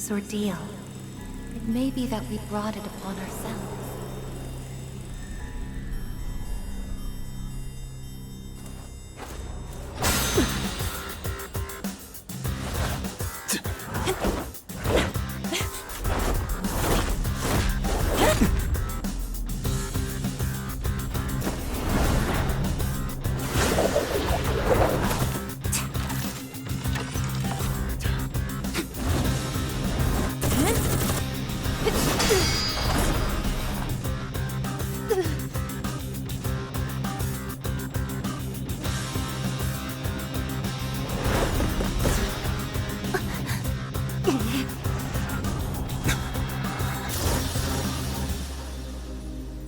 this ordeal. It may be that we brought it upon ourselves.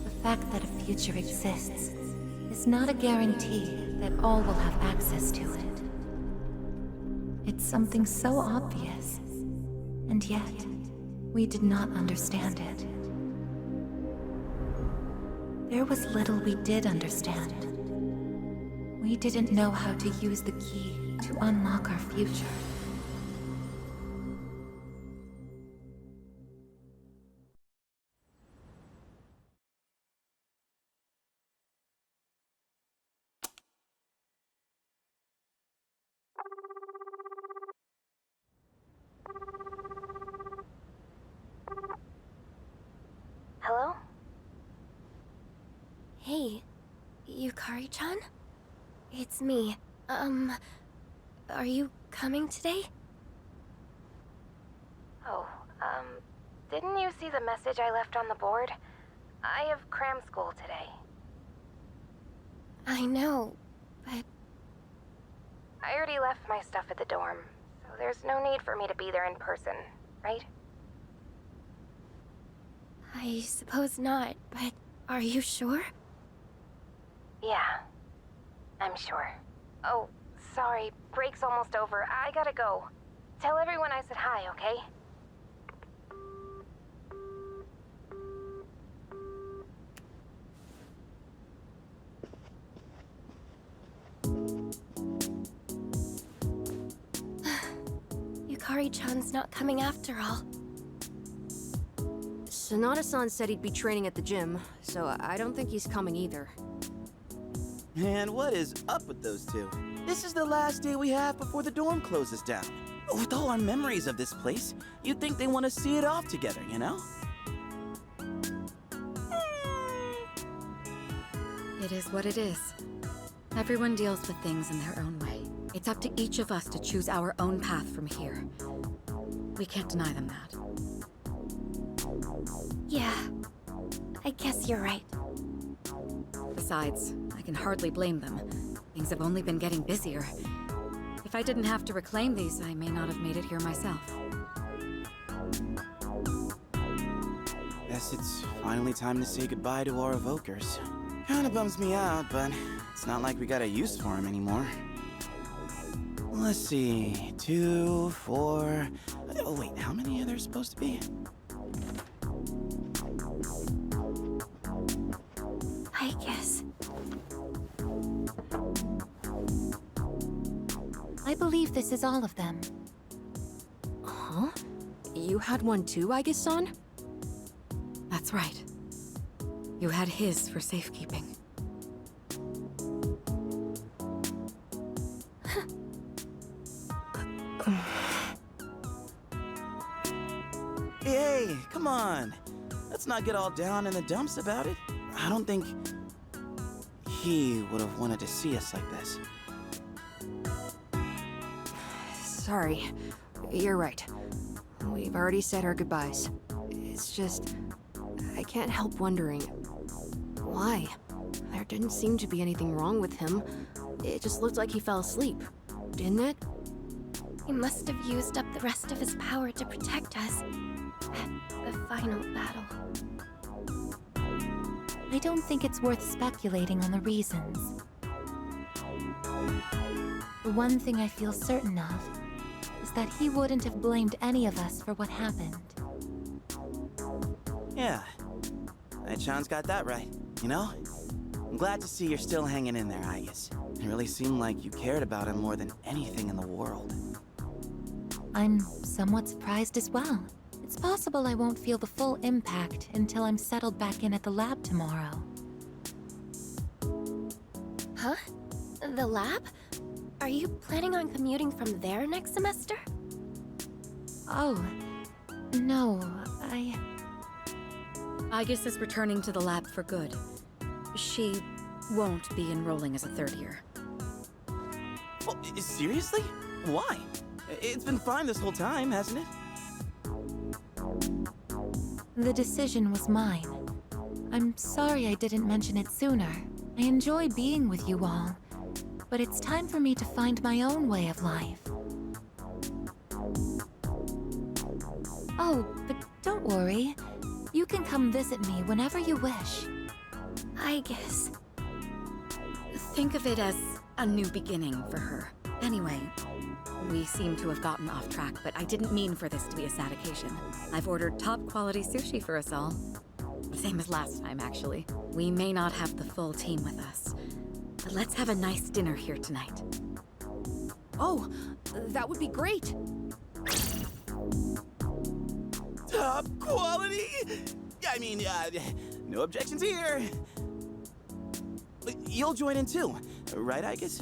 The fact that a future exists is not a guarantee that all will have access to it. It's something so obvious, and yet, we did not understand it. There was little we did understand. We didn't know how to use the key to unlock our future. Hello? Hey, Yukari-chan? It's me. Are you coming today? Oh, didn't you see the message I left on the board? I have cram school today. I know, but... I already left my stuff at the dorm, so there's no need for me to be there in person, right? I suppose not, but are you sure? Yeah, I'm sure. Oh, sorry, break's almost over. I gotta go. Tell everyone I said hi, okay? Yukari-chan's not coming after all. Sonata-san said he'd be training at the gym, so I don't think he's coming either. Man, what is up with those two? This is the last day we have before the dorm closes down. With all our memories of this place, you'd think they want to see it off together, you know? It is what it is. Everyone deals with things in their own way. It's up to each of us to choose our own path from here. We can't deny them that. Yeah, I guess you're right. Besides, I can hardly blame them. Things have only been getting busier. If I didn't have to reclaim these, I may not have made it here myself. Guess it's finally time to say goodbye to our evokers. Kinda bums me out, but it's not like we got a use for them anymore. Let's see, 2, 4... Oh wait, how many are there supposed to be? Aigis. I believe this is all of them. Huh? You had one too, Aigis-san? That's right. You had his for safekeeping. Hey, come on. Let's not get all down in the dumps about it. I don't think he would have wanted to see us like this. Sorry. You're right. We've already said our goodbyes. It's just... I can't help wondering... why? There didn't seem to be anything wrong with him. It just looked like he fell asleep. Didn't it? He must have used up the rest of his power to protect us at the final battle. I don't think it's worth speculating on the reasons. The one thing I feel certain of is that he wouldn't have blamed any of us for what happened. Yeah. Chan's got that right, you know? I'm glad to see you're still hanging in there, Aigis. It really seemed like you cared about him more than anything in the world. I'm somewhat surprised as well. It's possible I won't feel the full impact until I'm settled back in at the lab tomorrow. Huh? The lab? Are you planning on commuting from there next semester? Oh, no, Aigis is returning to the lab for good. She won't be enrolling as a third year. Oh, seriously? Why? It's been fine this whole time, hasn't it? The decision was mine. I'm sorry I didn't mention it sooner. I enjoy being with you all, but it's time for me to find my own way of life. Oh, but don't worry. You can come visit me whenever you wish. Aigis. Think of it as a new beginning for her. Anyway, we seem to have gotten off track, but I didn't mean for this to be a sad occasion. I've ordered top-quality sushi for us all. Same as last time, actually. We may not have the full team with us, but let's have a nice dinner here tonight. Oh, that would be great. Top quality? I mean, no objections here. But you'll join in too, right, Aigis?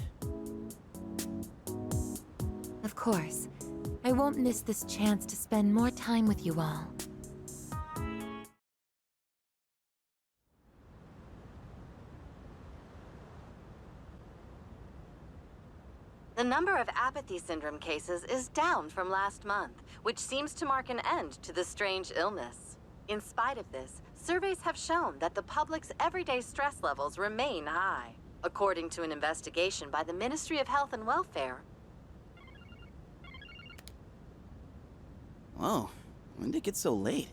Of course. I won't miss this chance to spend more time with you all. The number of apathy syndrome cases is down from last month, which seems to mark an end to the strange illness. In spite of this, surveys have shown that the public's everyday stress levels remain high, according to an investigation by the Ministry of Health and Welfare. Whoa, when did it get so late?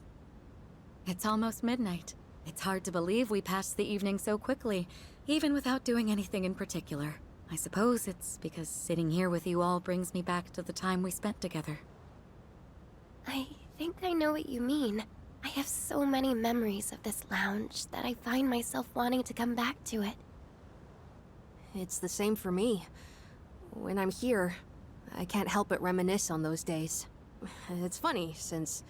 It's almost midnight. It's hard to believe we passed the evening so quickly, even without doing anything in particular. I suppose it's because sitting here with you all brings me back to the time we spent together. I think I know what you mean. I have so many memories of this lounge that I find myself wanting to come back to it. It's the same for me. When I'm here, I can't help but reminisce on those days. It's funny, since,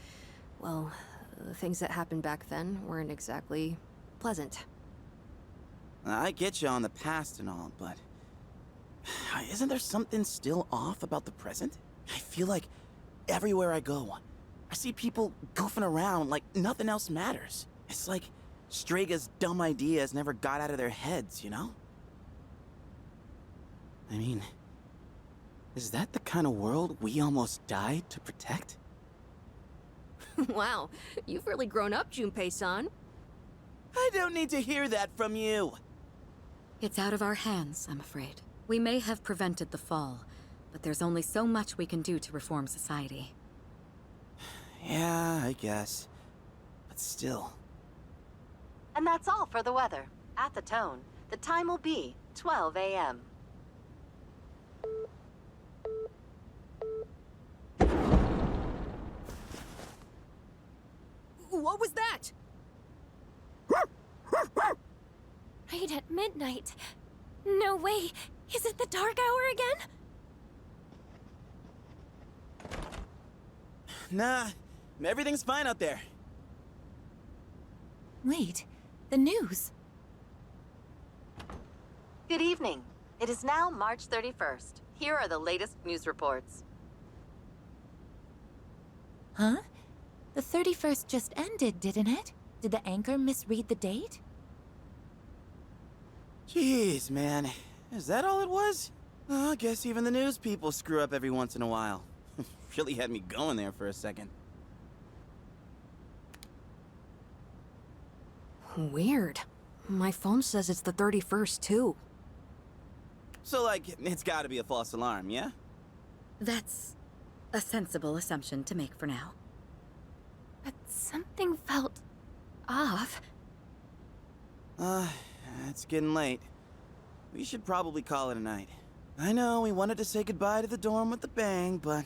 well, the things that happened back then weren't exactly pleasant. I get you on the past and all, but isn't there something still off about the present? I feel like everywhere I go, I see people goofing around like nothing else matters. It's like Straga's dumb ideas never got out of their heads, you know? I mean, is that the kind of world we almost died to protect? Wow, you've really grown up, Junpei-san. I don't need to hear that from you. It's out of our hands, I'm afraid. We may have prevented the fall, but there's only so much we can do to reform society. Yeah, I guess. But still. And that's all for the weather. At the tone, the time will be 12 a.m. What was that? Right at midnight. No way. Is it the dark hour again? Nah, everything's fine out there. Wait, the news. Good evening. It is now March 31st. Here are the latest news reports. Huh? The 31st just ended, didn't it? Did the anchor misread the date? Jeez, man. Is that all it was? I guess even the news people screw up every once in a while. Really had me going there for a second. Weird. My phone says it's the 31st, too. So, like, it's gotta be a false alarm, yeah? That's a sensible assumption to make for now. But something felt off. It's getting late. We should probably call it a night. I know we wanted to say goodbye to the dorm with a bang, but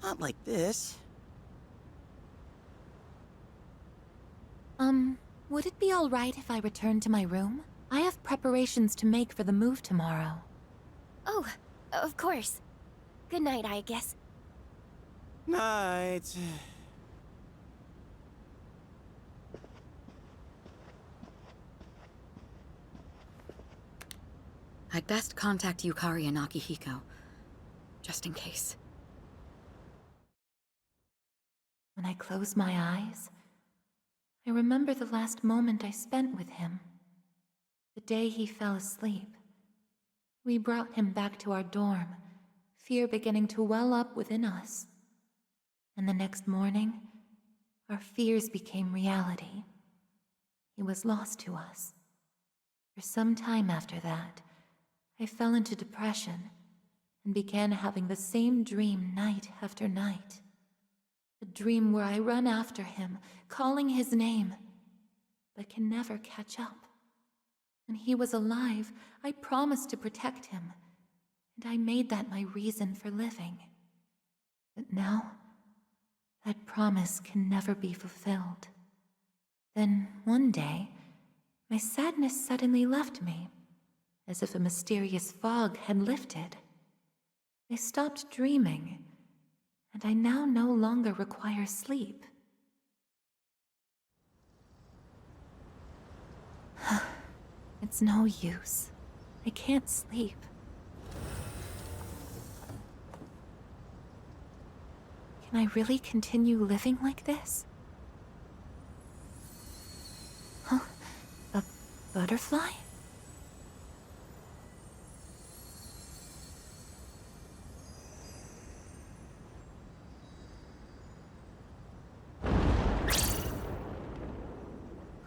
not like this. Would it be all right if I return to my room? I have preparations to make for the move tomorrow. Oh, of course. Good night, I guess. Night. I'd best contact Yukari and Akihiko, just in case. When I close my eyes, I remember the last moment I spent with him. The day he fell asleep. We brought him back to our dorm, fear beginning to well up within us. And the next morning, our fears became reality. He was lost to us. For some time after that, I fell into depression and began having the same dream night after night. A dream where I run after him, calling his name, but can never catch up. When he was alive, I promised to protect him, and I made that my reason for living. But now, that promise can never be fulfilled. Then, one day, my sadness suddenly left me, as if a mysterious fog had lifted. I stopped dreaming, and I now no longer require sleep. It's no use. I can't sleep. Can I really continue living like this? Huh? A butterfly?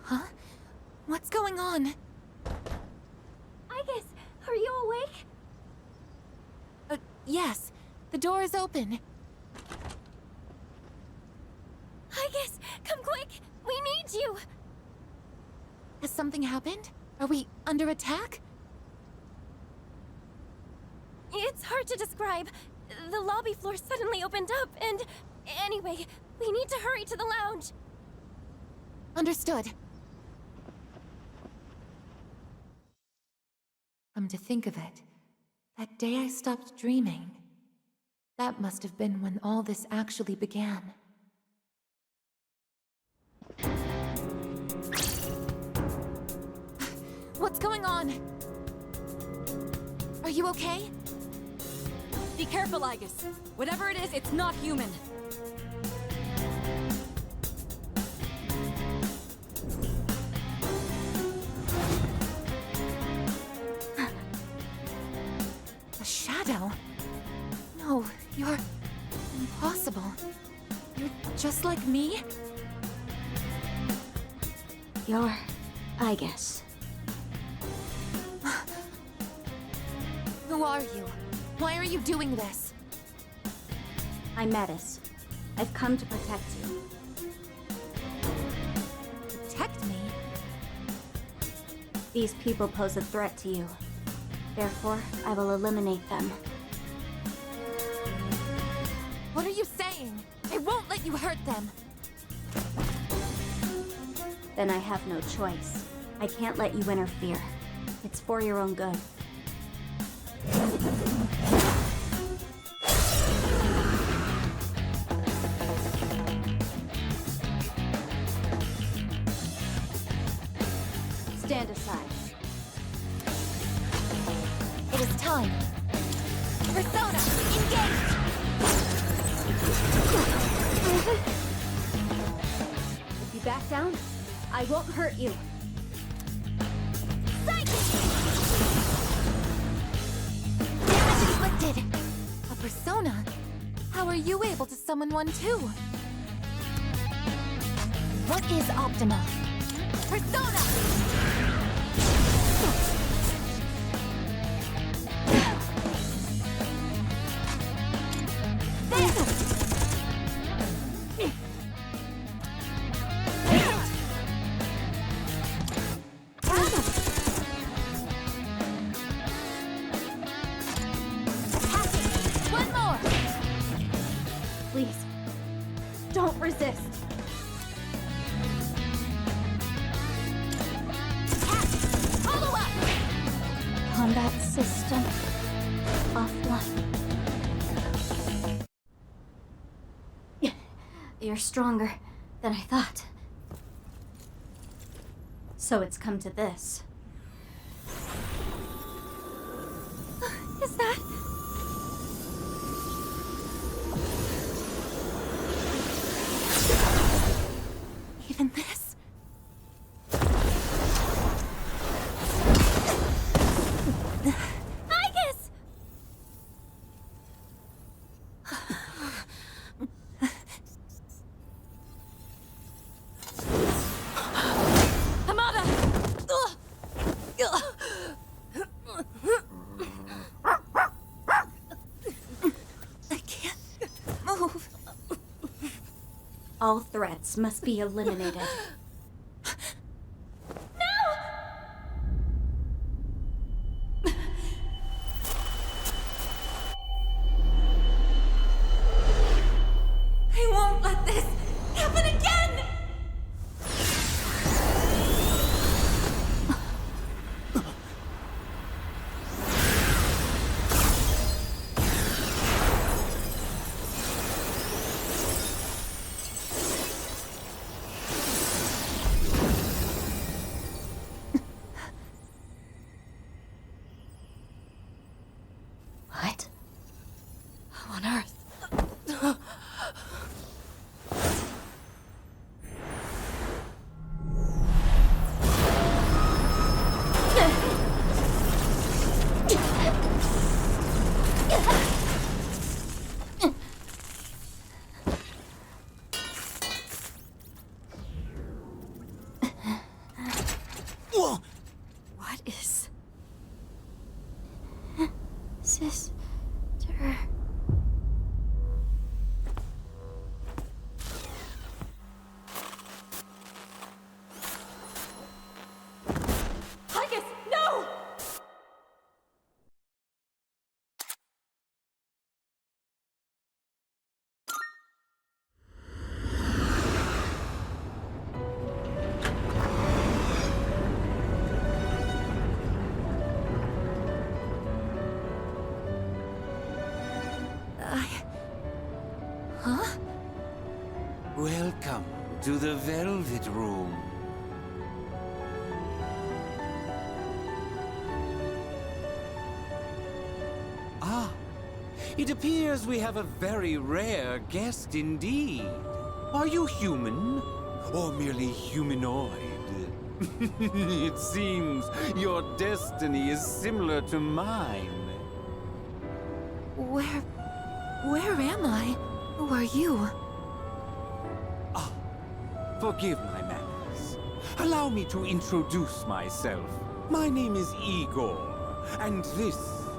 Huh? What's going on? Aigis, are you awake? Yes. The door is open. Aigis, come quick! We need you! Has something happened? Are we under attack? It's hard to describe. The lobby floor suddenly opened up, and... Anyway, we need to hurry to the lounge. Understood. Come to think of it, that day I stopped dreaming. That must have been when all this actually began. What's going on? Are you okay? Be careful, Aigis. Whatever it is, it's not human. A shadow? No, you're... impossible. You're just like me? You're... Aigis. Who are you? Why are you doing this? I'm Metis. I've come to protect you. Protect me? These people pose a threat to you. Therefore, I will eliminate them. What are you saying? I won't let you hurt them. Then I have no choice. I can't let you interfere. It's for your own good. Stand aside. It is time. Persona, engage! If you back down, I won't hurt you. Damage inflicted! A persona? How are you able to summon one too? What is optimal? Persona! One more! Please, don't resist. You're stronger than I thought. So it's come to this. Is that... even this? Aigis! Hamada! I can't move. All threats must be eliminated. I won't let this happen again! What? How on earth? Whoa! What is... Sister. Aigis, no! Huh? Welcome to the Velvet Room. Ah, it appears we have a very rare guest indeed. Are you human? Or merely humanoid? It seems your destiny is similar to mine. Where am I? Who are you? Forgive my manners. Allow me to introduce myself. My name is Igor, and this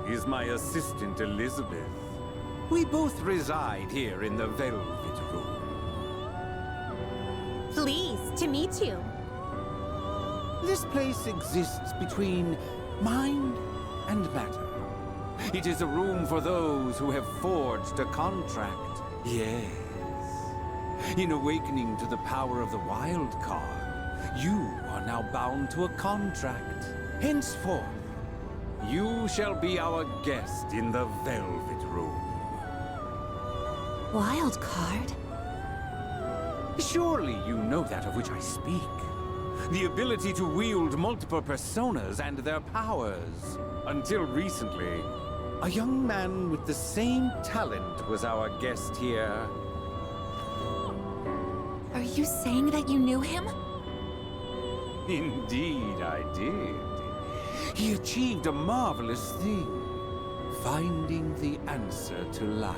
is my assistant Elizabeth. We both reside here in the Velvet Room. Pleased to meet you. This place exists between mind and matter. It is a room for those who have forged a contract. Yes. In awakening to the power of the wild card, you are now bound to a contract. Henceforth, you shall be our guest in the Velvet Room. Wild card? Surely you know that of which I speak. The ability to wield multiple personas and their powers. Until recently, a young man with the same talent was our guest here. Are you saying that you knew him? Indeed, I did. He achieved a marvelous thing, finding the answer to life.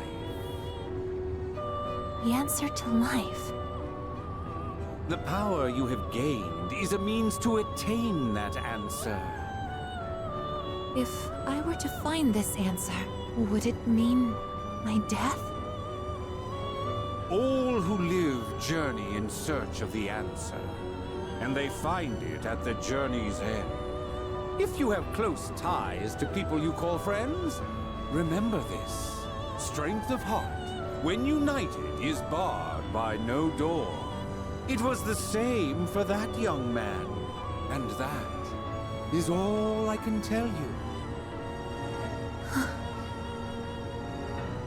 The answer to life. The power you have gained is a means to attain that answer. If I were to find this answer, would it mean my death? All who live journey in search of the answer, and they find it at the journey's end. If you have close ties to people you call friends, remember this. Strength of heart, when united, is barred by no door. It was the same for that young man, and that is all I can tell you.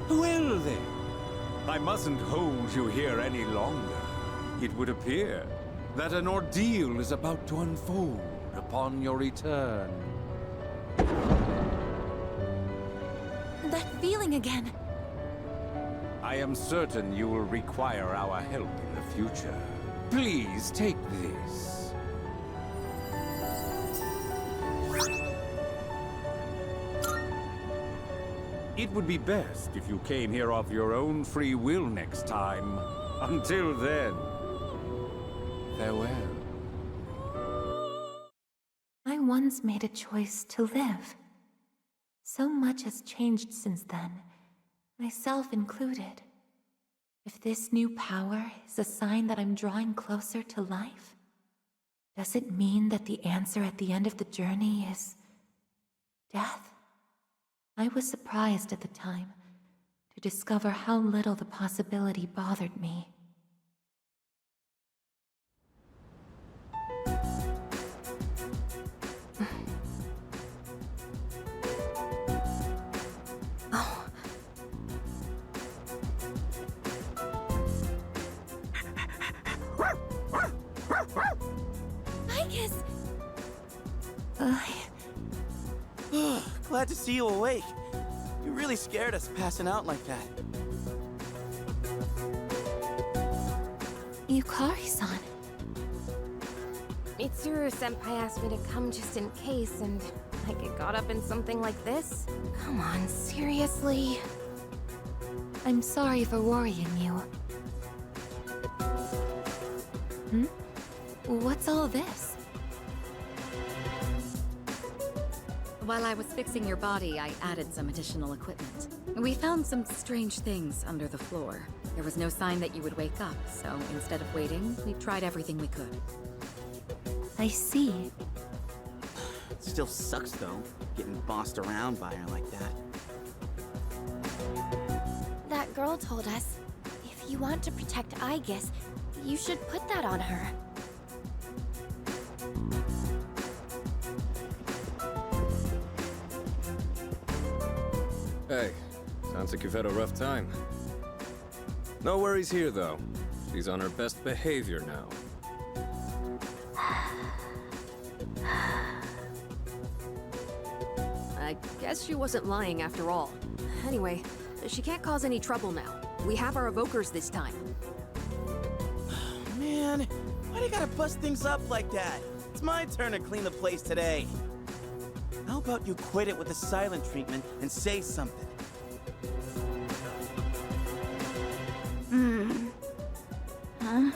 Well then, I mustn't hold you here any longer. It would appear that an ordeal is about to unfold upon your return. That feeling again. I am certain you will require our help in the future. Please take this. It would be best if you came here of your own free will next time. Until then, farewell. I once made a choice to live. So much has changed since then, myself included. If this new power is a sign that I'm drawing closer to life, does it mean that the answer at the end of the journey is death? I was surprised at the time to discover how little the possibility bothered me. Aigis! Glad to see you awake. You really scared us passing out like that. Yukari-san. Mitsuru-senpai asked me to come just in case, and I get caught up in something like this? Come on, seriously? I'm sorry for worrying you. What's all this? While I was fixing your body, I added some additional equipment. We found some strange things under the floor. There was no sign that you would wake up, so instead of waiting, we tried everything we could. I see. It still sucks, though, getting bossed around by her like that. That girl told us, if you want to protect Aigis, you should put that on her. Hey, sounds like you've had a rough time. No worries here, though. She's on her best behavior now. I guess she wasn't lying after all. Anyway, she can't cause any trouble now. We have our evokers this time. Man, why do you gotta bust things up like that? It's my turn to clean the place today. How about you quit it with the silent treatment and say something? Huh?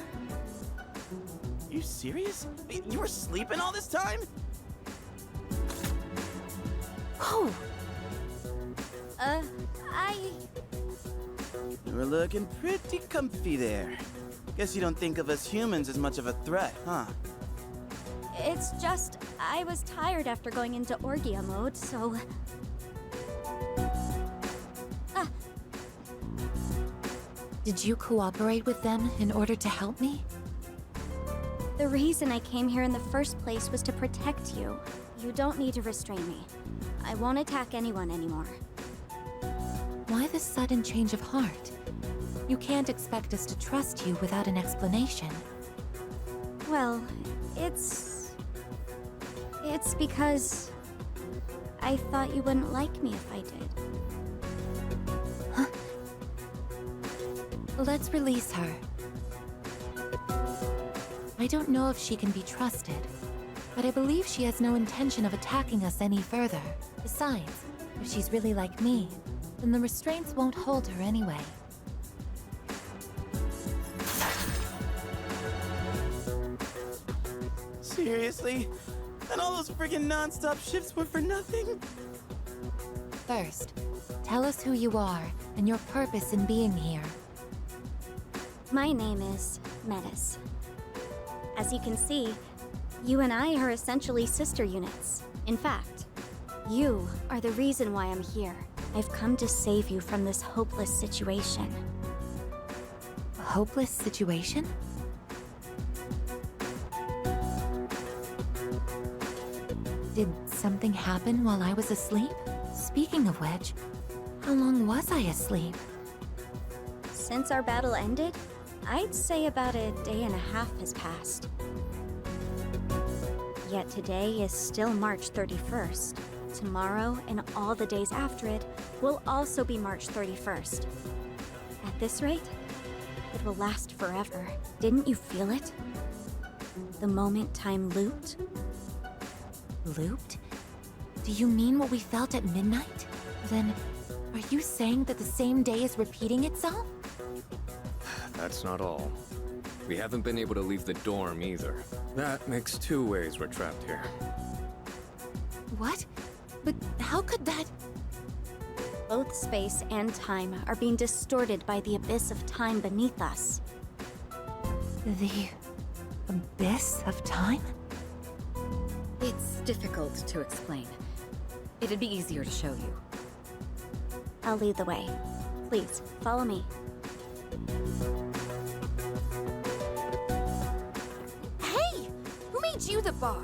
You serious? You were sleeping all this time? Oh! You were looking pretty comfy there. Guess you don't think of us humans as much of a threat, huh? It's just, I was tired after going into Orgia mode, so... Did you cooperate with them in order to help me? The reason I came here in the first place was to protect you. You don't need to restrain me. I won't attack anyone anymore. Why this sudden change of heart? You can't expect us to trust you without an explanation. Well, it's because... I thought you wouldn't like me if I did. Let's release her. I don't know if she can be trusted, but I believe she has no intention of attacking us any further. Besides, if she's really like me, then the restraints won't hold her anyway. Seriously? And all those friggin' non-stop shifts were for nothing? First, tell us who you are and your purpose in being here. My name is Metis. As you can see, you and I are essentially sister units. In fact, you are the reason why I'm here. I've come to save you from this hopeless situation. A hopeless situation? Did something happen while I was asleep? Speaking of which, how long was I asleep? Since our battle ended, I'd say about a day and a half has passed. Yet today is still March 31st. Tomorrow and all the days after it will also be March 31st. At this rate, it will last forever. Didn't you feel it? The moment time looped? Looped? Do you mean what we felt at midnight? Then, are you saying that the same day is repeating itself? That's not all. We haven't been able to leave the dorm either. That makes 2 ways we're trapped here. What? But how could that... Both space and time are being distorted by the abyss of time beneath us. The... abyss of time? It's difficult to explain. It'd be easier to show you. I'll lead the way. Please, follow me. Hey! Who made you the boss?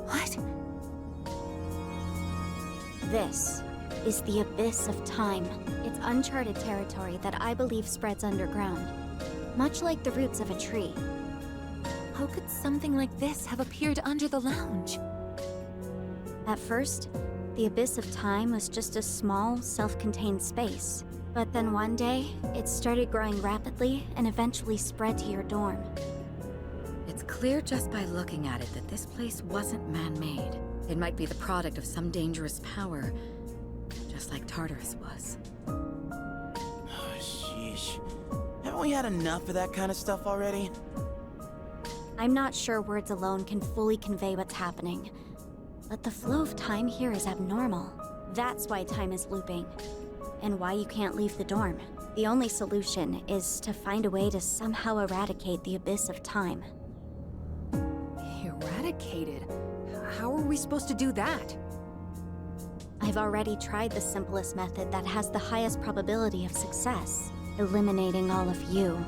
What? This is the abyss of time. It's uncharted territory that I believe spreads underground, much like the roots of a tree. How could something like this have appeared under the lounge? At first, the abyss of time was just a small, self-contained space. But then one day, it started growing rapidly and eventually spread to your dorm. It's clear just by looking at it that this place wasn't man-made. It might be the product of some dangerous power, just like Tartarus was. Oh, sheesh. Haven't we had enough of that kind of stuff already? I'm not sure words alone can fully convey what's happening. But the flow of time here is abnormal. That's why time is looping. And why you can't leave the dorm. The only solution is to find a way to somehow eradicate the abyss of time. Eradicated? How are we supposed to do that? I've already tried the simplest method that has the highest probability of success, eliminating all of you.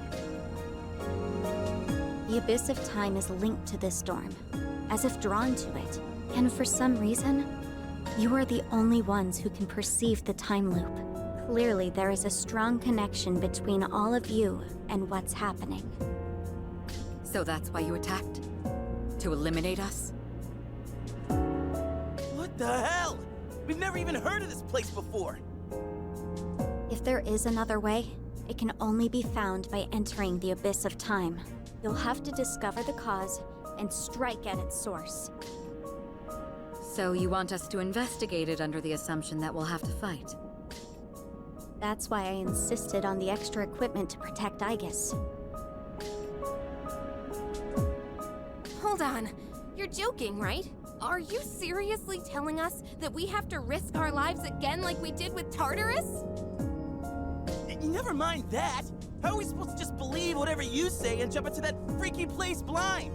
The abyss of time is linked to this dorm, as if drawn to it. And for some reason, you are the only ones who can perceive the time loop. Clearly, there is a strong connection between all of you and what's happening. So that's why you attacked? To eliminate us? What the hell? We've never even heard of this place before. If there is another way, it can only be found by entering the abyss of time. You'll have to discover the cause and strike at its source. So you want us to investigate it under the assumption that we'll have to fight? That's why I insisted on the extra equipment to protect Aigis. Hold on. You're joking, right? Are you seriously telling us that we have to risk our lives again like we did with Tartarus? Never mind that. How are we supposed to just believe whatever you say and jump into that freaky place blind?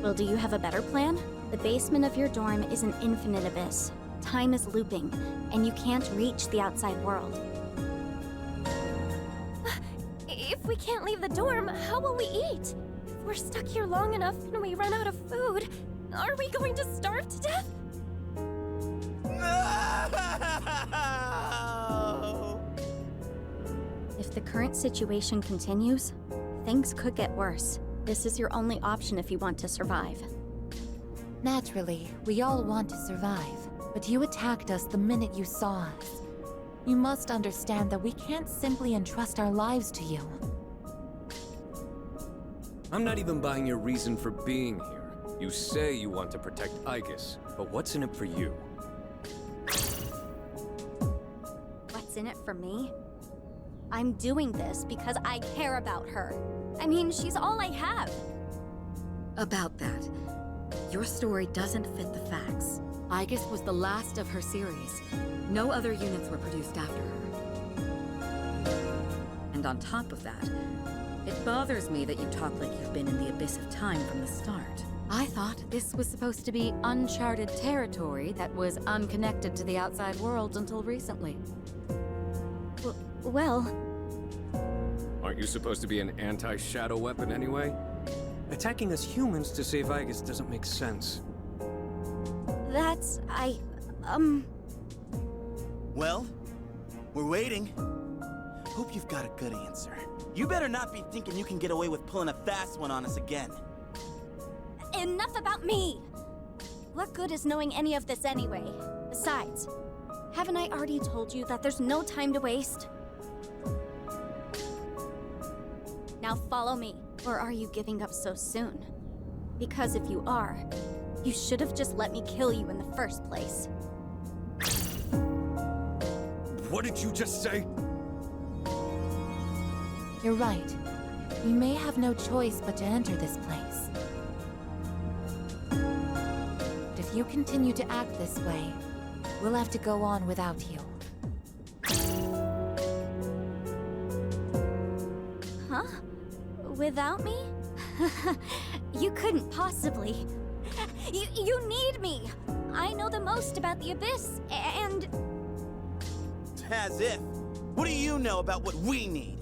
Well, do you have a better plan? The basement of your dorm is an infinite abyss. Time is looping, and you can't reach the outside world. If we can't leave the dorm, how will we eat? If we're stuck here long enough and we run out of food, are we going to starve to death? No! If the current situation continues, things could get worse. This is your only option if you want to survive. Naturally, we all want to survive, but you attacked us the minute you saw us. You must understand that we can't simply entrust our lives to you. I'm not even buying your reason for being here. You say you want to protect Aigis, but what's in it for you? What's in it for me? I'm doing this because I care about her. I mean, she's all I have. About that, your story doesn't fit the facts. Aigis was the last of her series. No other units were produced after her. And on top of that, it bothers me that you talk like you've been in the abyss of time from the start. I thought this was supposed to be uncharted territory that was unconnected to the outside world until recently. Well, Are Aren't you supposed to be an anti-shadow weapon anyway? Attacking us humans to save Aigis doesn't make sense. That's... Well, we're waiting. Hope you've got a good answer. You better not be thinking you can get away with pulling a fast one on us again. Enough about me! What good is knowing any of this anyway? Besides, haven't I already told you that there's no time to waste? Now follow me, or are you giving up so soon? Because if you are, you should have just let me kill you in the first place. What did you just say? You're right. We may have no choice but to enter this place. But if you continue to act this way, we'll have to go on without you. Huh? Without me? You couldn't possibly. You need me! I know the most about the Abyss, and... As if. What do you know about what we need?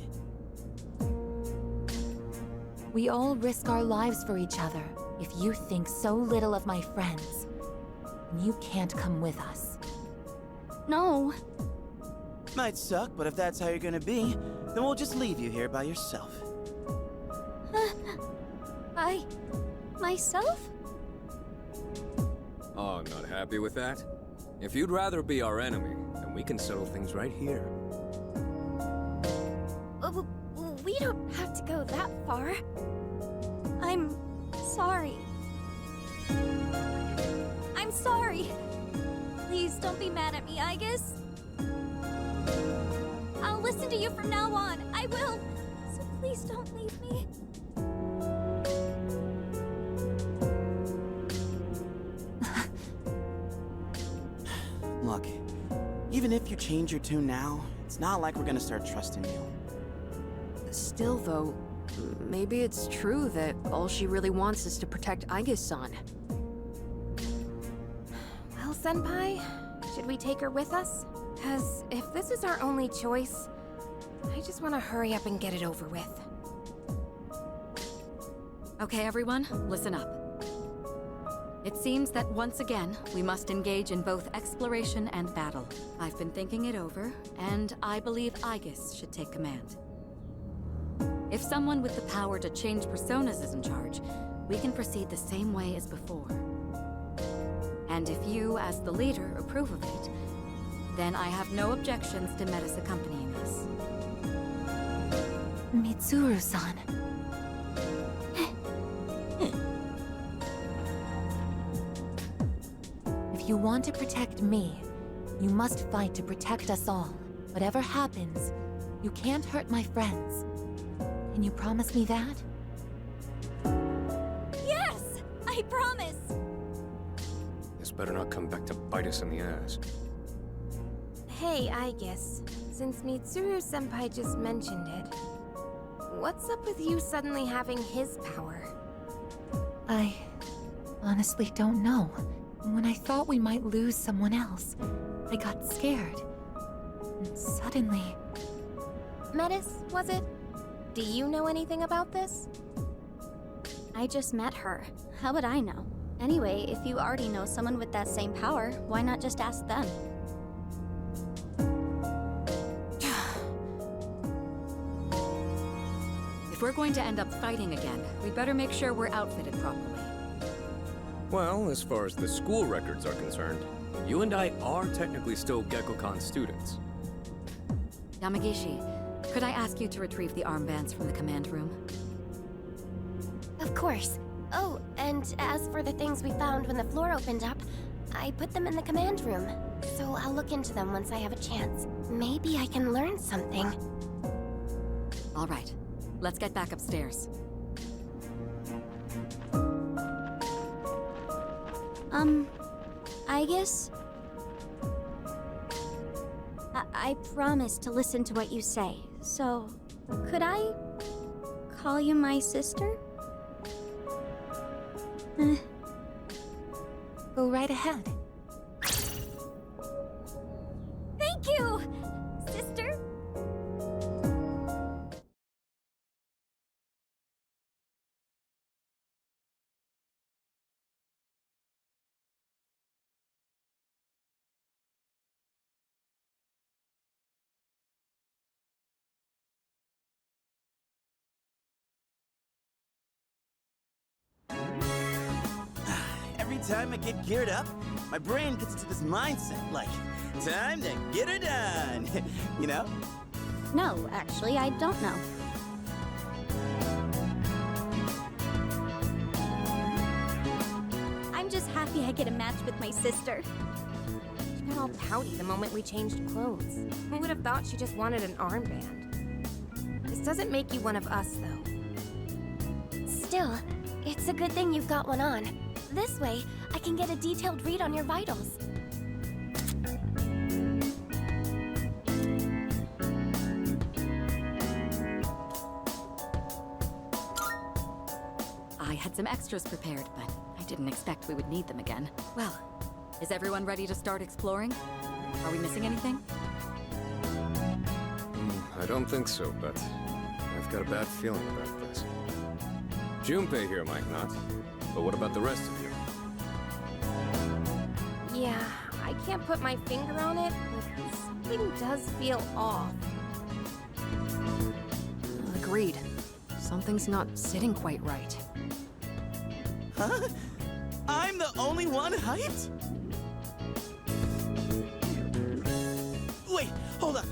We all risk our lives for each other. If you think so little of my friends, you can't come with us. No. Might suck, but if that's how you're gonna be, then we'll just leave you here by yourself. Myself? Oh, not happy with that? If you'd rather be our enemy, then we can settle things right here. We don't have to go that far. I'm sorry. I'm sorry. Please don't be mad at me, Aigis. I'll listen to you from now on. I will. So please don't leave me. Look, even if you change your tune now, it's not like we're gonna start trusting you. Still, though, maybe it's true that all she really wants is to protect Aigis-san. Well, Senpai, should we take her with us? Because if this is our only choice, I just want to hurry up and get it over with. Okay, everyone, listen up. It seems that once again, we must engage in both exploration and battle. I've been thinking it over, and I believe Aigis should take command. If someone with the power to change personas is in charge, we can proceed the same way as before. And if you, as the leader, approve of it, then I have no objections to Metis accompanying us. Mitsuru-san. If you want to protect me, you must fight to protect us all. Whatever happens, you can't hurt my friends. Can you promise me that? Yes! I promise! This better not come back to bite us in the ass. Hey, Aigis. Since Mitsuru-senpai just mentioned it, what's up with you suddenly having his power? I honestly don't know. When I thought we might lose someone else, I got scared. And suddenly... Metis, was it? Do you know anything about this? I just met her. How would I know? Anyway, if you already know someone with that same power, why not just ask them? If we're going to end up fighting again, we'd better make sure we're outfitted properly. Well, as far as the school records are concerned, you and I are technically still Gekko-Con students. Yamagishi, could I ask you to retrieve the armbands from the command room? Of course. Oh, and as for the things we found when the floor opened up, I put them in the command room. So I'll look into them once I have a chance. Maybe I can learn something. All right, let's get back upstairs. Aigis? I promise to listen to what you say, so could I call you my sister? Go right ahead. Every time I get geared up, my brain gets into this mindset, like, time to get her done. You know? No, actually, I don't know. I'm just happy I get a match with my sister. She got all pouty the moment we changed clothes. Who would have thought she just wanted an armband? This doesn't make you one of us, though. Still, it's a good thing you've got one on. This way, I can get a detailed read on your vitals. I had some extras prepared, but I didn't expect we would need them again. Well, is everyone ready to start exploring? Are we missing anything? I don't think so, but I've got a bad feeling about this. Junpei here might not, but what about the rest of you? Yeah, I can't put my finger on it, but something does feel off. Agreed. Something's not sitting quite right. Huh? I'm the only one hyped? Wait, hold on.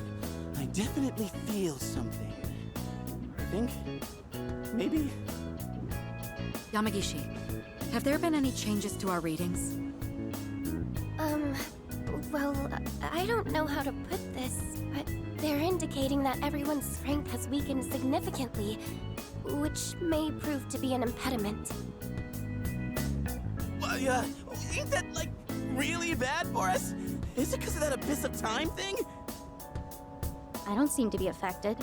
I definitely feel something. I think... maybe... Yamagishi, have there been any changes to our readings? Well, I don't know how to put this, but they're indicating that everyone's strength has weakened significantly, which may prove to be an impediment. Ain't that, like, really bad for us? Is it because of that abyss of time thing? I don't seem to be affected.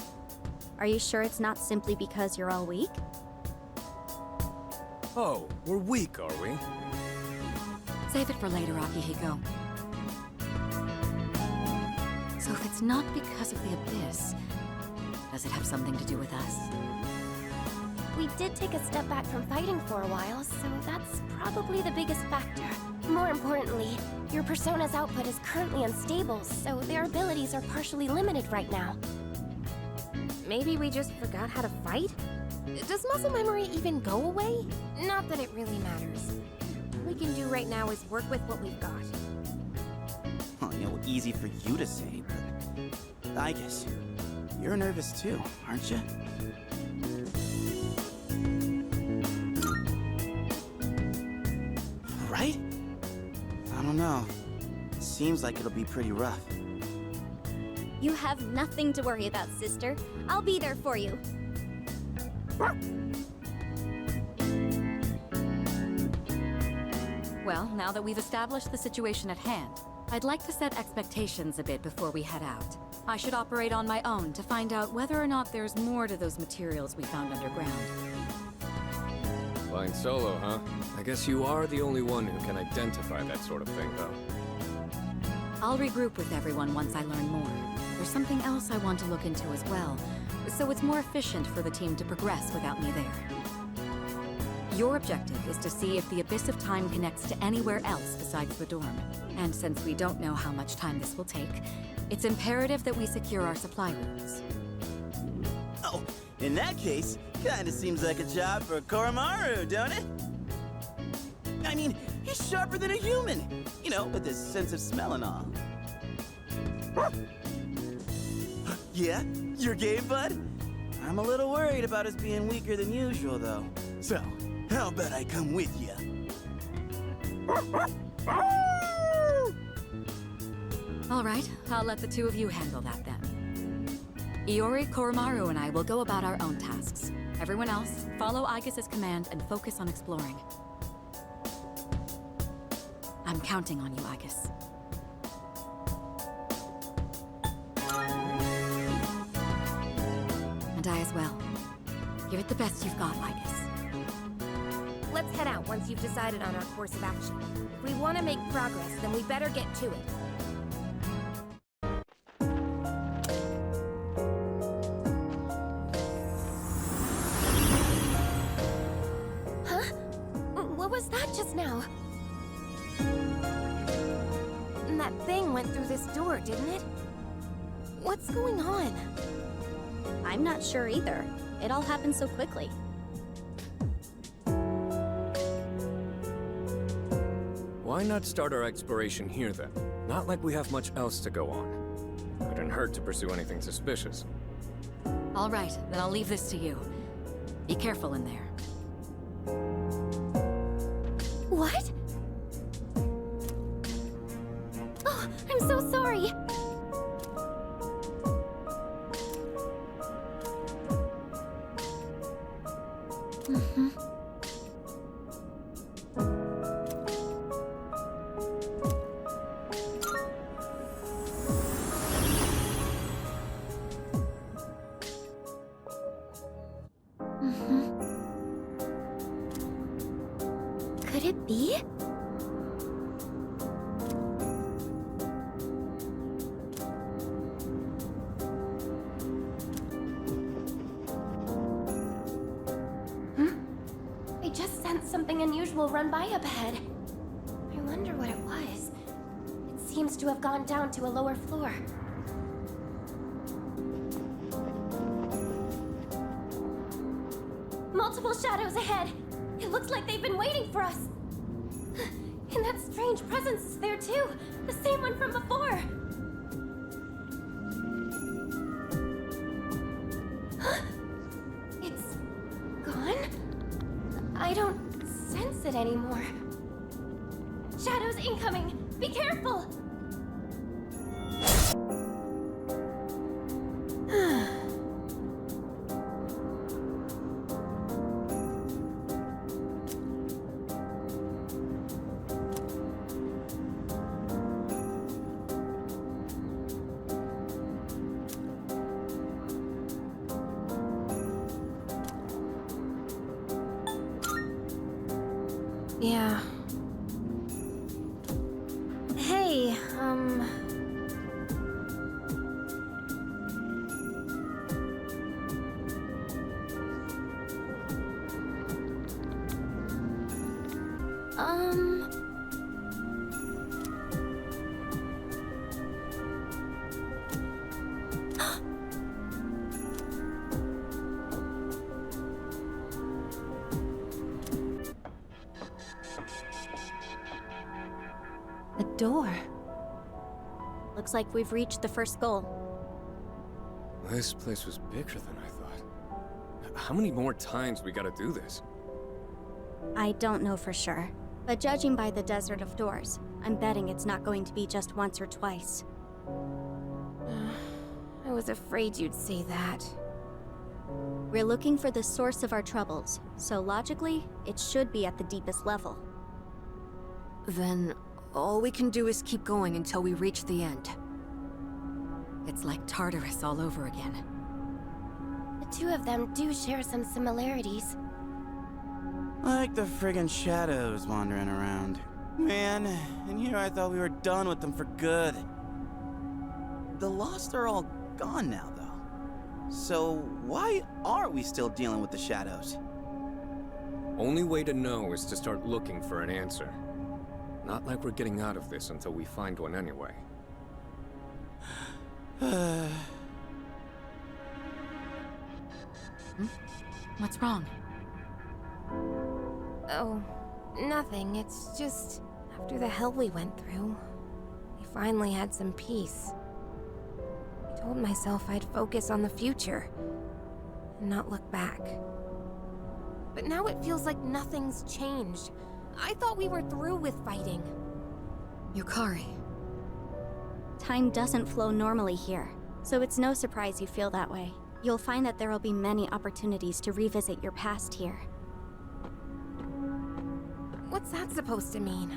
Are you sure it's not simply because you're all weak? Oh, we're weak, are we? Save it for later, Akihiko. So if it's not because of the abyss, does it have something to do with us? We did take a step back from fighting for a while, so that's probably the biggest factor. More importantly, your persona's output is currently unstable, so their abilities are partially limited right now. Maybe we just forgot how to fight? Does muscle memory even go away? Not that it really matters. All we can do right now is work with what we've got. Well, easy for you to say, but... Aigis, you're nervous too, aren't you? Right? I don't know. Seems like it'll be pretty rough. You have nothing to worry about, sister. I'll be there for you. Well, now that we've established the situation at hand, I'd like to set expectations a bit before we head out. I should operate on my own to find out whether or not there's more to those materials we found underground. Flying solo, huh? I guess you are the only one who can identify that sort of thing, though. I'll regroup with everyone once I learn more. There's something else I want to look into as well, so it's more efficient for the team to progress without me there. Your objective is to see if the Abyss of Time connects to anywhere else besides the dorm. And since we don't know how much time this will take, it's imperative that we secure our supply routes. Oh, in that case, kinda seems like a job for Koromaru, don't it? I mean, he's sharper than a human, with his sense of smell and all. Yeah? Your game, bud? I'm a little worried about us being weaker than usual, though. So, how about I come with you? All right, I'll let the two of you handle that then. Iori, Koromaru, and I will go about our own tasks. Everyone else, follow Aigis' command and focus on exploring. I'm counting on you, Aigis. And I as well. Give it the best you've got, Aigis. Let's head out once you've decided on our course of action. If we want to make progress, then we better get to it. Huh? What was that just now? That thing went through this door, didn't it? What's going on? I'm not sure either. It all happened so quickly. Why not start our exploration here then? Not like we have much else to go on. Couldn't hurt to pursue anything suspicious. All right, then I'll leave this to you. Be careful in there. What? Oh, I'm so sorry. Could it be? I just sensed something unusual run by up ahead. I wonder what it was. It seems to have gone down to a lower floor. Multiple shadows ahead. It looks like they've been waiting for us. And that strange presence is there too. The same one from before. It's gone? I don't sense it anymore. Shadows incoming! Be careful! Yeah. Hey, A door. Looks like we've reached the first goal. This place was bigger than I thought. How many more times we gotta do this? I don't know for sure, but judging by the Desert of Doors, I'm betting it's not going to be just once or twice. I was afraid you'd say that. We're looking for the source of our troubles, so logically, it should be at the deepest level. Then all we can do is keep going until we reach the end. It's like Tartarus all over again. the two of them do share some similarities. Like the friggin' shadows wandering around. Man, and here I thought we were done with them for good. The Lost are all gone now, though. So why are we still dealing with the shadows? Only way to know is to start looking for an answer. Not like we're getting out of this until we find one anyway. What's wrong? Oh, nothing. It's just after the hell we went through, I finally had some peace. I told myself I'd focus on the future and not look back. But now it feels like nothing's changed. I thought we were through with fighting. Yukari. Time doesn't flow normally here, so it's no surprise you feel that way. You'll find that there will be many opportunities to revisit your past here. What's that supposed to mean?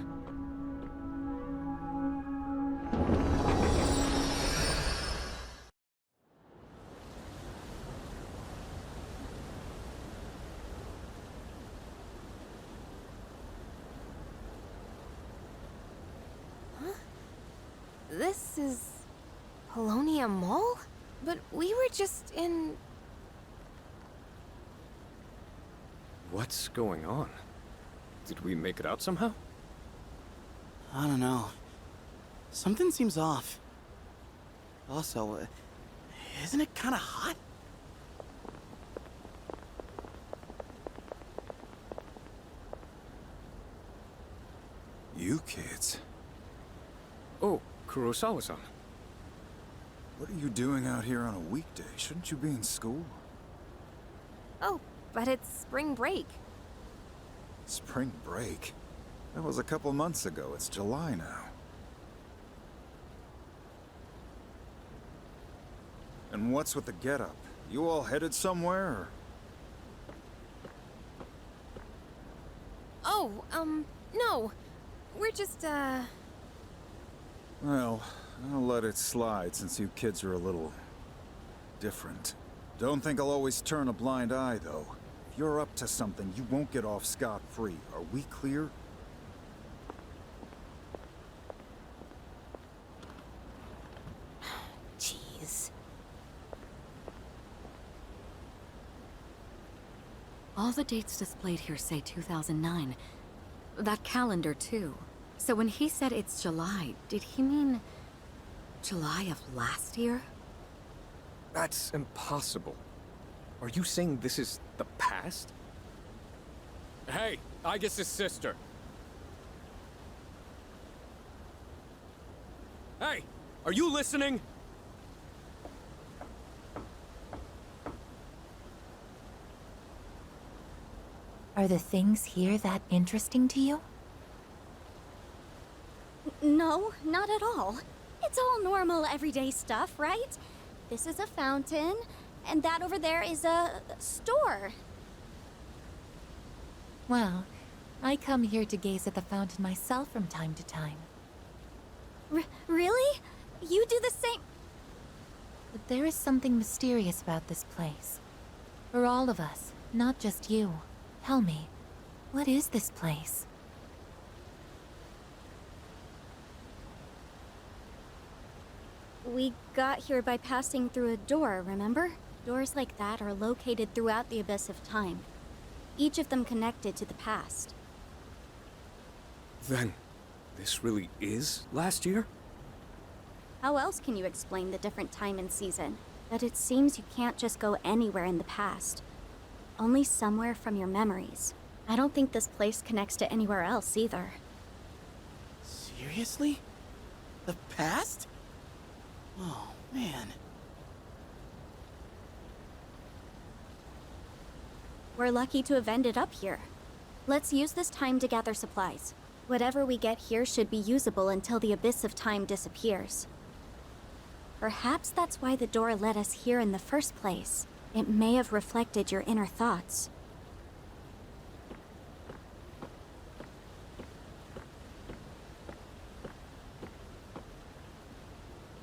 This is Polonia Mall? But we were just in... What's going on? Did we make it out somehow? I don't know. Something seems off. Also, isn't it kind of hot? you kids. Oh, Kurosawa-san. What are you doing out here on a weekday? Shouldn't you be in school? Oh, but it's spring break. Spring break? That was a couple months ago. It's July now. And what's with the getup? You all headed somewhere, or? Oh, no. We're just, Well, I'll let it slide since you kids are a little... different. Don't think I'll always turn a blind eye, though. If you're up to something, you won't get off scot-free. Are we clear? Jeez. All the dates displayed here say 2009. That calendar, too. So when he said it's July, did he mean July of last year? That's impossible. Are you saying this is the past? Hey, Aigis' sister. Hey, are you listening? Are the things here that interesting to you? No, not at all. It's all normal, everyday stuff, right? This is a fountain, and that over there is a store. Well, I come here to gaze at the fountain myself from time to time. Really? You do the same? But there is something mysterious about this place. For all of us, not just you. Tell me, what is this place? We got here by passing through a door, remember? Doors like that are located throughout the Abyss of Time. Each of them connected to the past. Then, this really is last year? How else can you explain the different time and season? But it seems you can't just go anywhere in the past. Only somewhere from your memories. I don't think this place connects to anywhere else either. Seriously? The past? Oh, man. We're lucky to have ended up here. Let's use this time to gather supplies. Whatever we get here should be usable until the Abyss of Time disappears. Perhaps that's why the door led us here in the first place. It may have reflected your inner thoughts.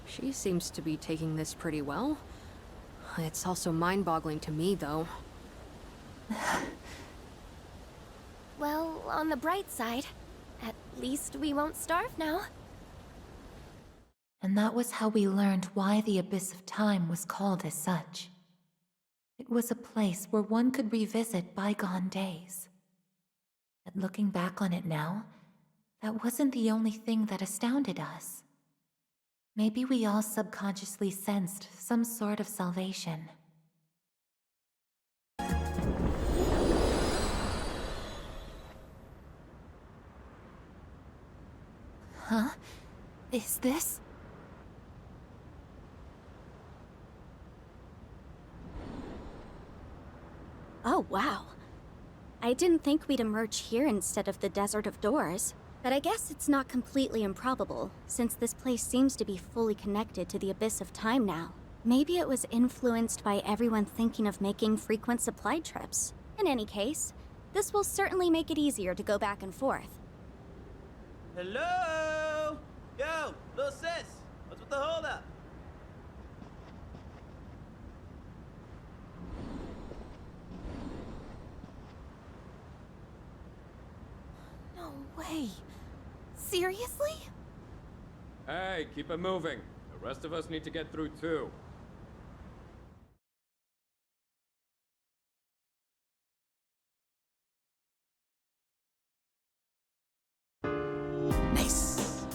She seems to be taking this pretty well. It's also mind-boggling to me, though. Well, on the bright side, at least we won't starve now. And that was how we learned why the Abyss of Time was called as such. It was a place where one could revisit bygone days. But looking back on it now, that wasn't the only thing that astounded us. Maybe we all subconsciously sensed some sort of salvation. Huh? Is this? Oh, wow. I didn't think we'd emerge here instead of the Desert of Doors. But I guess it's not completely improbable, since this place seems to be fully connected to the Abyss of Time now. Maybe it was influenced by everyone thinking of making frequent supply trips. In any case, this will certainly make it easier to go back and forth. Hello? Yo, little sis, what's with the holdup? No way. Seriously? Hey, keep it moving. The rest of us need to get through too. Nice.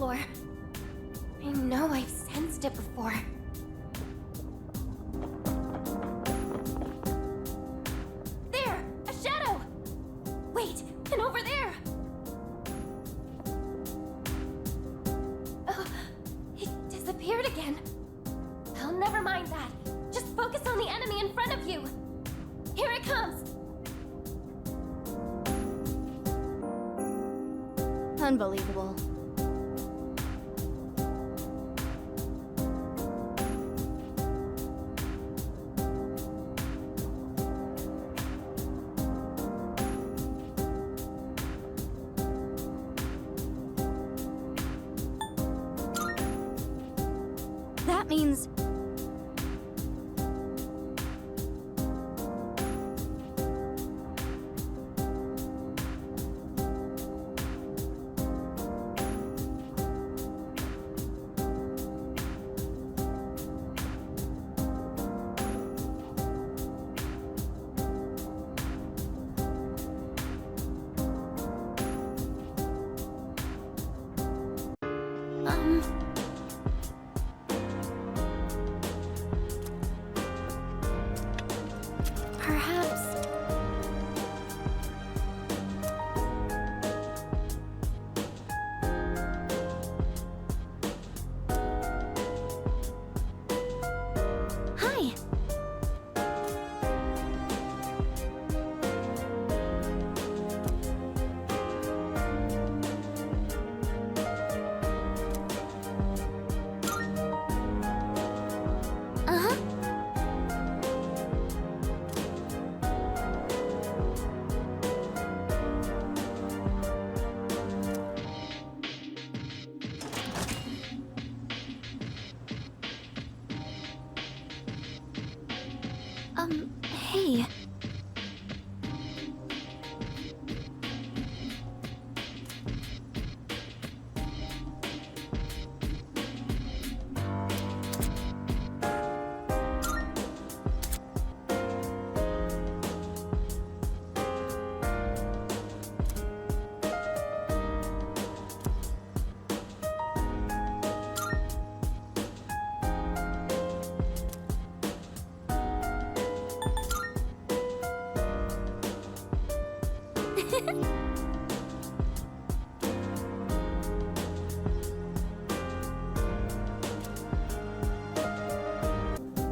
floor. I know I've sensed it before. There! A shadow! Wait, and over there! Oh, it disappeared again. Well, never mind that. Just focus on the enemy in front of you. Here it comes! Unbelievable. That means... Perhaps... Hi! Uh-huh. Hey.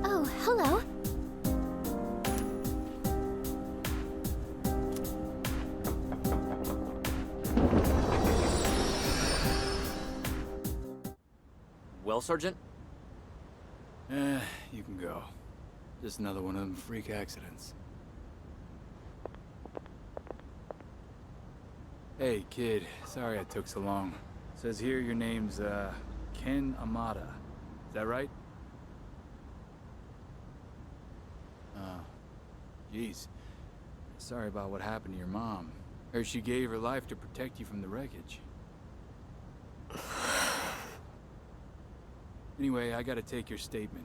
Oh, hello. Well, Sergeant? You can go. Just another one of them freak accidents. Hey, kid. Sorry I took so long. Says here your name's, Ken Amada. Is that right? Jeez. Sorry about what happened to your mom. Heard she gave her life to protect you from the wreckage. Anyway, I gotta take your statement,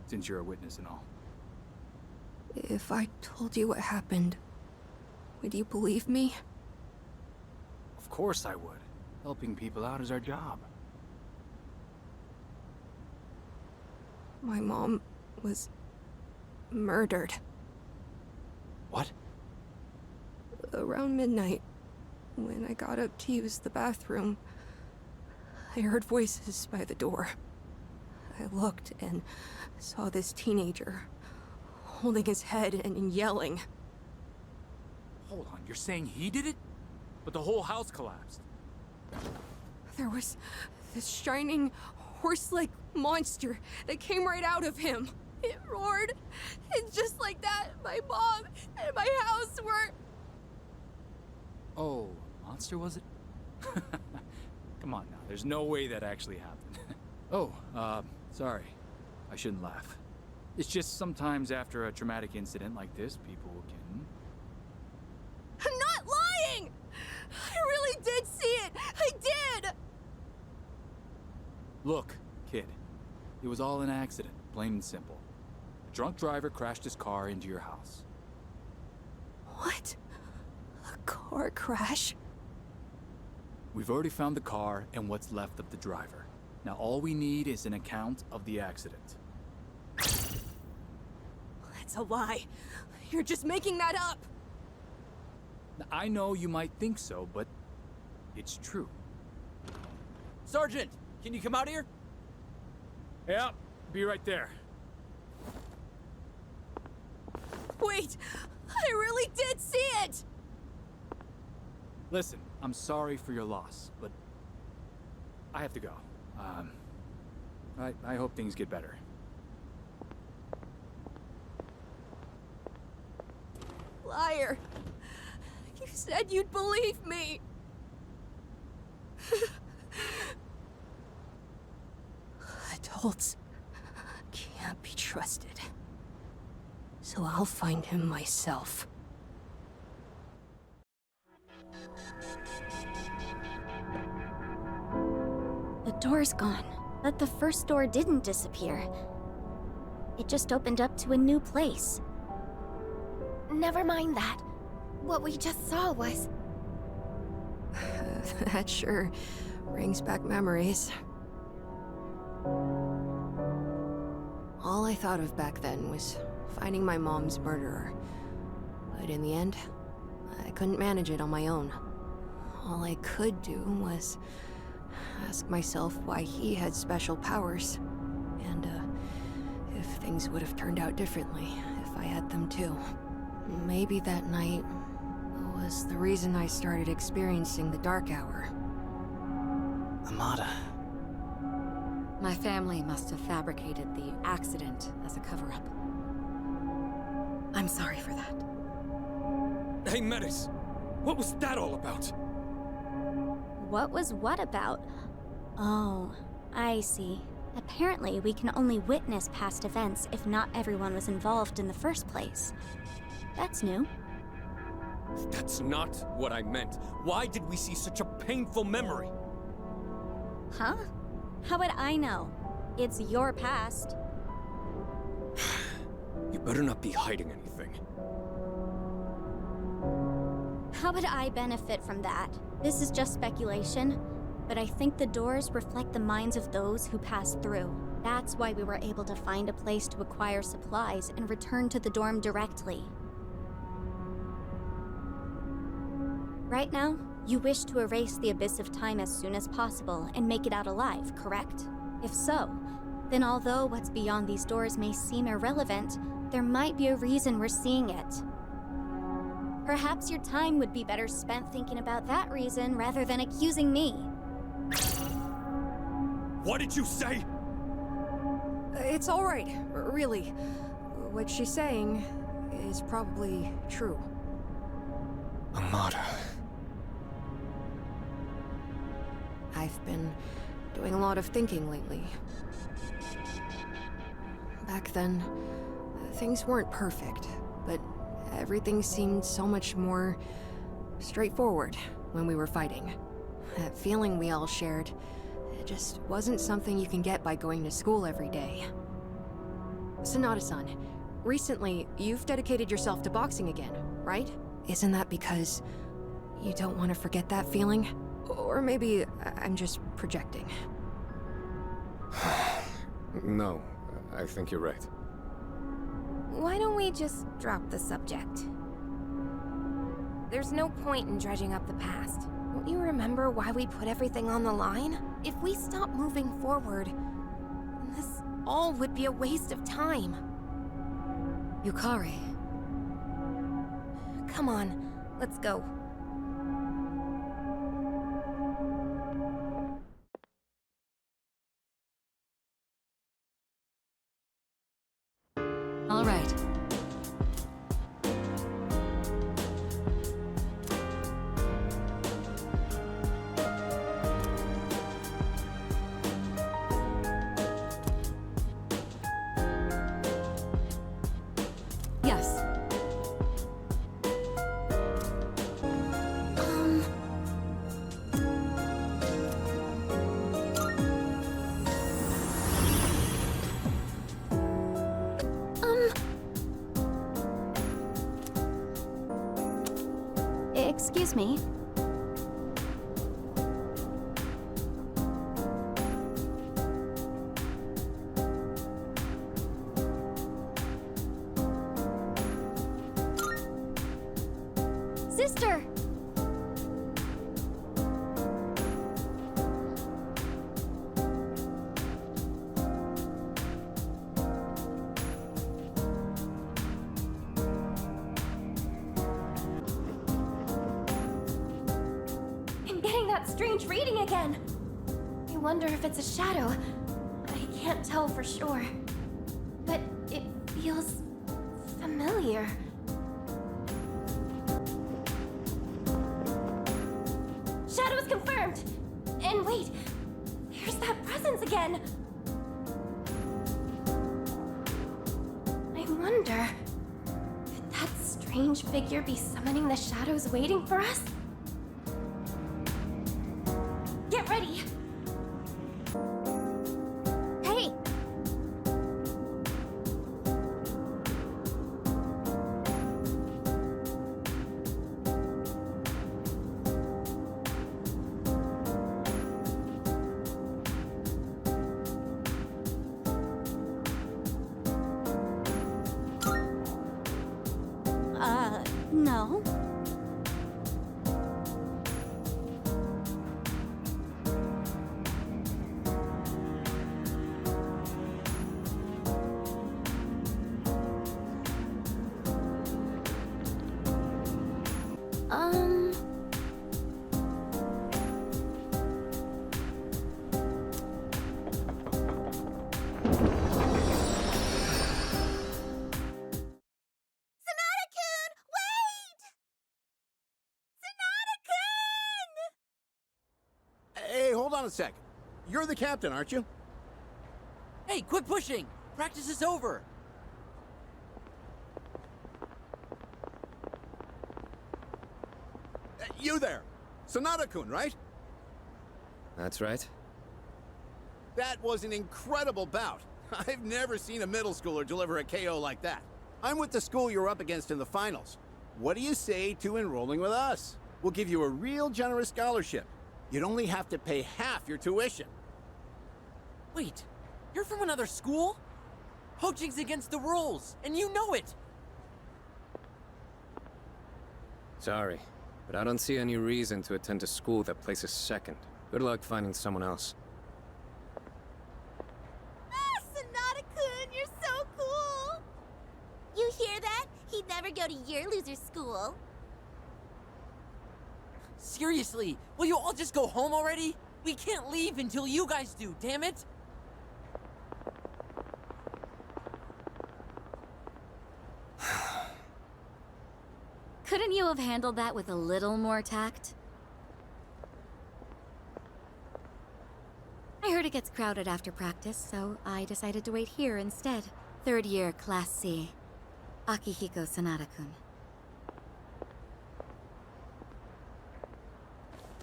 since you're a witness and all. If I told you what happened, would you believe me? Of course I would. Helping people out is our job. My mom was murdered. What? Around midnight, when I got up to use the bathroom, I heard voices by the door. I looked and saw this teenager holding his head and yelling. Hold on, you're saying he did it? But the whole house collapsed. There was this shining, horse-like monster that came right out of him. It roared, and just like that, my mom and my house were... Oh, a monster was it? Come on now, there's no way that actually happened. Oh, sorry. I shouldn't laugh. It's just sometimes after a traumatic incident like this, people can... I'm not lying! I really did see it! I did! Look, kid. It was all an accident, plain and simple. A drunk driver crashed his car into your house. What? A car crash? We've already found the car and what's left of the driver. Now all we need is an account of the accident. That's a lie. You're just making that up. Now, I know you might think so, but it's true. Sergeant, can you come out here? Yeah, be right there. Wait, I really did see it! Listen, I'm sorry for your loss, but I have to go. I hope things get better. Liar. You said you'd believe me. Adults can't be trusted. So I'll find him myself. The door's gone, but the first door didn't disappear. It just opened up to a new place. Never mind that. What we just saw was... That sure brings back memories. All I thought of back then was finding my mom's murderer. But in the end, I couldn't manage it on my own. All I could do was ask myself why he had special powers. And, if things would have turned out differently if I had them too. Maybe that night was the reason I started experiencing the dark hour. Amada. My family must have fabricated the accident as a cover-up. I'm sorry for that. Hey, Metis! What was that all about? What was what about? Oh, I see. Apparently, we can only witness past events if not everyone was involved in the first place. That's new. That's not what I meant. Why did we see such a painful memory? Huh? How would I know? It's your past. You better not be hiding anything. How would I benefit from that? This is just speculation, but I think the doors reflect the minds of those who passed through. That's why we were able to find a place to acquire supplies and return to the dorm directly. Right now, you wish to erase the abyss of time as soon as possible and make it out alive, correct? If so, then although what's beyond these doors may seem irrelevant, there might be a reason we're seeing it. Perhaps your time would be better spent thinking about that reason rather than accusing me. What did you say? It's all right, really. What she's saying is probably true. Amada. I've been doing a lot of thinking lately. Back then, things weren't perfect, but everything seemed so much more straightforward when we were fighting. That feeling we all shared, it just wasn't something you can get by going to school every day. Sanada-san, recently you've dedicated yourself to boxing again, right? Isn't that because you don't want to forget that feeling? Or maybe I'm just projecting. No, I think you're right. Why don't we just drop the subject? There's no point in dredging up the past. Don't you remember why we put everything on the line? If we stop moving forward, this all would be a waste of time. Yukari. Come on, let's go. All right. Yes. Excuse me. that strange reading again. I wonder if it's a shadow. I can't tell for sure. But it feels familiar. Shadows confirmed! And wait, there's that presence again! I wonder, could that strange figure be summoning the shadows waiting for us? Get ready! Hey! No. Hey, hold on a sec. You're the captain, aren't you? Hey, quit pushing! Practice is over! You there! Sonata-kun, right? That's right. That was an incredible bout. I've never seen a middle schooler deliver a KO like that. I'm with the school you're up against in the finals. What do you say to enrolling with us? We'll give you a real generous scholarship. You'd only have to pay half your tuition. Wait, you're from another school? Poaching's against the rules, and you know it! Sorry, but I don't see any reason to attend a school that places second. Good luck finding someone else. Sonata-kun, you're so cool! You hear that? He'd never go to your loser school. Seriously, will you all just go home already? We can't leave until you guys do, damn it! Couldn't you have handled that with a little more tact? I heard it gets crowded after practice, so I decided to wait here instead. Third year, Class C. Akihiko Sonata-kun.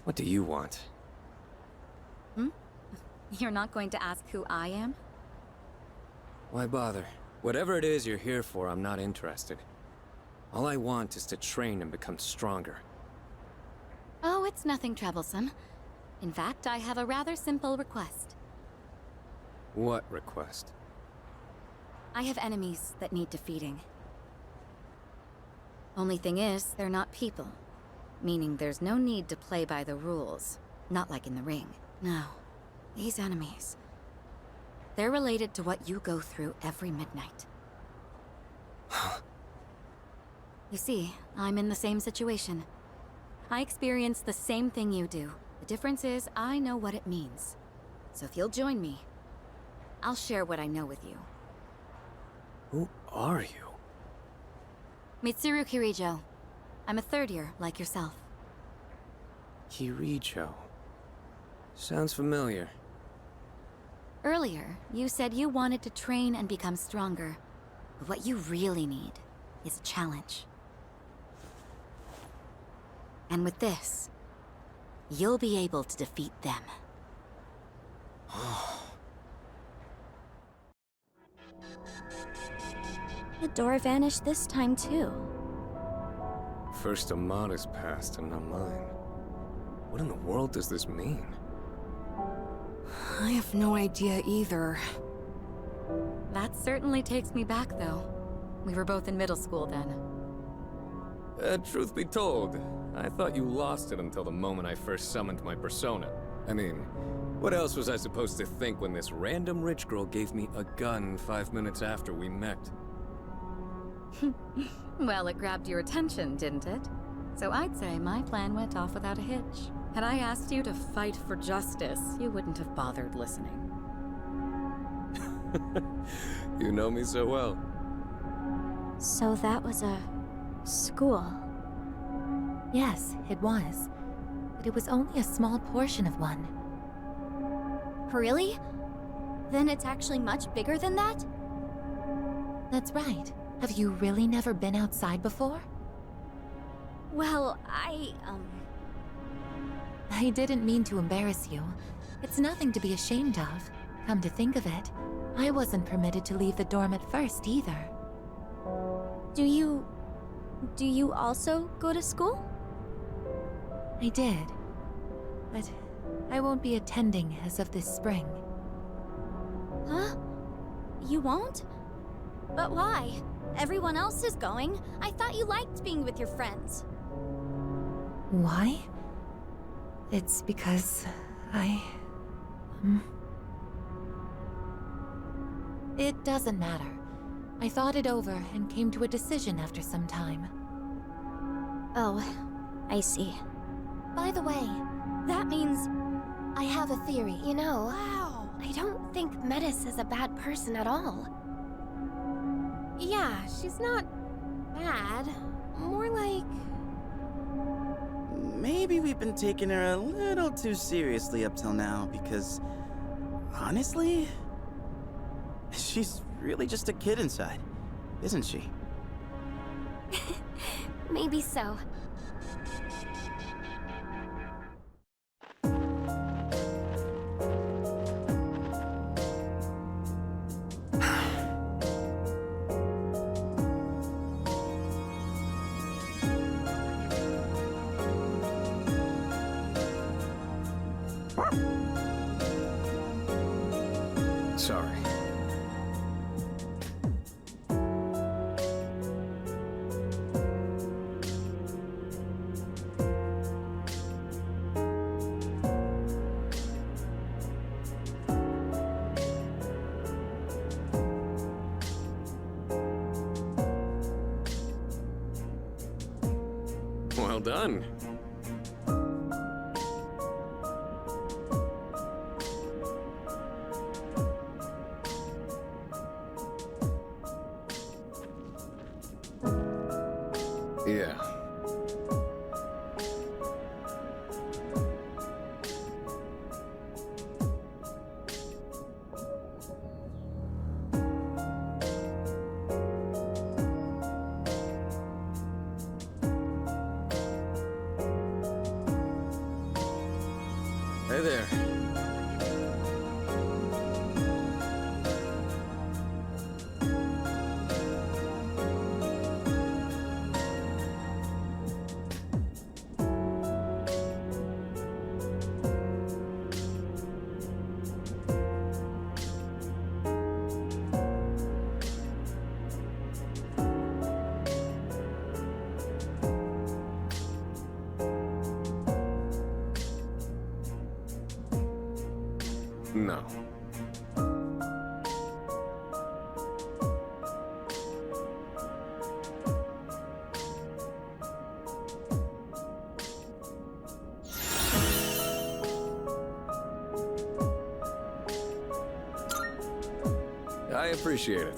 What do you want? You're not going to ask who I am? Why bother? Whatever it is you're here for, I'm not interested. All I want is to train and become stronger. Oh, it's nothing troublesome. In fact, I have a rather simple request. What request? I have enemies that need defeating. Only thing is, they're not people. Meaning there's no need to play by the rules. Not like in the ring. No. These enemies. They're related to what you go through every midnight. You see, I'm in the same situation. I experience the same thing you do. The difference is, I know what it means. So if you'll join me, I'll share what I know with you. Who are you? Mitsuru Kirijo. I'm a third year, like yourself. Kirijo. Sounds familiar. Earlier, you said you wanted to train and become stronger. But what you really need is a challenge. And with this, you'll be able to defeat them. The door vanished this time, too. First Amada's past and not mine. What in the world does this mean? I have no idea either. That certainly takes me back, though. We were both in middle school then. Truth be told, I thought you lost it until the moment I first summoned my persona. I mean, what else was I supposed to think when this random rich girl gave me a gun 5 minutes after we met? Well, it grabbed your attention, didn't it? So I'd say my plan went off without a hitch. Had I asked you to fight for justice, you wouldn't have bothered listening. You know me so well. So that was a school. Yes, it was. But it was only a small portion of one. Really? Then it's actually much bigger than that? That's right. Have you really never been outside before? Well, I didn't mean to embarrass you. It's nothing to be ashamed of. Come to think of it, I wasn't permitted to leave the dorm at first either. Do you also go to school? I did. But I won't be attending as of this spring. Huh? You won't? But why? Everyone else is going. I thought you liked being with your friends. Why? It's because It doesn't matter. I thought it over and came to a decision after some time. Oh, I see. By the way, That means I have a theory. You know, I don't think Metis is a bad person at all. Yeah, she's not bad. More like... Maybe we've been taking her a little too seriously up till now, because... honestly... she's really just a kid inside, isn't she? Maybe so. Sorry. Well done. Yeah. Hey there. No. I appreciate it.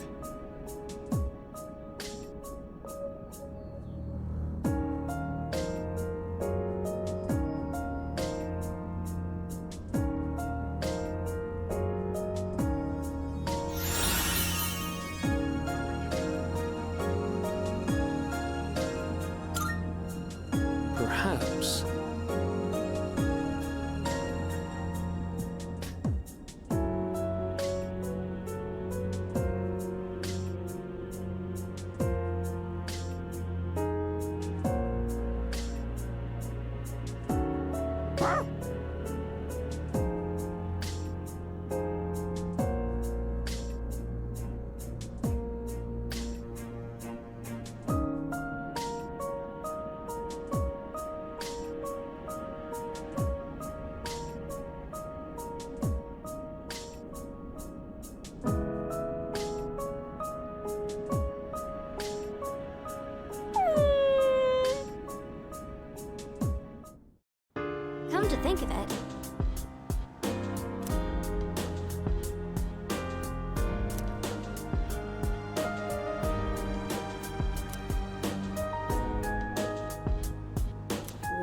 Perhaps. Come to think of it.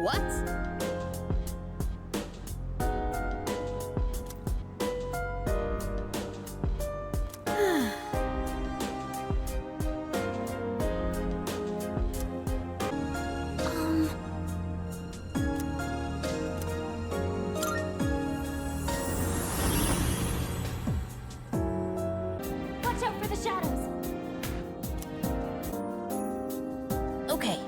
What? Watch out for the shadows. Okay.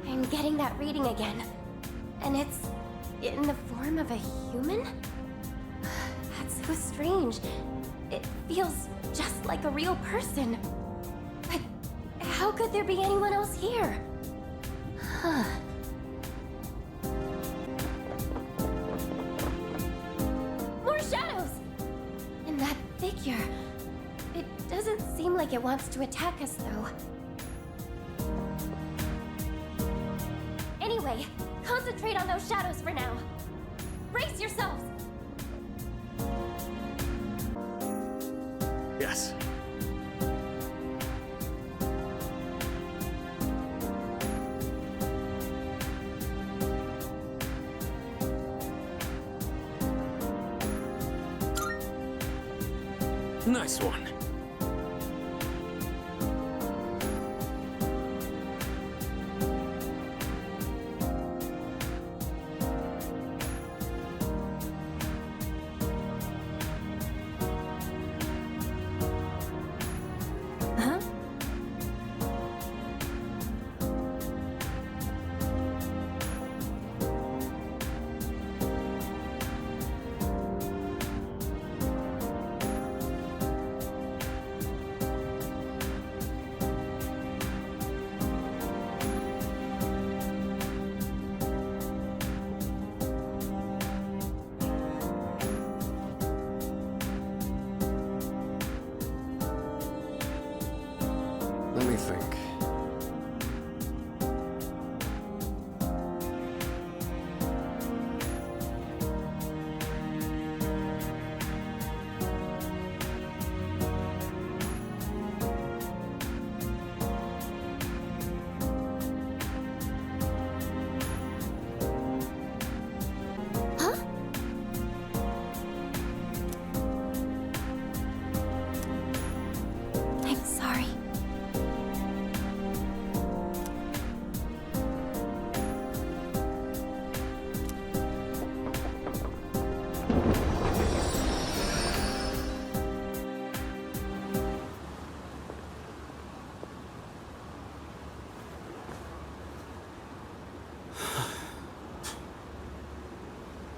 I'm getting that reading again. And it's in the form of a human? That's so strange. It feels just like a real person. But how could there be anyone else here? Huh. More shadows! And that figure. It doesn't seem like it wants to attack us, though. Anyway, concentrate on those shadows for now. Brace yourselves! Yes. Nice one. Huh? Let me think. Huh? I'm sorry.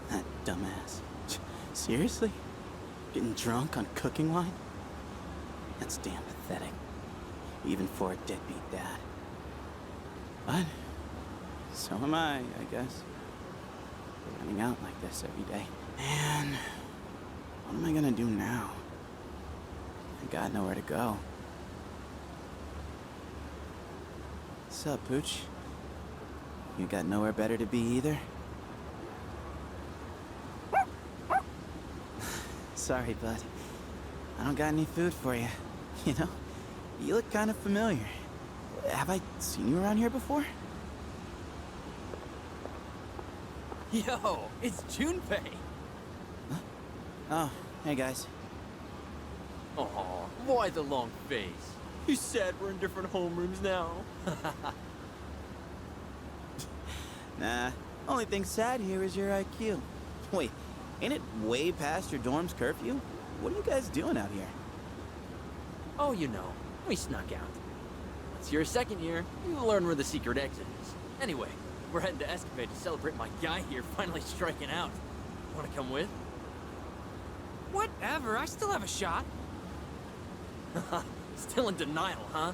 That dumbass. Seriously? Getting drunk on cooking wine? That's damn pathetic. Even for a deadbeat dad. But so am I guess. Running out like this every day. Man, what am I gonna do now? I got nowhere to go. What's up, Pooch? You got nowhere better to be either? Sorry, bud. I don't got any food for you. You know, you look kind of familiar. Have I seen you around here before? Yo, it's Junpei. Huh? Oh, hey guys. Aw, why the long face? You said we're in different homerooms now. Nah, only thing sad here is your IQ. Wait, Ain't it way past your dorm's curfew? What are you guys doing out here? Oh, you know, we snuck out. It's your second year, you'll learn where the secret exit is. Anyway, we're heading to Escapade to celebrate my guy here finally striking out. Wanna come with? Whatever, I still have a shot. Still in denial, huh?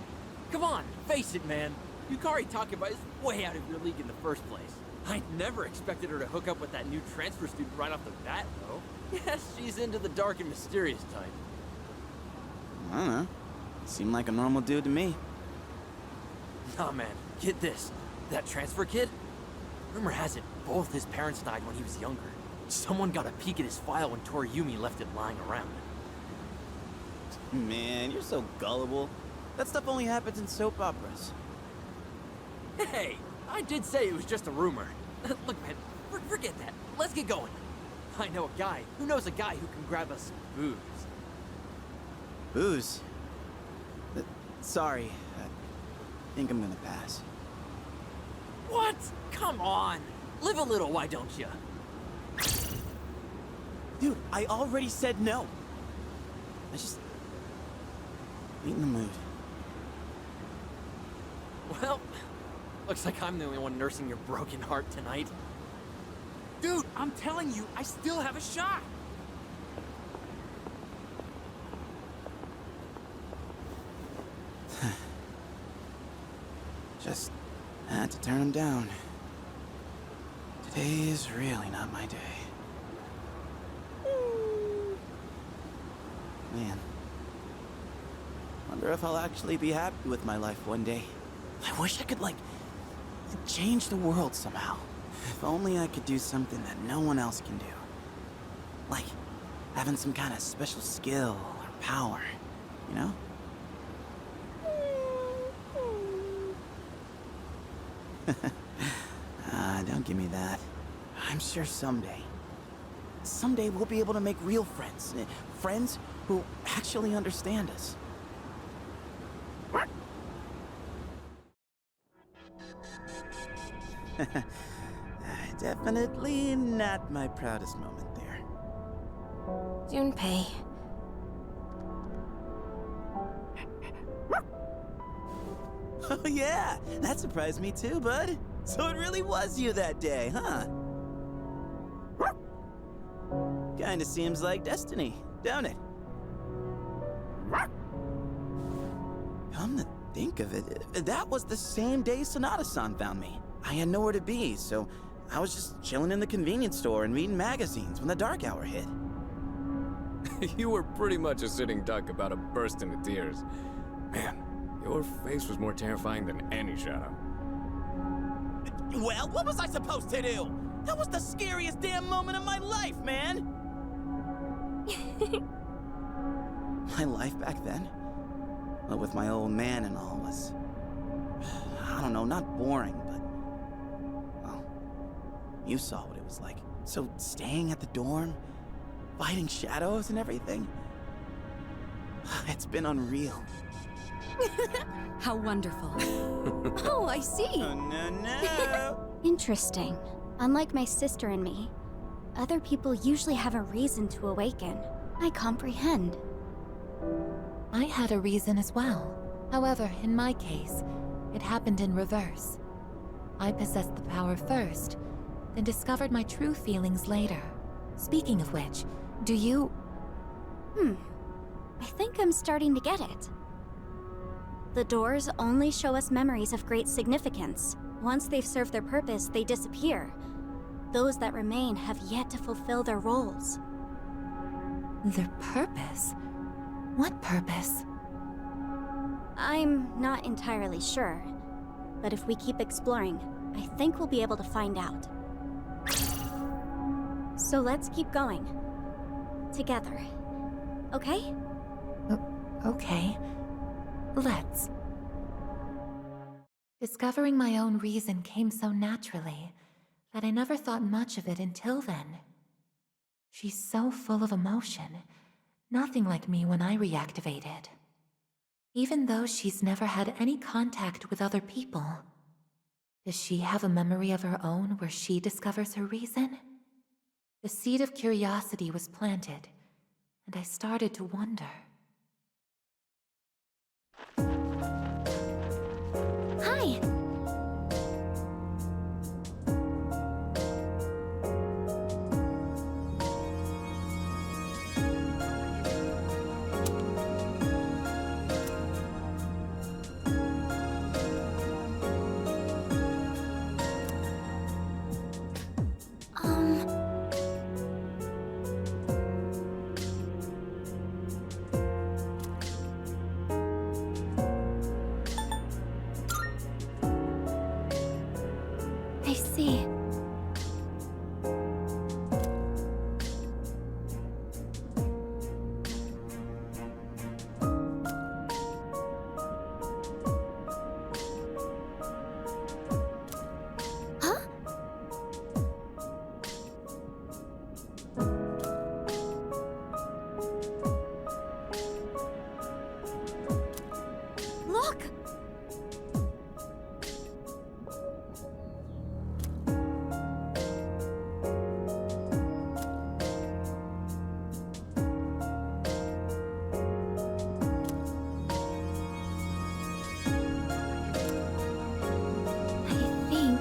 Come on, face it, man. Yukari Takeba is way out of your league in the first place. I never expected her to hook up with that new transfer student right off the bat, though. Yes, she's into the dark and mysterious type. I don't know. Seemed like a normal dude to me. Nah, man, get this. That transfer kid? Rumor has it, both his parents died when he was younger. Someone got a peek at his file when Toriyumi left it lying around. Man, you're so gullible. That stuff only happens in soap operas. Hey, I did say it was just a rumor. Look, man, forget that. Let's get going. I know a guy who knows a guy who can grab us some booze. Booze? Sorry. I think I'm gonna pass. What? Come on. Live a little, why don't you? Dude, I already said no. I just... ain't in the mood. Well, looks like I'm the only one nursing your broken heart tonight. Dude, I'm telling you, I still have a shot. Just had to turn him down. Today is really not my day. Man. Wonder if I'll actually be happy with my life one day. I wish I could, like, change the world somehow. If only I could do something that no one else can do. Like, having some kind of special skill or power, you know? Don't give me that. I'm sure someday we'll be able to make real friends. Friends who actually understand us. Definitely not my proudest moment there. Junpei. Oh yeah, that surprised me too, bud. So it really was you that day, huh? Kinda seems like destiny, don't it? Come to think of it, that was the same day Sonata-san found me. I had nowhere to be, so I was just chilling in the convenience store and reading magazines when the dark hour hit. You were pretty much a sitting duck about to burst into tears. Man, your face was more terrifying than any shadow. Well, what was I supposed to do? That was the scariest damn moment of my life, man! My life back then? Well, with my old man and all was... I don't know, not boring, but... well, you saw what it was like. So, staying at the dorm, fighting shadows and everything... it's been unreal. How wonderful. Oh, I see. Oh, no. Interesting. Unlike my sister and me, other people usually have a reason to awaken. I comprehend. I had a reason as well. However, in my case, it happened in reverse. I possessed the power first, then discovered my true feelings later. Speaking of which, do you... I think I'm starting to get it. The doors only show us memories of great significance. Once they've served their purpose, they disappear. Those that remain have yet to fulfill their roles. Their purpose? What purpose? I'm not entirely sure, but if we keep exploring, I think we'll be able to find out. So let's keep going. Together. Okay? Okay. Let's. Discovering my own reason came so naturally that I never thought much of it until then. She's so full of emotion, nothing like me when I reactivated. Even though she's never had any contact with other people, does she have a memory of her own where she discovers her reason? The seed of curiosity was planted, and I started to wonder. Hi! I see. Huh? Look! I think...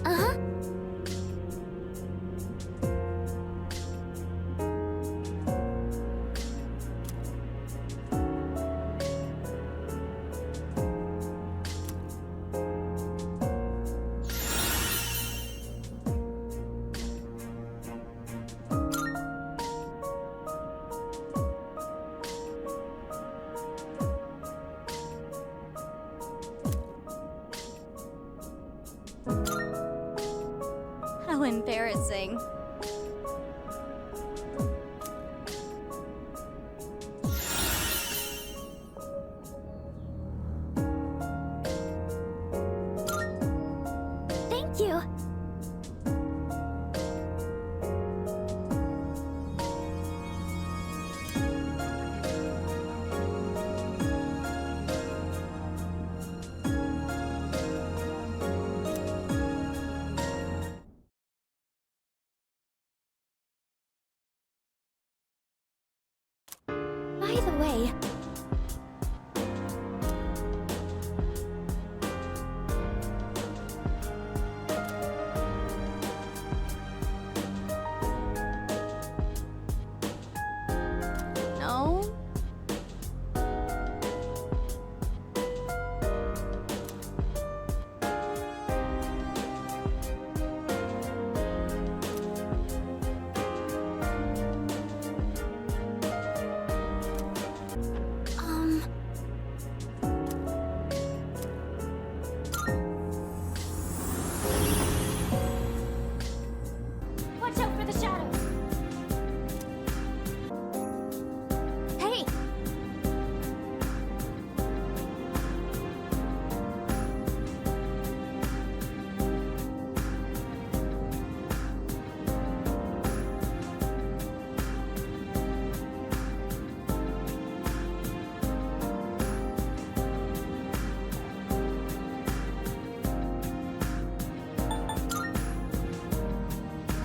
Uh-huh. How embarrassing. Thank you! By the way, No? um... Watch out for the shadows! Hey!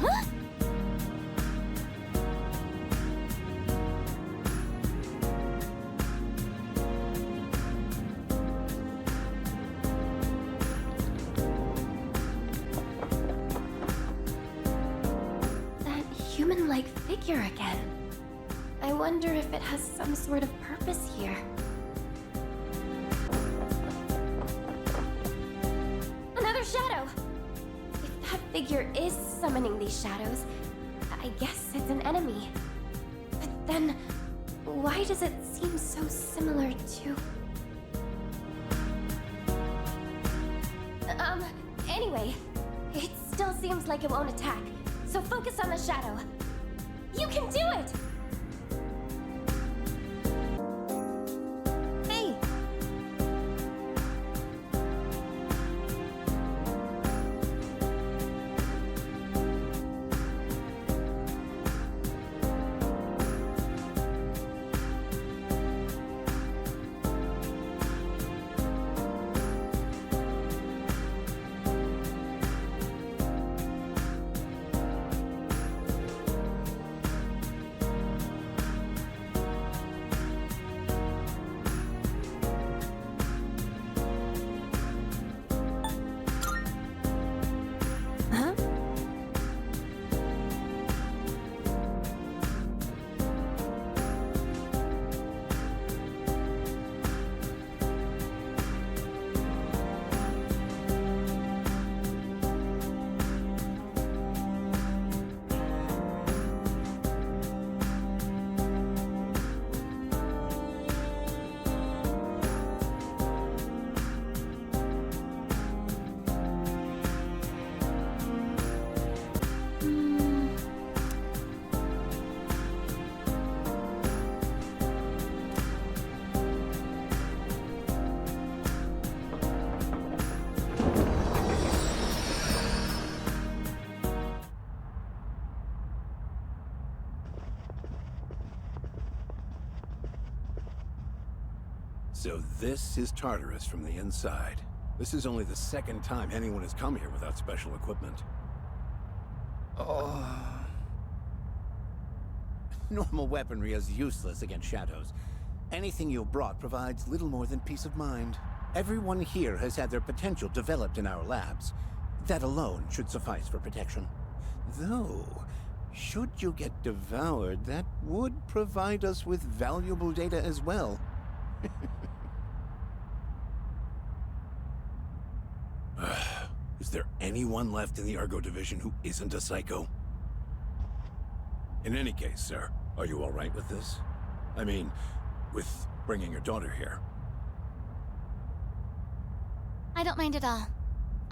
Huh? That human-like figure again. I wonder if it has some sort of purpose here. Another shadow! If that figure is summoning these shadows, I guess it's an enemy. But then, why does it seem so similar to... Anyway, it still seems like it won't attack, so focus on the shadow. You can do it! Hey! So this is Tartarus from the inside. This is only the second time anyone has come here without special equipment. Normal weaponry is useless against shadows. Anything you've brought provides little more than peace of mind. Everyone here has had their potential developed in our labs. That alone should suffice for protection. Though, should you get devoured, that would provide us with valuable data as well. Is there anyone left in the Argo division who isn't a psycho? In any case, sir, are you all right with this? I mean, with bringing your daughter here. I don't mind at all.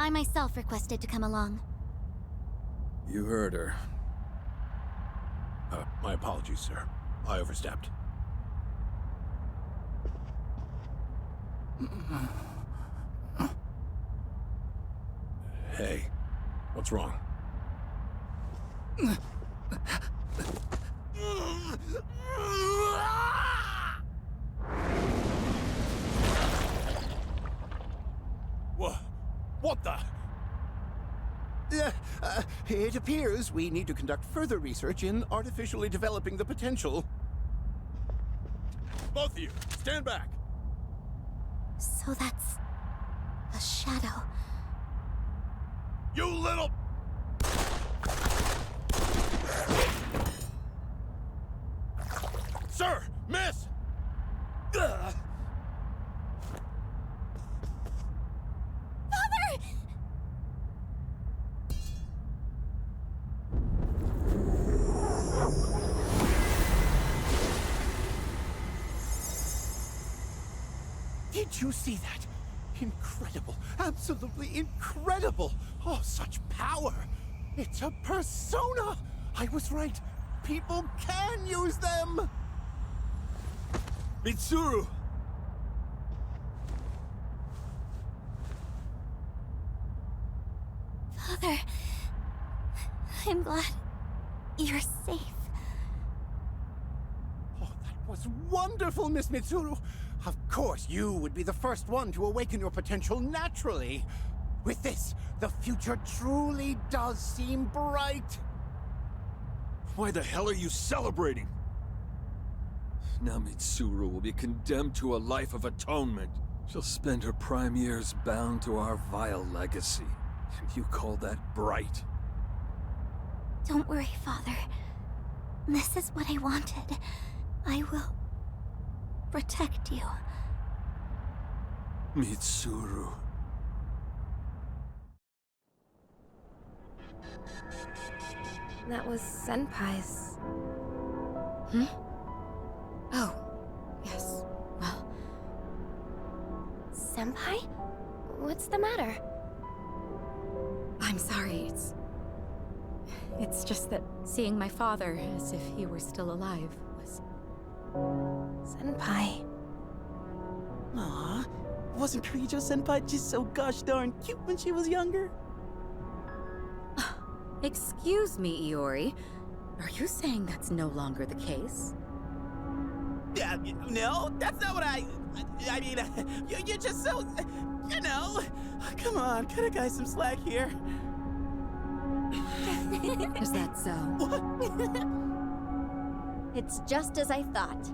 I myself requested to come along. You heard her. My apologies, sir. I overstepped. Hey, what's wrong? What the? It appears we need to conduct further research in artificially developing the potential. Both of you, stand back! So that's a shadow. You little... Sir! Miss! Ugh. Did you see that? Incredible. Absolutely incredible. Oh, such power. It's a persona. I was right. People can use them. Mitsuru. Father, I'm glad you're safe. Oh, that was wonderful, Miss Mitsuru. Of course, you would be the first one to awaken your potential naturally. With this, the future truly does seem bright. Why the hell are you celebrating? Now Mitsuru will be condemned to a life of atonement. She'll spend her prime years bound to our vile legacy. And you call that bright? Don't worry, Father. This is what I wanted. I will protect you. Mitsuru. That was Senpai's. Oh, yes. Well... Senpai? What's the matter? I'm sorry, It's just that seeing my father as if he were still alive was... Senpai. Aw, wasn't Kirijo-senpai just so gosh darn cute when she was younger? Excuse me, Iori. Are you saying that's no longer the case? Yeah, no, that's not what I mean, you're just so, you know. Come on, cut a guy some slack here. Is that so? What? It's just as I thought.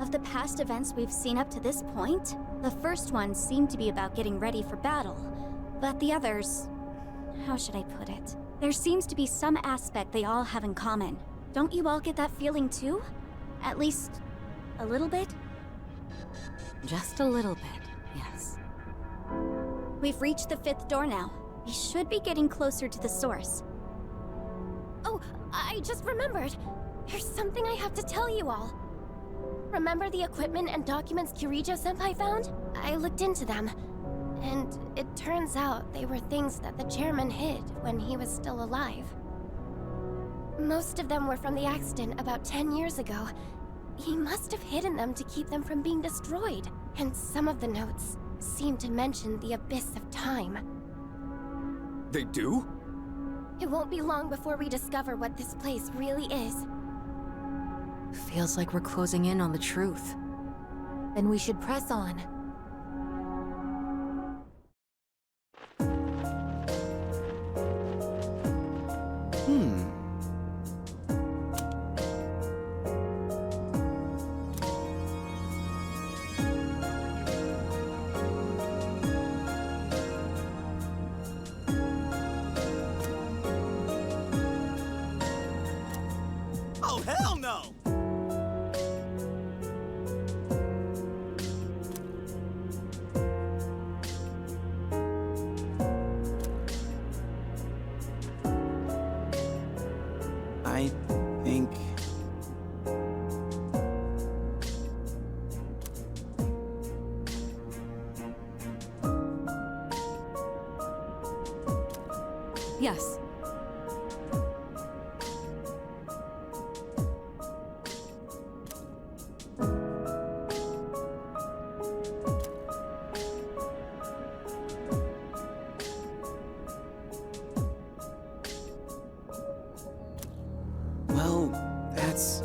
Of the past events we've seen up to this point, the first one seemed to be about getting ready for battle. But the others... how should I put it? There seems to be some aspect they all have in common. Don't you all get that feeling too? At least... a little bit? Just a little bit, yes. We've reached the 5th door now. We should be getting closer to the source. Oh, I just remembered. There's something I have to tell you all. Remember the equipment and documents Kirijo-senpai found? I looked into them. And it turns out they were things that the chairman hid when he was still alive. Most of them were from the accident about 10 years ago. He must have hidden them to keep them from being destroyed. And some of the notes seem to mention the abyss of time. They do? It won't be long before we discover what this place really is. Feels like we're closing in on the truth. Then we should press on. Oh, hell no! I think... Yes. Well, that's...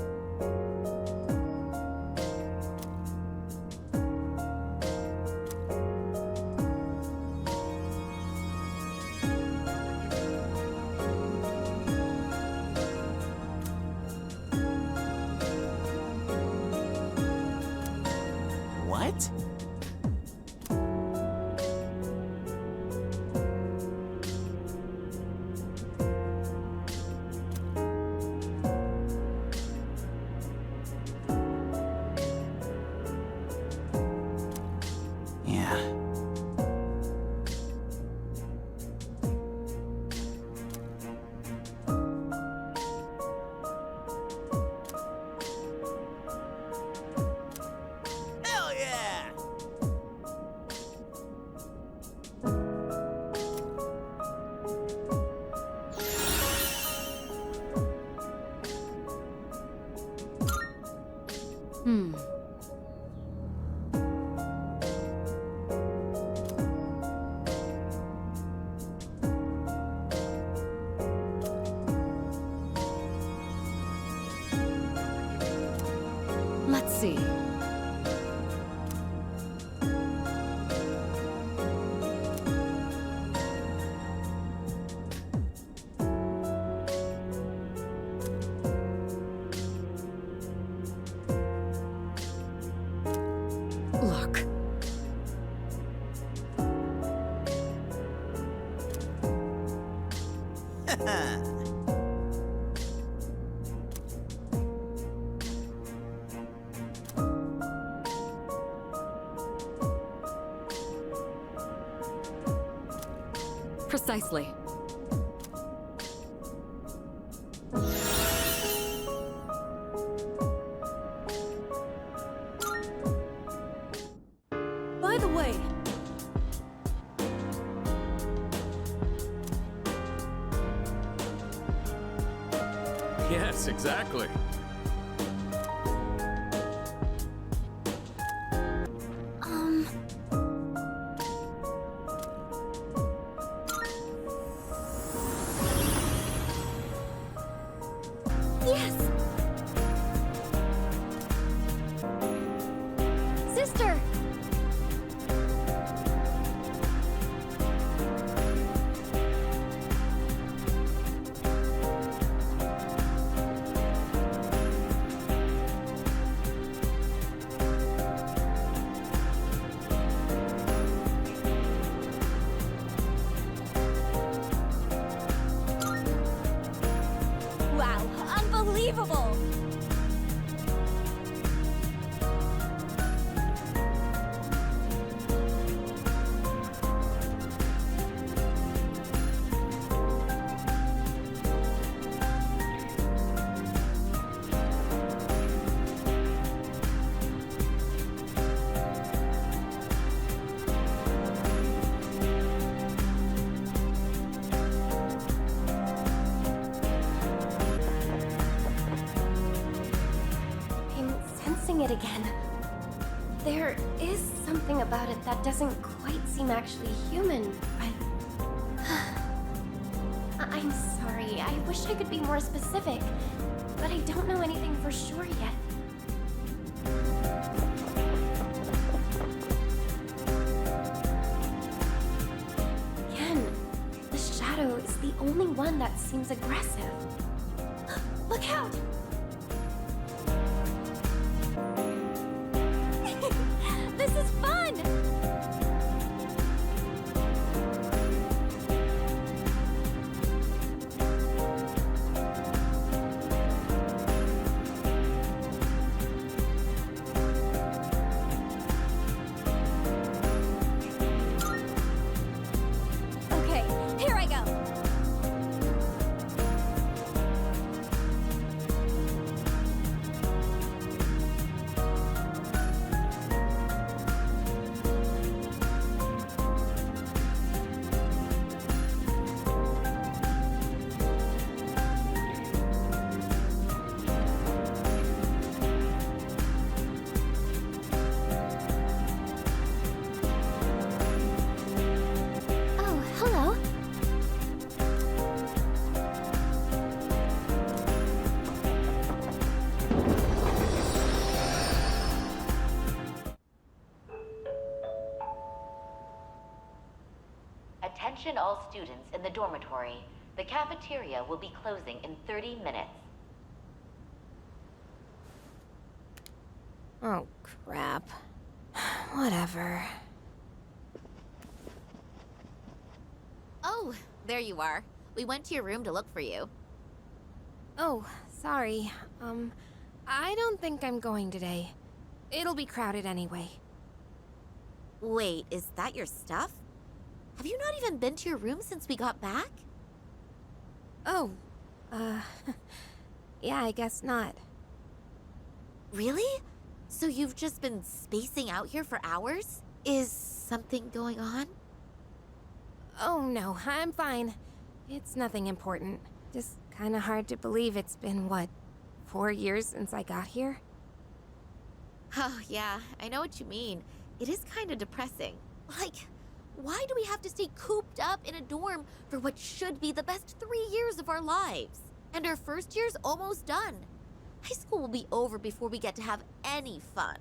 What? Yeah. Hell yeah! Hmm. Let's see. Look. Precisely. By the way, Yes, exactly. Yes! Sister! Wow, unbelievable! I'm sensing it again. There is something about it that doesn't quite seem actually human, but... I'm sorry, I wish I could be more specific. but I don't know anything for sure yet. Again, the shadow is the only one that seems aggressive. Look out! This is fun! Okay, here I go. Oh, hello. Attention all students in the dormitory. The cafeteria will be closing in 30 minutes. Oh, crap. Whatever. Oh, there you are. We went to your room to look for you. Oh, sorry. I don't think I'm going today. It'll be crowded anyway. Wait, is that your stuff? Have you not even been to your room since we got back? Oh, yeah, I guess not. Really? So you've just been spacing out here for hours? Is something going on? Oh no, I'm fine. It's nothing important. Just kinda hard to believe it's been, what, 4 years since I got here? Oh, yeah, I know what you mean. It is kind of depressing. Like, why do we have to stay cooped up in a dorm for what should be the best 3 years of our lives? And our first year's almost done. High school will be over before we get to have any fun.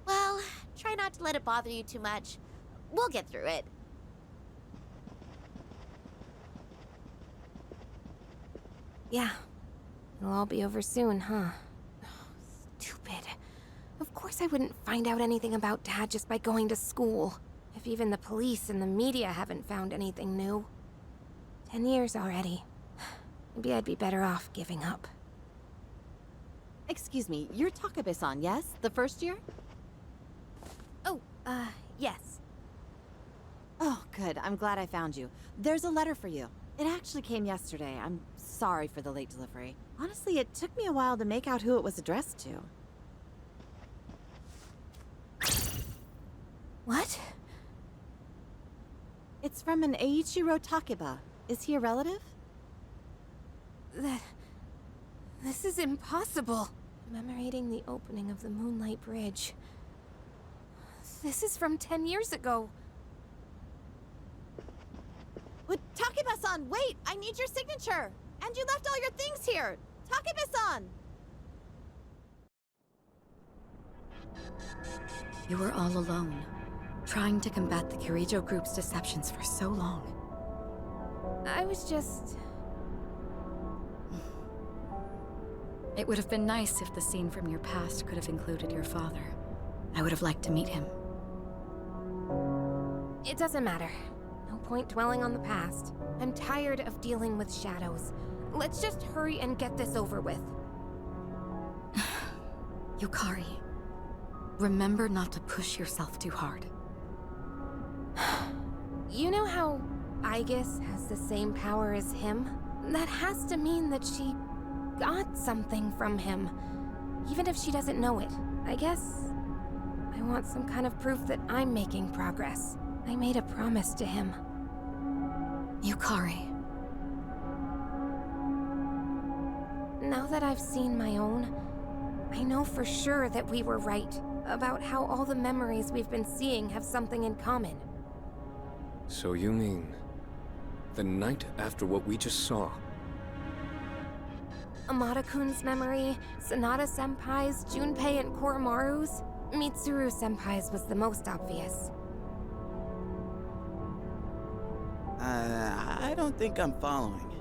Well, try not to let it bother you too much. We'll get through it. Yeah. It'll all be over soon, huh? Stupid. Of course I wouldn't find out anything about Dad just by going to school. If even the police and the media haven't found anything new. 10 years already. Maybe I'd be better off giving up. Excuse me, you're Takabe-san, yes? The first year? Oh, yes. Oh, good. I'm glad I found you. There's a letter for you. It actually came yesterday. I'm sorry for the late delivery. Honestly, it took me a while to make out who it was addressed to. What? It's from an Eiichiro Takeba. Is he a relative? This is impossible. Commemorating the opening of the Moonlight Bridge. This is from 10 years ago. Takeba-san, wait! I need your signature! And you left all your things here! Takeba-san! You were all alone, trying to combat the Kirijo group's deceptions for so long. I was just... It would have been nice if the scene from your past could have included your father. I would have liked to meet him. It doesn't matter. No point dwelling on the past. I'm tired of dealing with shadows. Let's just hurry and get this over with. Yukari, remember not to push yourself too hard. You know how Aigis has the same power as him? That has to mean that she got something from him. Even if she doesn't know it. I guess I want some kind of proof that I'm making progress. I made a promise to him. Yukari. Now that I've seen my own, I know for sure that we were right about how all the memories we've been seeing have something in common. So you mean... the night after what we just saw, Amada-kun's memory, Sanada-senpai's, Junpei and Koromaru's. Mitsuru-senpai's was the most obvious. I don't think I'm following.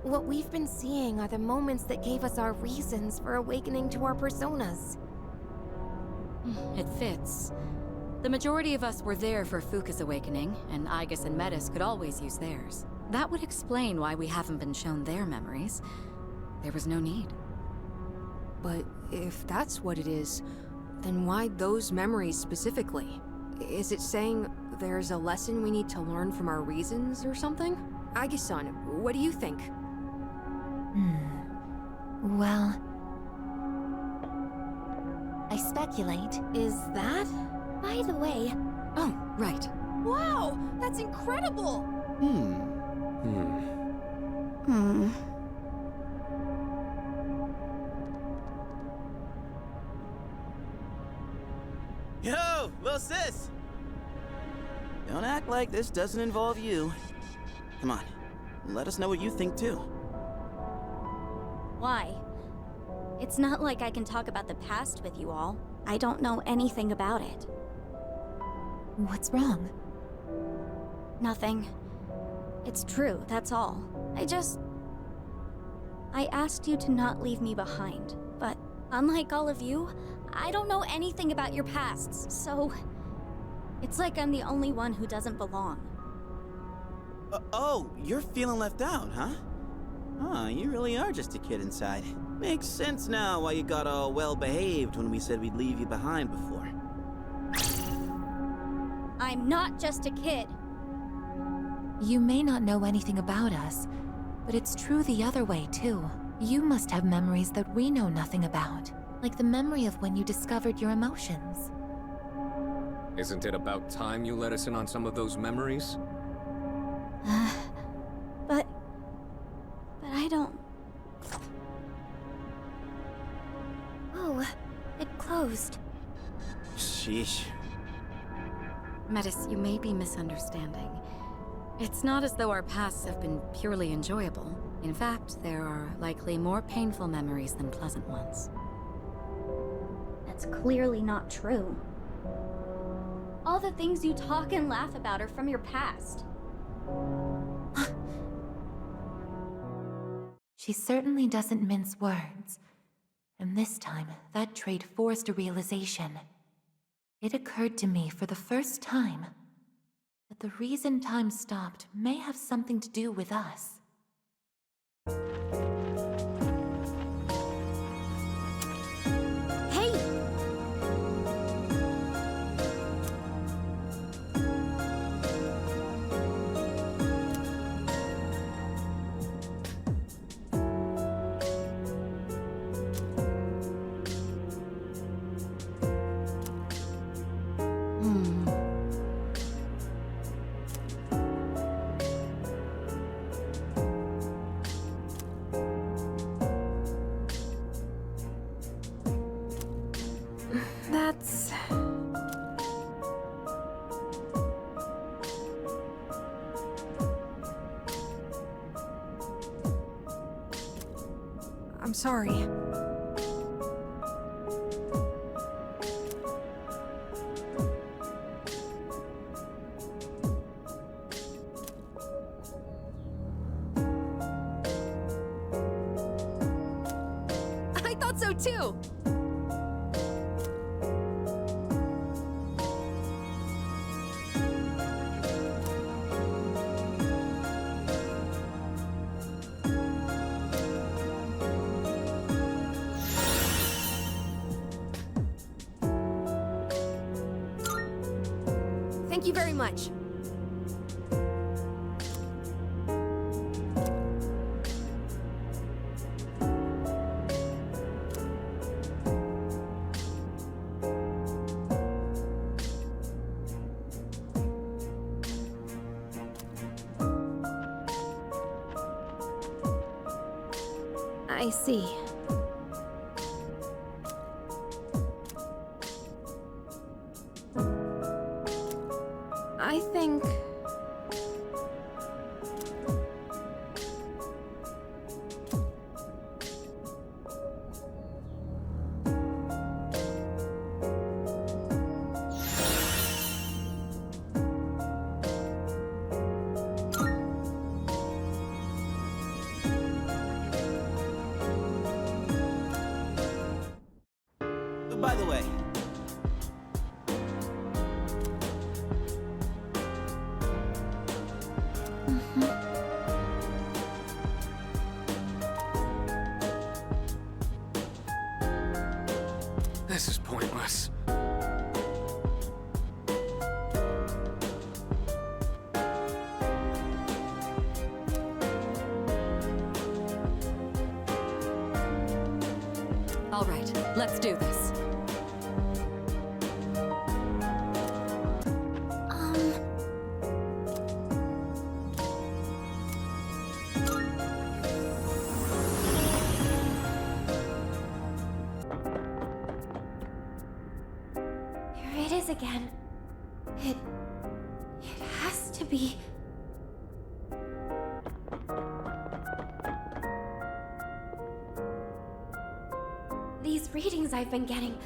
What we've been seeing are the moments that gave us our reasons for awakening to our personas. It fits. The majority of us were there for Fuka's awakening, and Aigis and Metis could always use theirs. That would explain why we haven't been shown their memories. There was no need. But if that's what it is, then why those memories specifically? Is it saying there's a lesson we need to learn from our reasons or something? Aigis-san, what do you think? Well, I speculate. Is that? By the way... Oh, right. Wow, that's incredible! Yo, little sis! Don't act like this doesn't involve you. Come on, let us know what you think too. Why? It's not like I can talk about the past with you all. I don't know anything about it. What's wrong? Nothing. It's true, that's all. I asked you to not leave me behind, but unlike all of you, I don't know anything about your pasts, so... It's like I'm the only one who doesn't belong. Oh, you're feeling left out, huh? Huh, you really are just a kid inside. Makes sense now why you got all well-behaved when we said we'd leave you behind before. I'm not just a kid. You may not know anything about us, but it's true the other way, too. You must have memories that we know nothing about, like the memory of when you discovered your emotions. Isn't it about time you let us in on some of those memories? But I don't... Oh, it closed. Sheesh. Metis, you may be misunderstanding. It's not as though our pasts have been purely enjoyable. In fact, there are likely more painful memories than pleasant ones. That's clearly not true. All the things you talk and laugh about are from your past. She certainly doesn't mince words. And this time, that trait forced a realization. It occurred to me for the first time that the reason time stopped may have something to do with us. Hey! That's... I'm sorry. I thought so too! Thank you very much. I see. I think... by the way, This is pointless. All right, let's do this. Here it is again. It has to be. These readings I've been getting,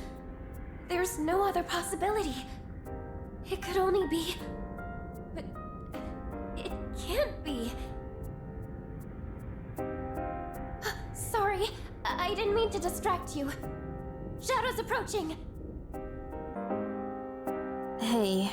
there's no other possibility. It could only be. But it can't be. Sorry, I didn't mean to distract you. Shadow's approaching. Hey.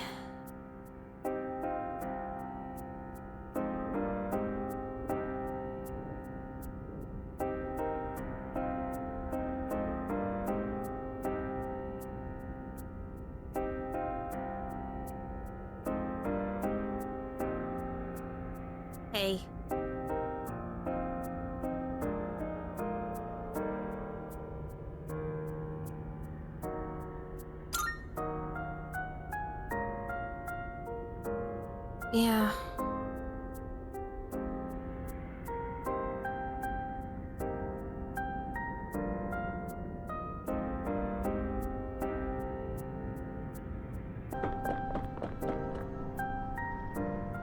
Hey. Yeah.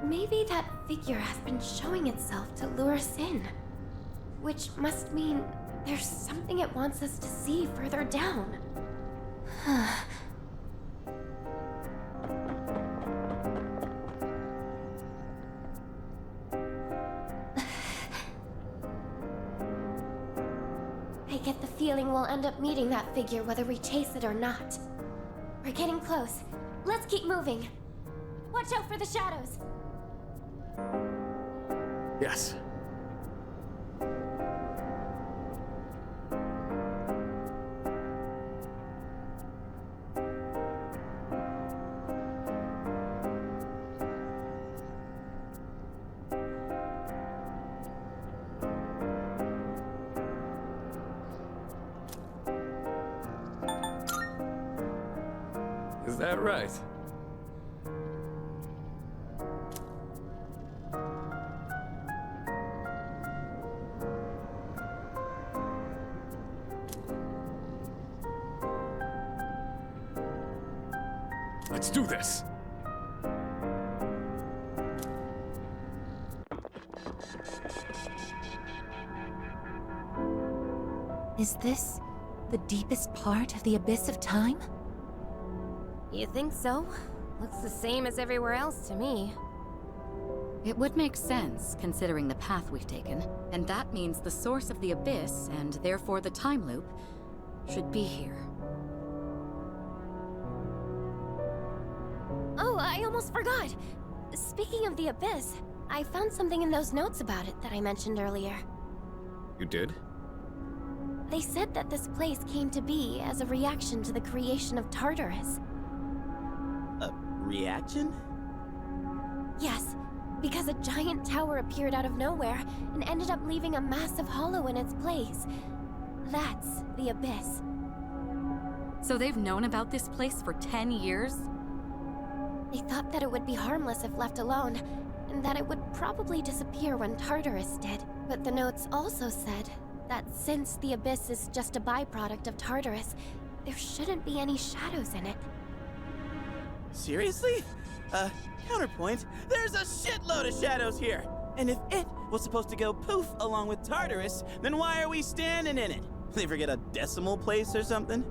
Maybe that figure has been showing itself to lure us in. Which must mean there's something it wants us to see further down. I get the feeling we'll end up meeting that figure whether we chase it or not. We're getting close. Let's keep moving. Watch out for the shadows. Yes. Is that right? Let's do this. Is this the deepest part of the abyss of time? You think so? Looks the same as everywhere else to me. It would make sense, considering the path we've taken. And that means the source of the abyss, and therefore the time loop, should be here. Oh, I almost forgot! Speaking of the abyss, I found something in those notes about it that I mentioned earlier. You did? They said that this place came to be as a reaction to the creation of Tartarus. a reaction? Yes, because a giant tower appeared out of nowhere and ended up leaving a massive hollow in its place. That's the abyss. So they've known about this place for 10 years? They thought that it would be harmless if left alone, and that it would probably disappear when Tartarus did. But the notes also said that since the abyss is just a byproduct of Tartarus, there shouldn't be any shadows in it. Seriously? Counterpoint, there's a shitload of shadows here! And if it was supposed to go poof along with Tartarus, then why are we standing in it? They forget a decimal place or something?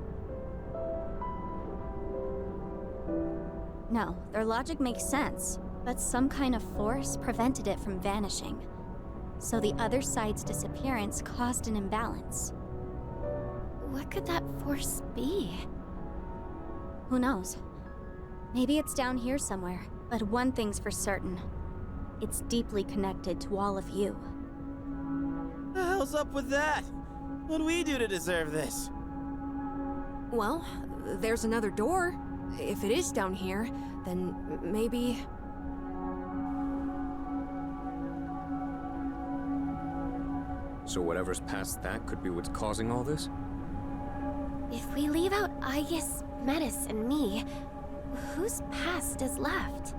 No, their logic makes sense, but some kind of force prevented it from vanishing. So the other side's disappearance caused an imbalance. What could that force be? Who knows? Maybe it's down here somewhere. But one thing's for certain. It's deeply connected to all of you. The hell's up with that? What'd we do to deserve this? Well, there's another door. If it is down here, then maybe... So whatever's past that could be what's causing all this? If we leave out Aigis, Metis, and me, whose past is left?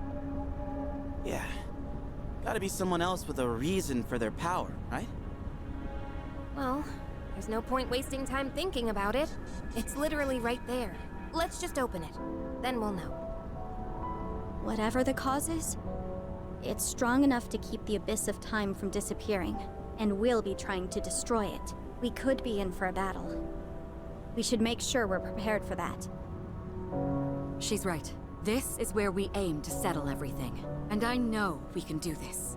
Yeah. Gotta be someone else with a reason for their power, right? Well, there's no point wasting time thinking about it. It's literally right there. Let's just open it. Then we'll know. Whatever the cause is, it's strong enough to keep the Abyss of Time from disappearing, and we'll be trying to destroy it. We could be in for a battle. We should make sure we're prepared for that. She's right. This is where we aim to settle everything. And I know we can do this.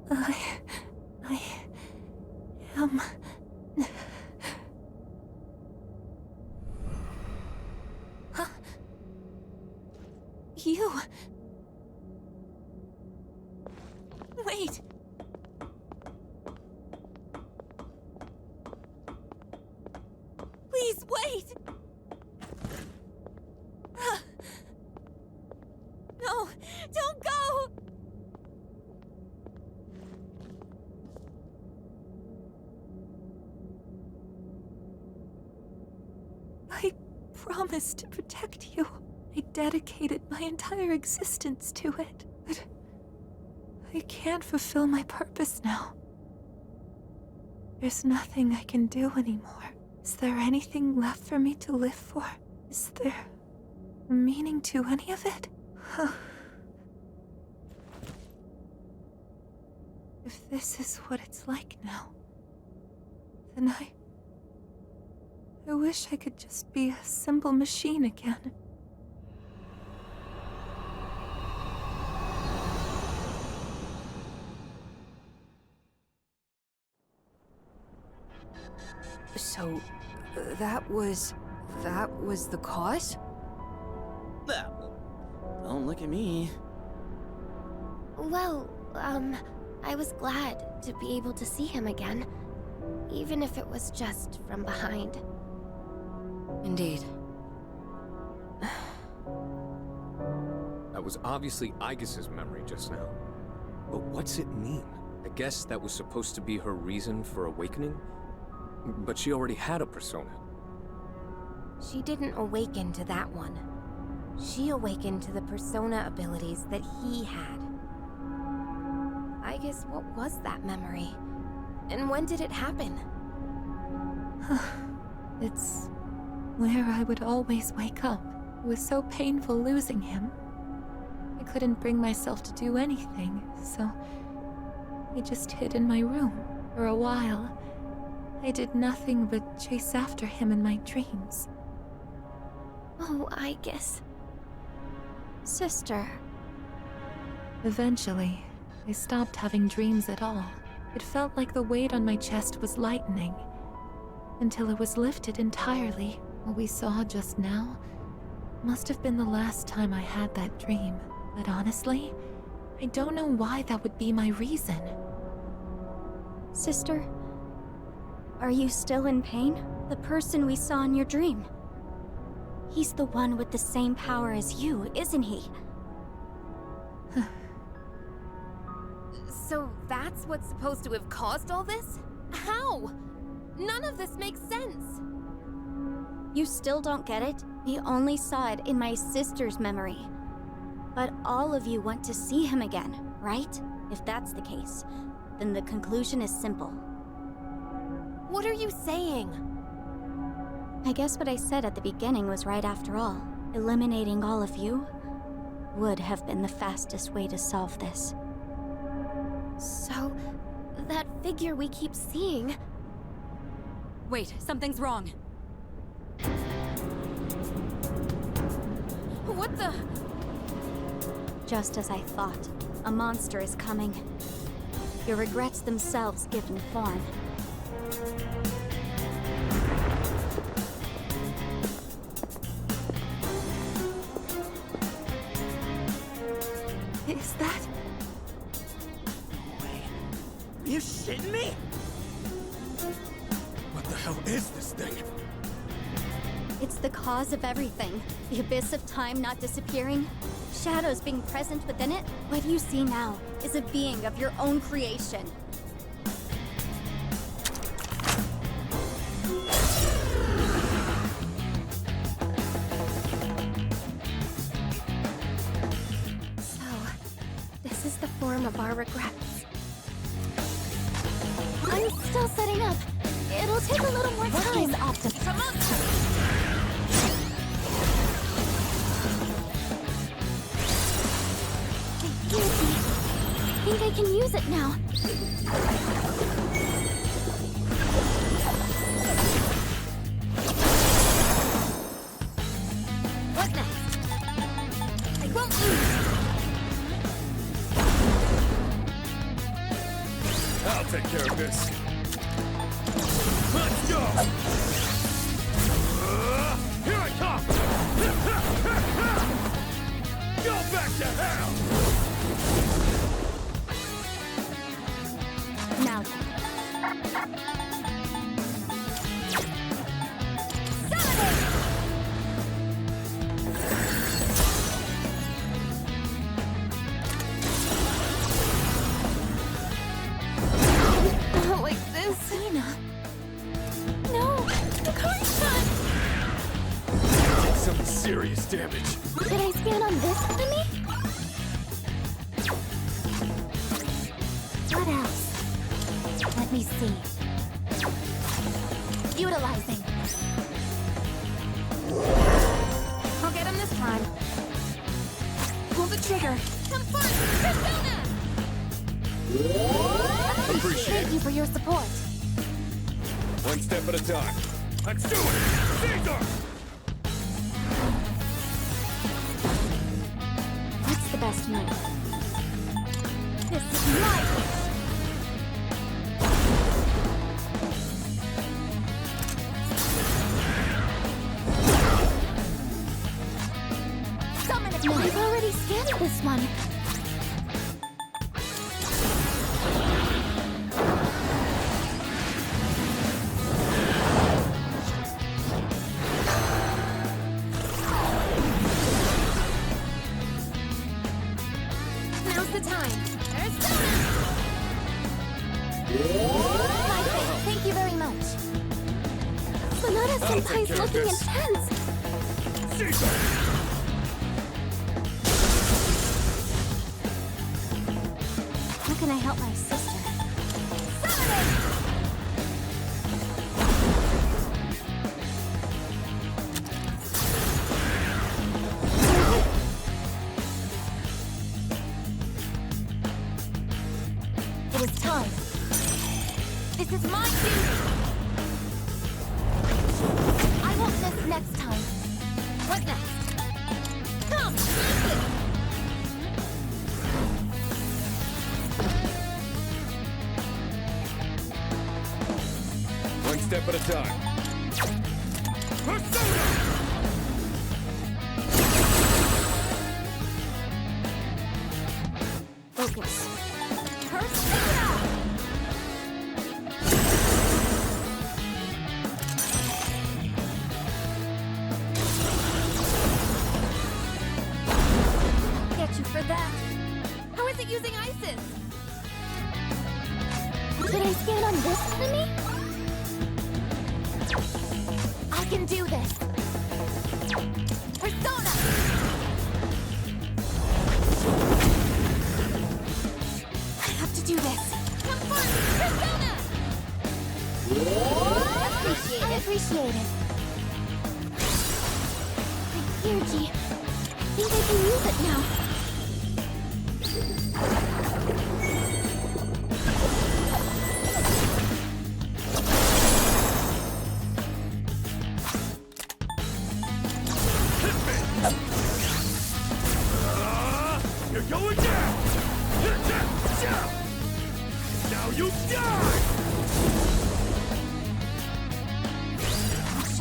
I am... Huh? You... Wait! Please, wait! No! Don't go! I promised to protect you. I dedicated my entire existence to it. But I can't fulfill my purpose now. There's nothing I can do anymore. Is there anything left for me to live for? Is there meaning to any of it? If this is what it's like now, then I wish I could just be a simple machine again. So, that was the cause? Don't look at me. Well, I was glad to be able to see him again. Even if it was just from behind. Indeed. That was obviously Aigis' memory just now. But what's it mean? I guess that was supposed to be her reason for awakening? But she already had a persona. She didn't awaken to that one. She awakened to the persona abilities that he had. I guess what was that memory? And when did it happen? It's where I would always wake up. It was so painful losing him. I couldn't bring myself to do anything, so I just hid in my room for a while. I did nothing but chase after him in my dreams. Oh, Aigis. Sister. Eventually, I stopped having dreams at all. It felt like the weight on my chest was lightening, until it was lifted entirely. What we saw just now must have been the last time I had that dream. But honestly, I don't know why that would be my reason. Sister, are you still in pain? The person we saw in your dream. He's the one with the same power as you, isn't he? So that's what's supposed to have caused all this? How? None of this makes sense. You still don't get it? We only saw it in my sister's memory. But all of you want to see him again, right? If that's the case, then the conclusion is simple. What are you saying? I guess what I said at the beginning was right after all. Eliminating all of you would have been the fastest way to solve this. So, that figure we keep seeing... Wait, something's wrong. What the? Just as I thought, a monster is coming. Your regrets themselves given form. Is that? No way. You shitting me? What the hell is this thing? It's the cause of everything. The abyss of time not disappearing. Shadows being present within it. What you see now is a being of your own creation. So, this is the form of our regrets. I'm still setting up. It'll take a little more time. I think I can use it now. What next? I won't lose. I'll take care of this. Let's go! Here I come! Go back to hell! Now Not like this. Sina. No, the car's shut. Take some serious damage. Did I scan on this enemy? What else? Let me see. Utilizing. I'll get him this time. Pull the trigger. Come first, Persona! Appreciate Thank you for your support. One step at a time. Let's do it! Caesar! what's the best move? This is my wish. Summon it. I've already scanned this one. Now's the time. Persona! Thank you very much. Sonata-senpai's care of looking this. intense. Caesar! How can I help my sister? It is time. This is my duty. I won't miss next time. What next? Come, use it. One step at a time. Persona! Focus. Persona! Get you for that. How is it using Isis? Did I scan on this enemy? I can do this. Persona! I have to do this. Come first, Persona! I appreciate it. The energy. I think I can use it now.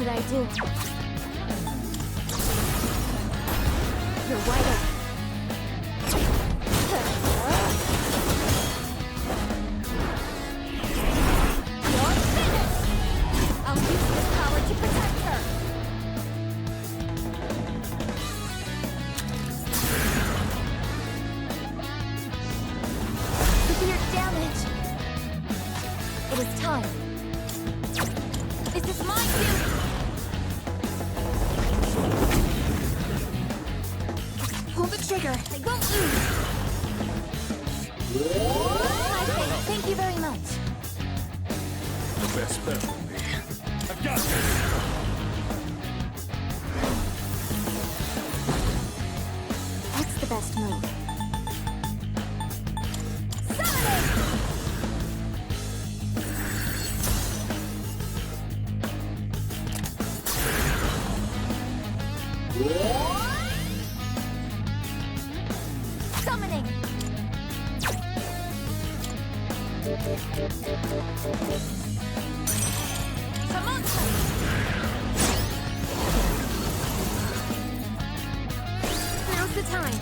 should I do? You're wide open. You're finished! I'll use this power to protect her! Severe damage! It is time. This is my duty! Pull the trigger. I won't lose! Thank you very much. The best bet will be. I've got this! What's the best move? Summoning! Summon! Now's the time.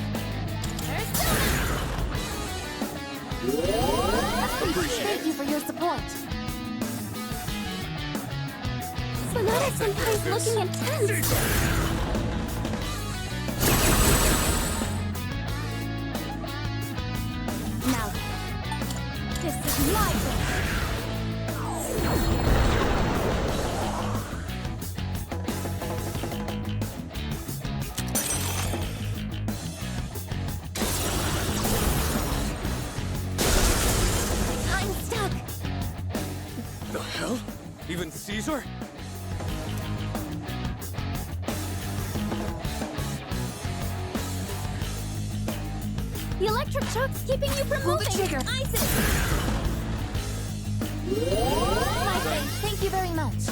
Thank you for your support. Sonata-senpai's looking intense! Now then, this is my way. I'm stuck! The hell? Even Caesar? The electric shock's keeping you from moving! trigger. Isis! My friend, thank you very much.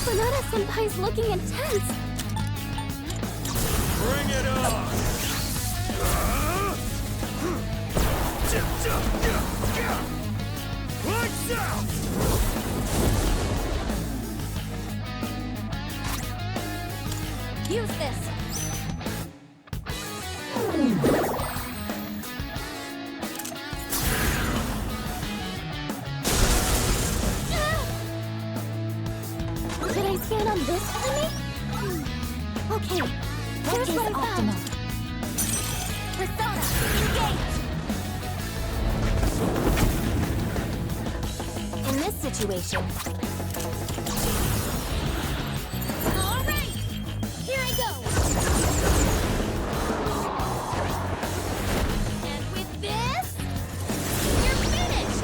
Sonata-senpai's looking intense! Bring it on! Lights out! Use this! Did I stand on this enemy? Okay, here's what I found. Persona, engage! In this situation, Alright! Here I go! And with this, you're finished!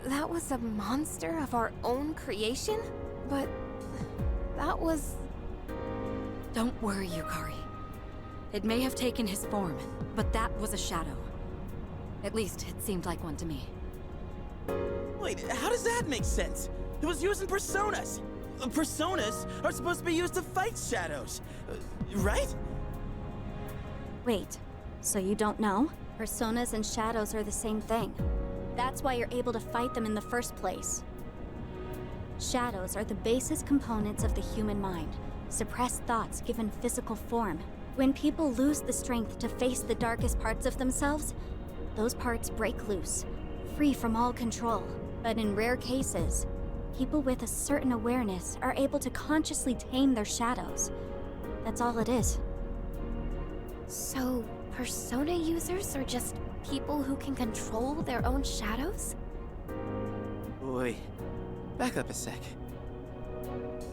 That was a monster of our own creation? But that was... Don't worry, Yukari. It may have taken his form, but that was a shadow. At least, it seemed like one to me. Wait, how does that make sense? It was using personas. Personas are supposed to be used to fight shadows, right? Wait, so you don't know? Personas and shadows are the same thing. That's why you're able to fight them in the first place. Shadows are the basis components of the human mind, suppressed thoughts given physical form. When people lose the strength to face the darkest parts of themselves, those parts break loose, free from all control. But in rare cases, people with a certain awareness are able to consciously tame their shadows. That's all it is. So, persona users are just people who can control their own shadows? Boy, back up a sec.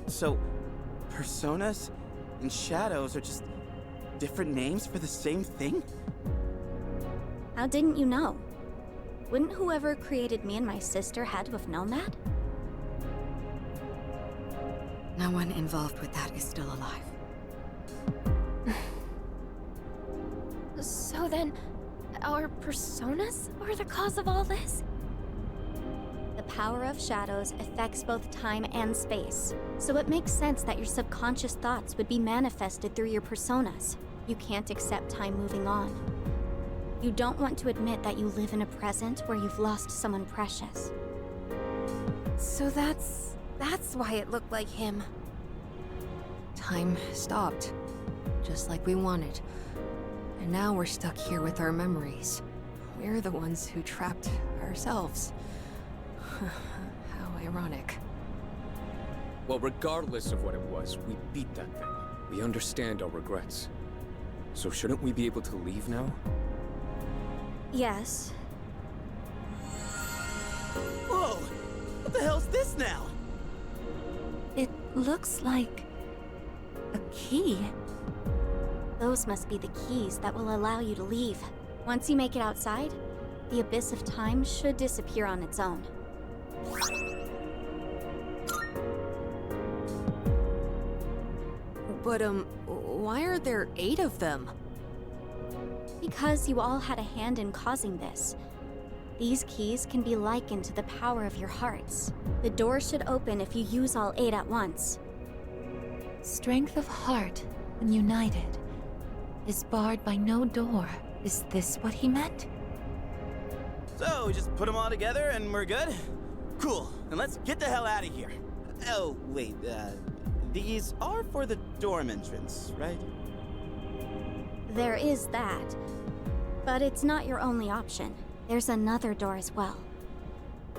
So, personas and shadows are just different names for the same thing? How didn't you know? Wouldn't whoever created me and my sister had to have known that? No one involved with that is still alive. So then, our personas are the cause of all this? The power of shadows affects both time and space, so it makes sense that your subconscious thoughts would be manifested through your personas. You can't accept time moving on. You don't want to admit that you live in a present where you've lost someone precious. So that's why it looked like him. Time stopped, just like we wanted. And now we're stuck here with our memories. We're the ones who trapped ourselves. How ironic. Well, regardless of what it was, we beat that thing. We understand our regrets. So shouldn't we be able to leave now? Yes. Whoa! What the hell's this now? It looks like a key. Those must be the keys that will allow you to leave. Once you make it outside, the abyss of time should disappear on its own. But, why are there 8 of them? Because you all had a hand in causing this. These keys can be likened to the power of your hearts. The door should open if you use all 8 at once. Strength of heart, when united, is barred by no door. Is this what he meant? So, we just put them all together and we're good? Cool, then let's get the hell out of here. Oh, wait, these are for the dorm entrance, right? There is that. But it's not your only option. There's another door as well.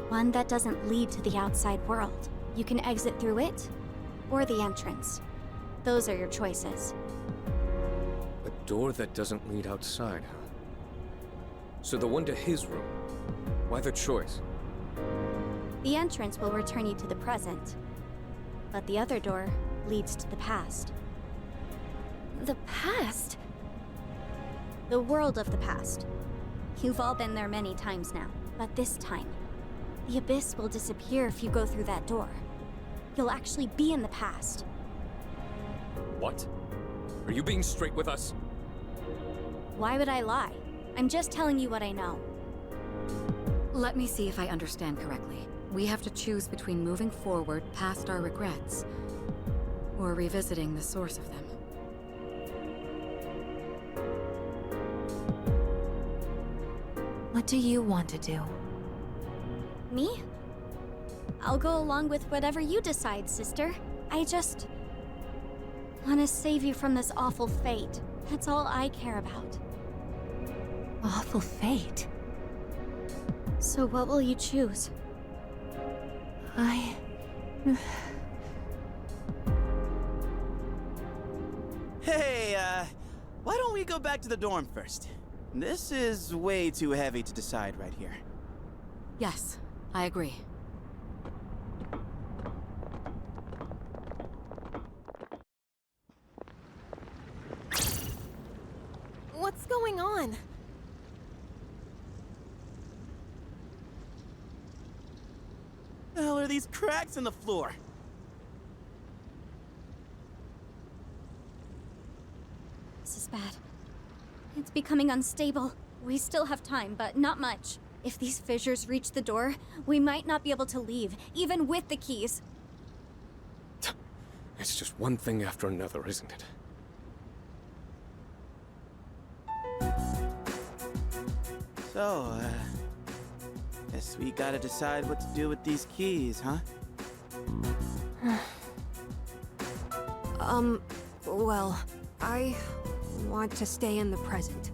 One that doesn't lead to the outside world. You can exit through it, or the entrance. Those are your choices. A door that doesn't lead outside, huh? So the one to his room. Why the choice? The entrance will return you to the present. But the other door leads to the past. The past? The world of the past. You've all been there many times now, but this time, the abyss will disappear if you go through that door. You'll actually be in the past. What? Are you being straight with us? Why would I lie? I'm just telling you what I know. Let me see if I understand correctly. We have to choose between moving forward past our regrets, or revisiting the source of them. What do you want to do? Me? I'll go along with whatever you decide, sister. I just want to save you from this awful fate. That's all I care about. Awful fate? So what will you choose? Hey, why don't we go back to the dorm first? This is way too heavy to decide right here. Yes, I agree. What's going on? The hell are these cracks in the floor? This is bad. It's becoming unstable. We still have time, but not much. If these fissures reach the door, we might not be able to leave, even with the keys. It's just one thing after another, isn't it? So, guess we gotta decide what to do with these keys, huh? Well, I want to stay in the present.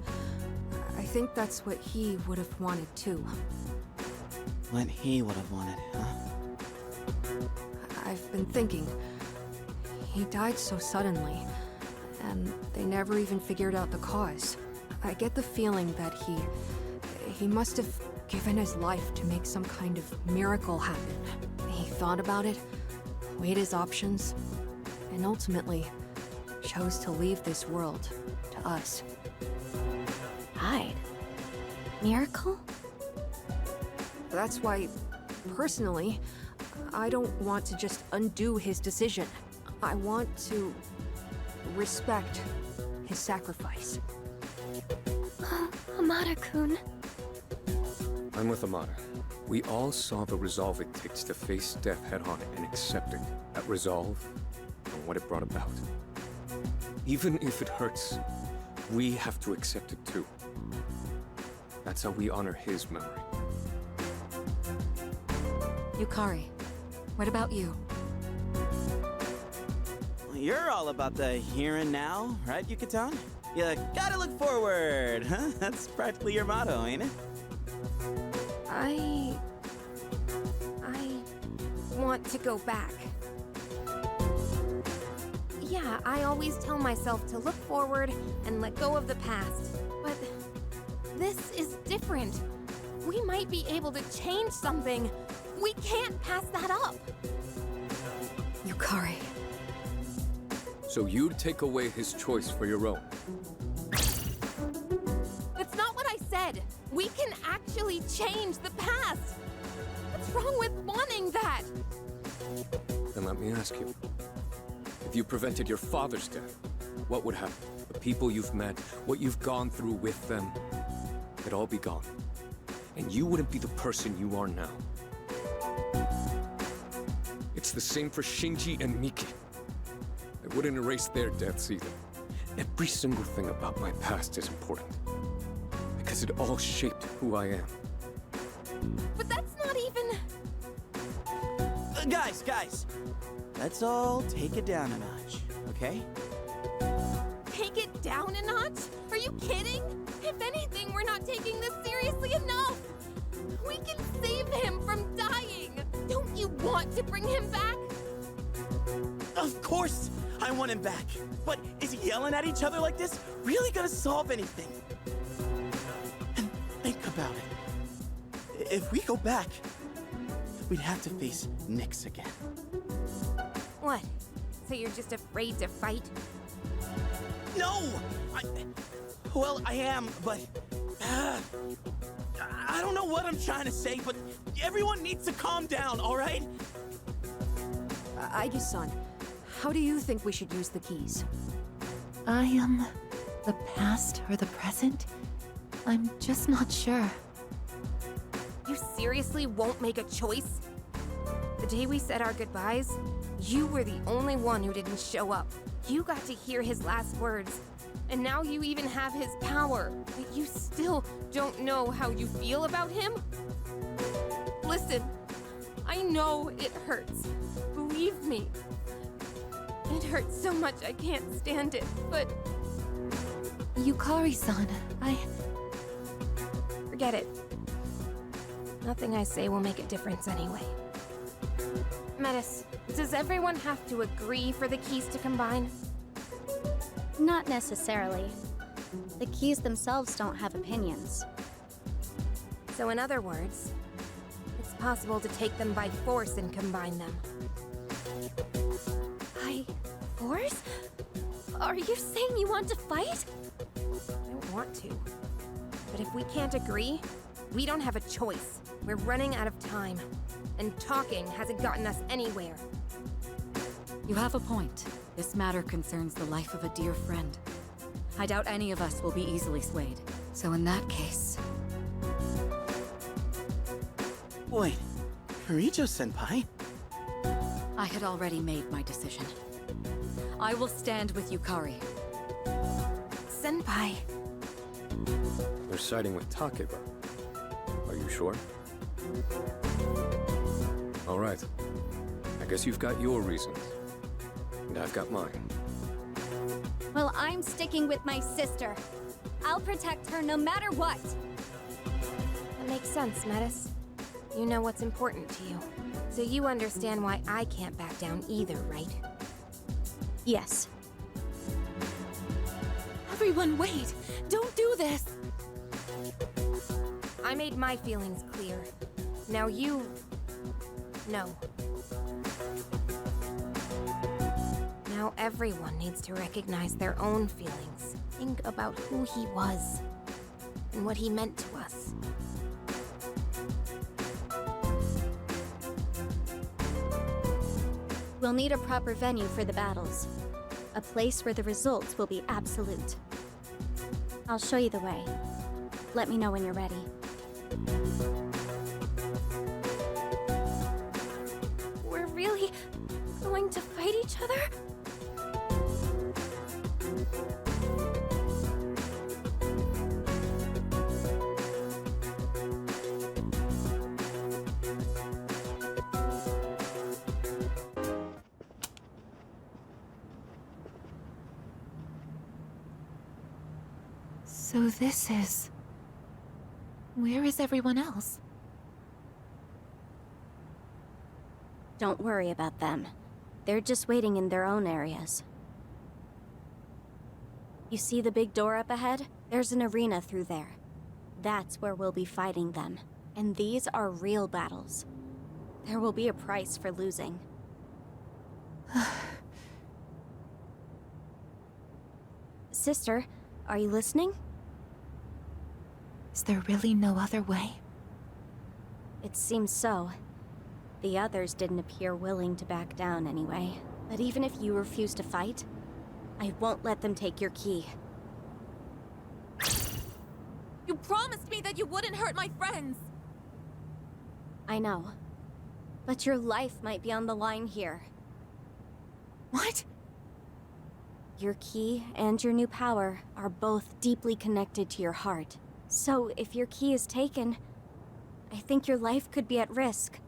I think that's what he would have wanted too. What he would have wanted, huh? I've been thinking. He died so suddenly, and they never even figured out the cause. I get the feeling that he must have given his life to make some kind of miracle happen. He thought about it, weighed his options, and ultimately chose to leave this world to us. Hide? Miracle? That's why, personally, I don't want to just undo his decision. I want to respect his sacrifice. Amada-kun. I'm with Amada. We all saw the resolve it takes to face death head-on and accept it. That resolve and what it brought about. Even if it hurts, we have to accept it too. That's how we honor his memory. Yukari, what about you? You're all about the here and now, right, Yucatan? You gotta look forward, huh? That's practically your motto, ain't it? I want to go back. Yeah, I always tell myself to look forward and let go of the past. But this is different. We might be able to change something. We can't pass that up. Yukari. So you'd take away his choice for your own? That's not what I said. We can actually change the past. What's wrong with wanting that? Then let me ask you. If you prevented your father's death, what would happen? The people you've met, what you've gone through with them, it'd all be gone. And you wouldn't be the person you are now. It's the same for Shinji and Miki. I wouldn't erase their deaths either. Every single thing about my past is important. Because it all shaped who I am. But that's not even... Guys! Let's all take it down a notch, okay? Take it down a notch? Are you kidding? If anything, we're not taking this seriously enough. We can save him from dying. Don't you want to bring him back? Of course I want him back. But is yelling at each other like this really gonna solve anything? And think about it. If we go back, we'd have to face Nyx again. What? So you're just afraid to fight? No! Well, I am, but... I don't know what I'm trying to say, but everyone needs to calm down, all right? Aigis-san, how do you think we should use the keys? The past or the present? I'm just not sure. You seriously won't make a choice? The day we said our goodbyes, you were the only one who didn't show up. You got to hear his last words. And now you even have his power. But you still don't know how you feel about him? Listen, I know it hurts. Believe me. It hurts so much I can't stand it, but... Yukari-san, Forget it. Nothing I say will make a difference anyway. Metis, does everyone have to agree for the keys to combine? Not necessarily. The keys themselves don't have opinions. So in other words, it's possible to take them by force and combine them. By force? Are you saying you want to fight? I don't want to. But if we can't agree, we don't have a choice. We're running out of time. And talking hasn't gotten us anywhere. You have a point. This matter concerns the life of a dear friend. I doubt any of us will be easily swayed. So in that case... Wait, Kirijo-senpai? I had already made my decision. I will stand with Yukari. Senpai. You're siding with Takeba. Are you sure? All right. I guess you've got your reasons. And I've got mine. Well, I'm sticking with my sister. I'll protect her no matter what. That makes sense, Metis. You know what's important to you. So you understand why I can't back down either, right? Yes. Everyone, wait! Don't do this! I made my feelings clear. Now you... know. Now everyone needs to recognize their own feelings. Think about who he was, and what he meant to us. We'll need a proper venue for the battles. A place where the results will be absolute. I'll show you the way. Let me know when you're ready. We're really going to fight each other? So this is... Where is everyone else? Don't worry about them. They're just waiting in their own areas. You see the big door up ahead? There's an arena through there. That's where we'll be fighting them. And these are real battles. There will be a price for losing. Sister, are you listening? Is there really no other way? It seems so. The others didn't appear willing to back down anyway. But even if you refuse to fight, I won't let them take your key. You promised me that you wouldn't hurt my friends! I know. But your life might be on the line here. What? Your key and your new power are both deeply connected to your heart. So if your key is taken, I think your life could be at risk.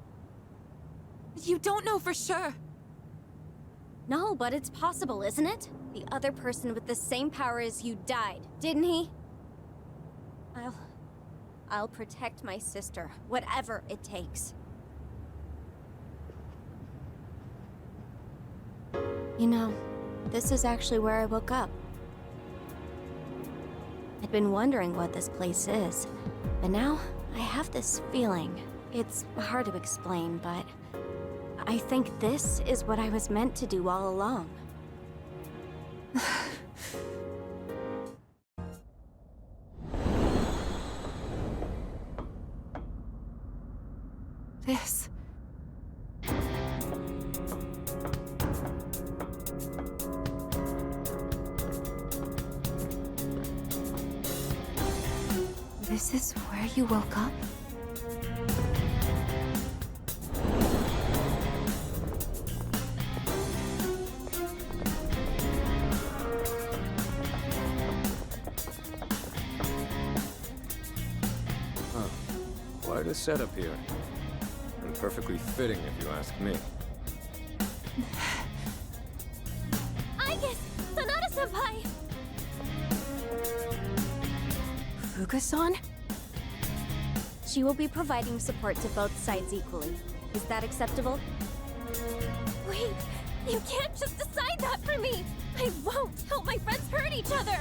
You don't know for sure! No, but it's possible, isn't it? The other person with the same power as you died, didn't he? I'll protect my sister, whatever it takes. You know, this is actually where I woke up. I'd been wondering what this place is, but now I have this feeling. It's hard to explain, but I think this is what I was meant to do all along. This... This is where you woke up? Huh. Quite a setup here. And perfectly fitting, if you ask me. Aigis! Sanada-senpai! Fuga-san? She will be providing support to both sides equally. Is that acceptable? Wait, you can't just decide that for me! I won't help my friends hurt each other!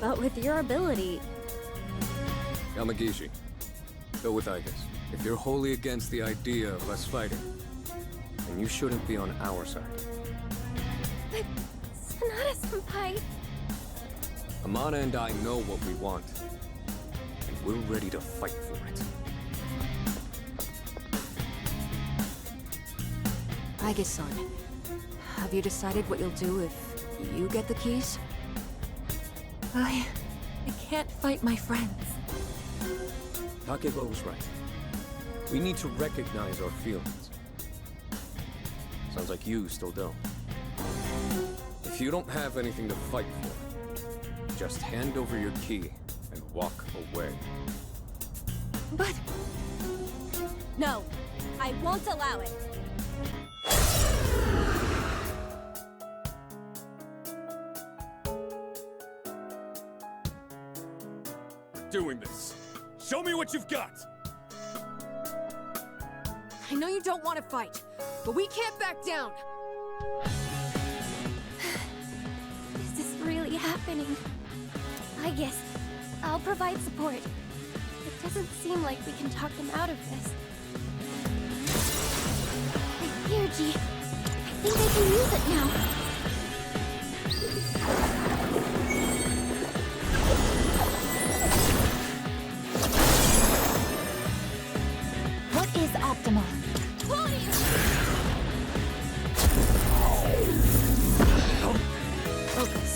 But with your ability... Yamagishi, go with Aigis. If you're wholly against the idea of us fighting, then you shouldn't be on our side. But... Sanada-senpai... Amana and I know what we want. And we're ready to fight for it. Aigis-san, have you decided what you'll do if you get the keys? I can't fight my friends. Takeba was right. We need to recognize our feelings. Sounds like you still don't. If you don't have anything to fight for, just hand over your key and walk away. But... No, I won't allow it. Doing this. Show me what you've got! I know you don't want to fight, but we can't back down. This is really happening. Aigis, I'll provide support. It doesn't seem like we can talk them out of this. My energy. I think I can use it now. What is optimal? Focus.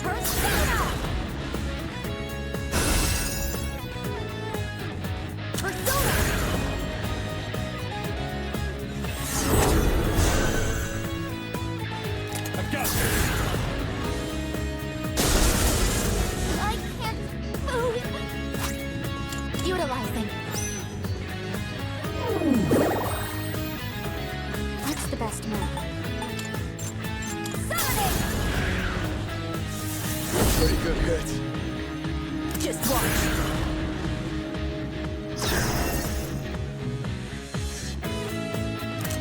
Persona! I've got this! I can't move. Utilizing. That's the best move. Summoning! Pretty good hit. Just watch.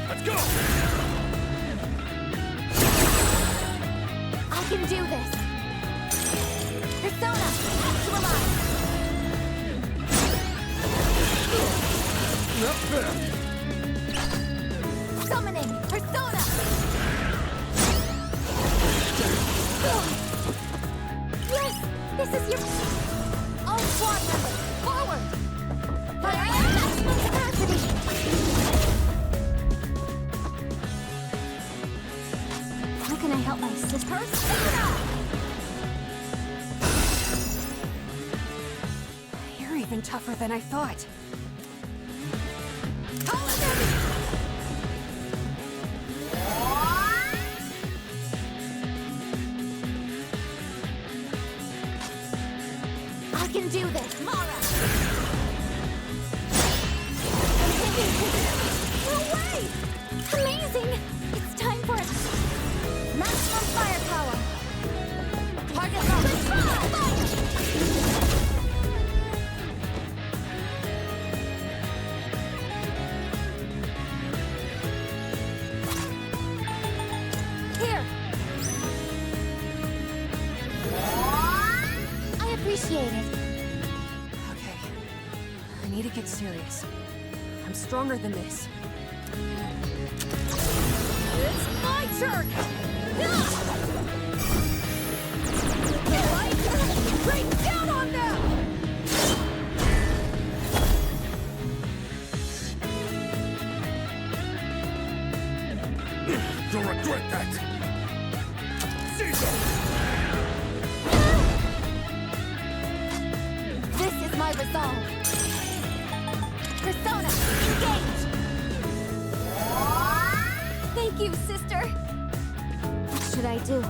Let's go! I can do this. Persona, actualize. Not bad. Summoning, persona. Yes, this is your. All squad members, forward. Fire at maximum capacity. How can I help my sister? Persona. You're even tougher than I thought. I can do this, Mara. No way! Amazing! It's time for it. Maximum firepower. Target locked. Fire! Here. I appreciate it. Okay. I need to get serious. I'm stronger than this. It's my turn! Break down on them! You'll regret that! Caesar! This is my resolve. Persona, engage! Thank you, sister. What should I do?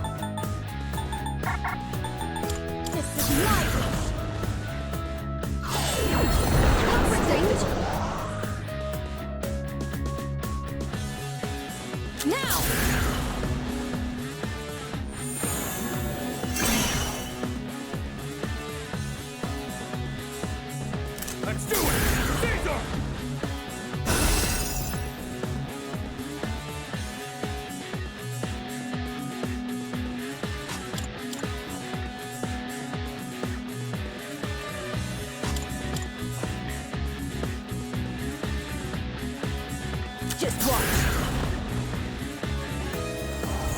This is my wish. Upstage. Now! Let's do it! Caesar! Just watch!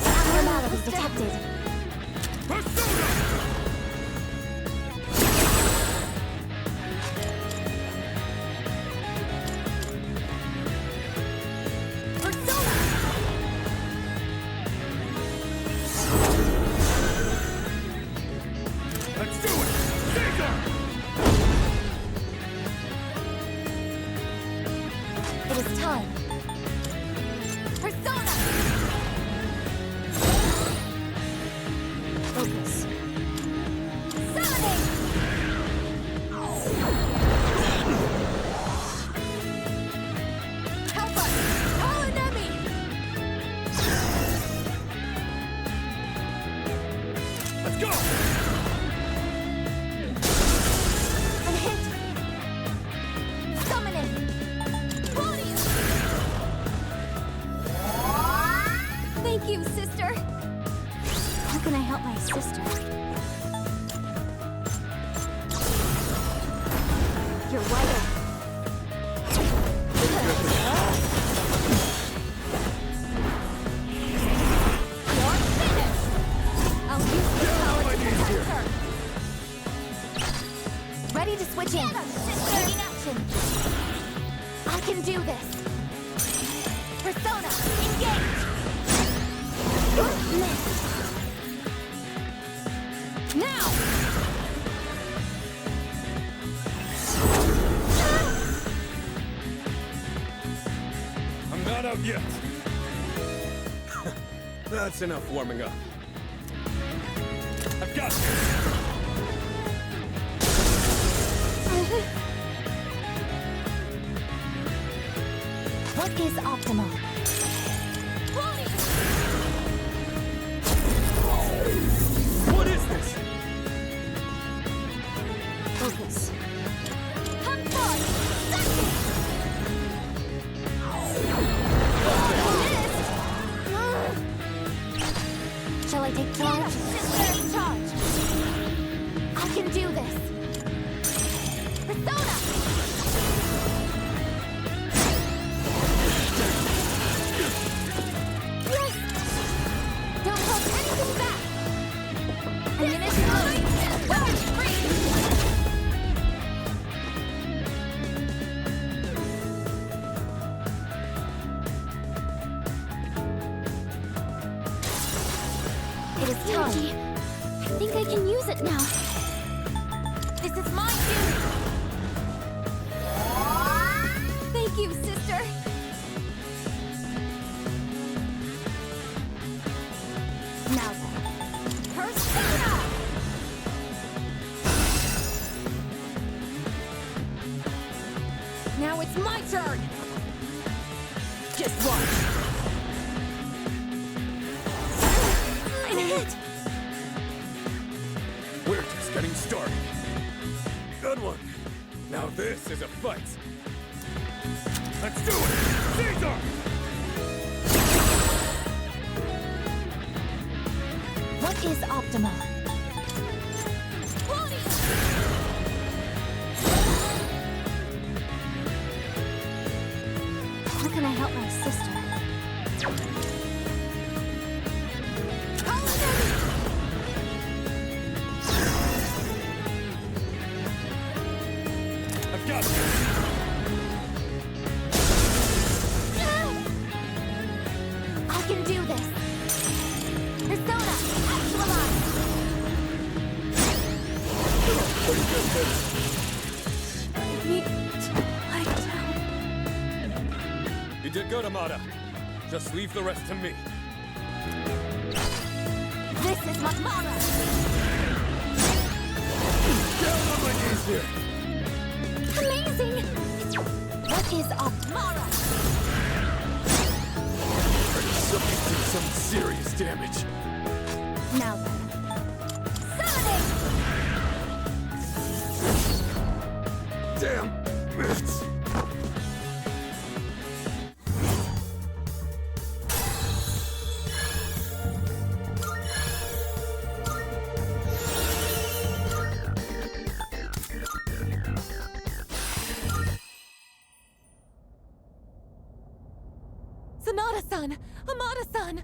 Abnormalities detected. is time. Persona! Focus. Summoning! Help us! Call an enemy! Let's go! I'm hit! Summoning! Body! Thank you, sister! How can I help my sister? You're wide open. You're finished! I'll use the power to protect her! Ready to switch in. Taking action. I can do this. Persona, engage! Missed. Now! I'm not out yet. That's enough warming up. I've got this. What is optimal? What is this? Focus. Come forth! Second! Missed! Shall I take charge? Take charge! I can do this! Persona! Yes! Don't hold anything back! Ammunition loaded! Weapons free! It is time. Energy. I think I can use it now. This is my duty! Thank you, sister! Now then. Persona! Now it's my turn! Just watch! I'm hit! We're just getting started. Good one. Now this is a fight. Let's do it! Caesar! What is optimal? How can I help my sister? I've got this! I can do this! Persona, actualize! Pretty good, kid. Need to lie down. You did good, Amada. Just leave the rest to me. This is Mara! Down on my knees here! Amazing! What is Mara! Something did some serious damage. Now then. Summoning! Damn it! Sonata-san! Amada-san!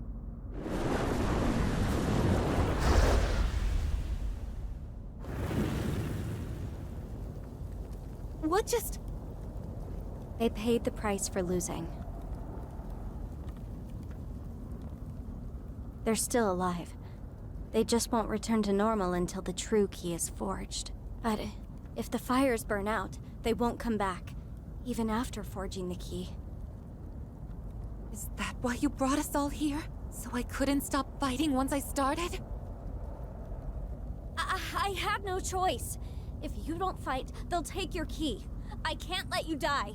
What just... They paid the price for losing. They're still alive. They just won't return to normal until the true key is forged. But if the fires burn out, they won't come back, even after forging the key. Is that why you brought us all here? So I couldn't stop fighting once I started? I have no choice. If you don't fight, they'll take your key. I can't let you die.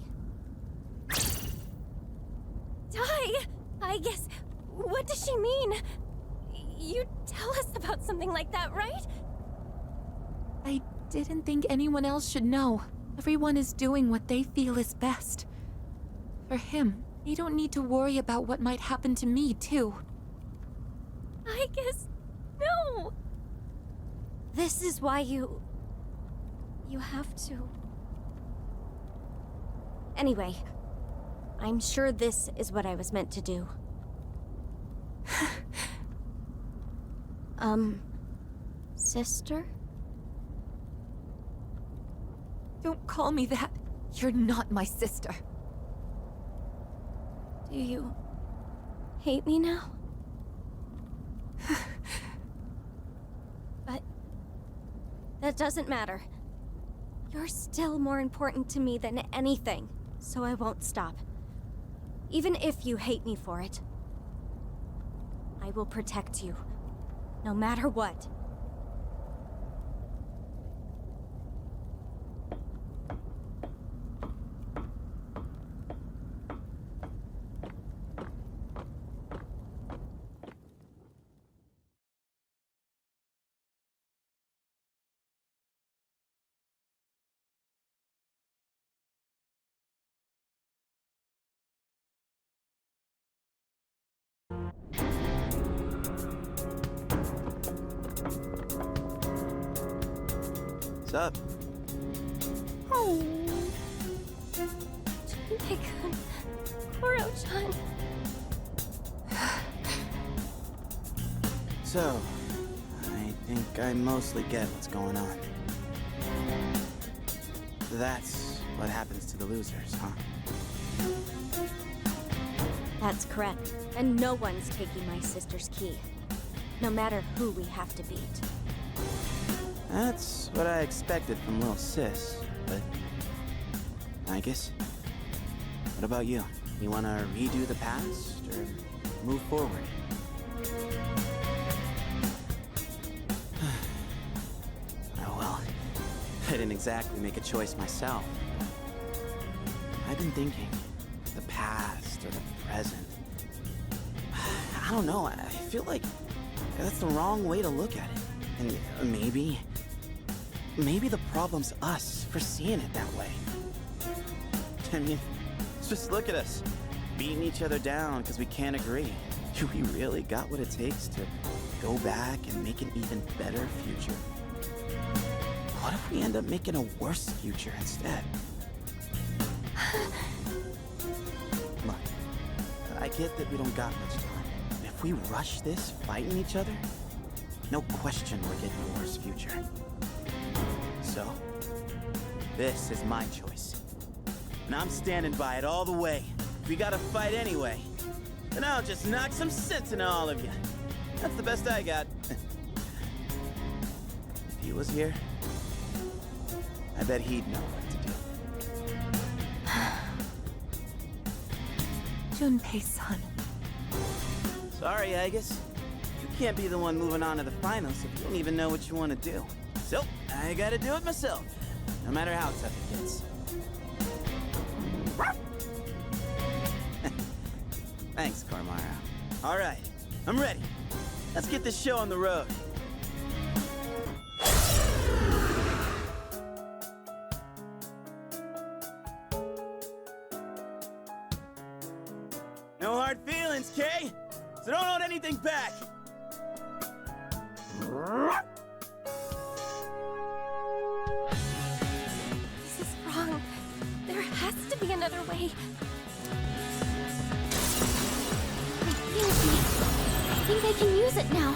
Die? I guess. What does she mean? You tell us about something like that, right? I didn't think anyone else should know. Everyone is doing what they feel is best. For him, they don't need to worry about what might happen to me, too. I guess. No! This is why you have to. Anyway, I'm sure this is what I was meant to do. Sister? Don't call me that. You're not my sister. Do you hate me now? But that doesn't matter. You're still more important to me than anything, so I won't stop. Even if you hate me for it. I will protect you, no matter what. What's up? Oh. Junpei-kun. Koro-chan. So, I think I mostly get what's going on. That's what happens to the losers, huh? That's correct. And no one's taking my sister's key. No matter who we have to beat. That's what I expected from little sis, but... Aigis? What about you? You wanna redo the past, or move forward? Oh well, I didn't exactly make a choice myself. I've been thinking, the past or the present. I don't know, I feel like that's the wrong way to look at it. And maybe the problem's us for seeing it that way. I mean, just look at us, beating each other down because we can't agree. Do we really got what it takes to go back and make an even better future? What if we end up making a worse future instead? Look, I get that we don't got much time. But if we rush this, fighting each other, no question we're getting a worse future. So, this is my choice. And I'm standing by it all the way. If we gotta fight anyway, then I'll just knock some sense into all of you. That's the best I got. If he was here, I bet he'd know what to do. Junpei-san. Sorry, Aigis. You can't be the one moving on to the finals if you don't even know what you want to do. So, I gotta do it myself, no matter how tough it gets. Thanks, Cormara. All right, I'm ready. Let's get this show on the road. No hard feelings, Kay. So don't hold anything back. This is wrong. There has to be another way. I think I can use it now.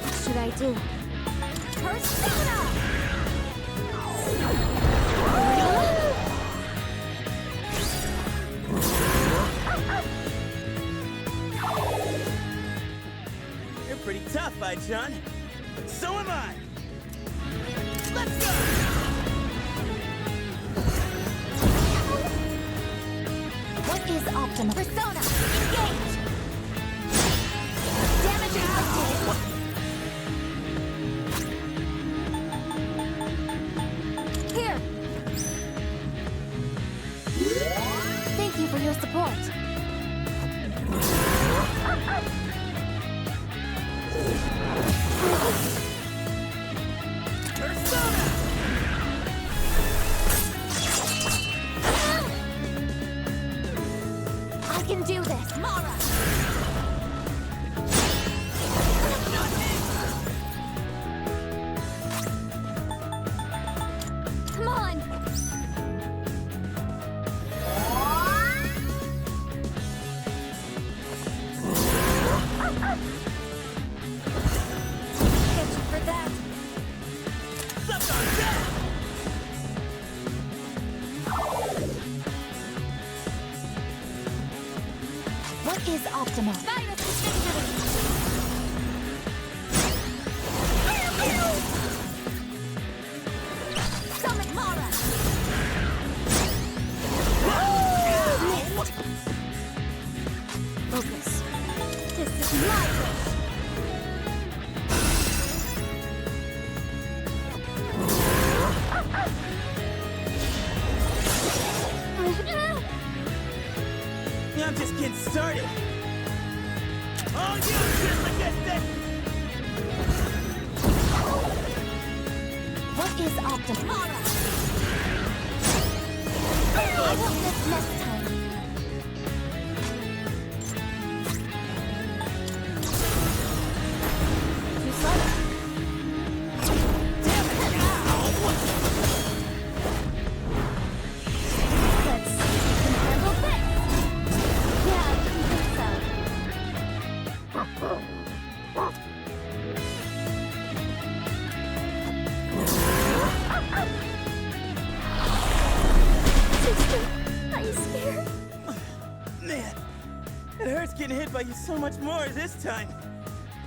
What should I do? Persona! You're pretty tough, John. But so am I. Let's go! What is optimal? Persona! Engage! Damage inflicted! Here! Thank you for your support. Persona! I can do this! Mara! Come on! Get you for that! Suck on that! What is optimal? Virus is victory! Summon Mara! Missed! Focus. This is my wish! I'm just getting started. All you just against this! What is optimal? Mara! I will miss next time. Too slow. Damn it! Ow! Let's see if you can handle this. Yeah, I think so. Sister, are you scared? Man, it hurts getting hit by you so much more this time.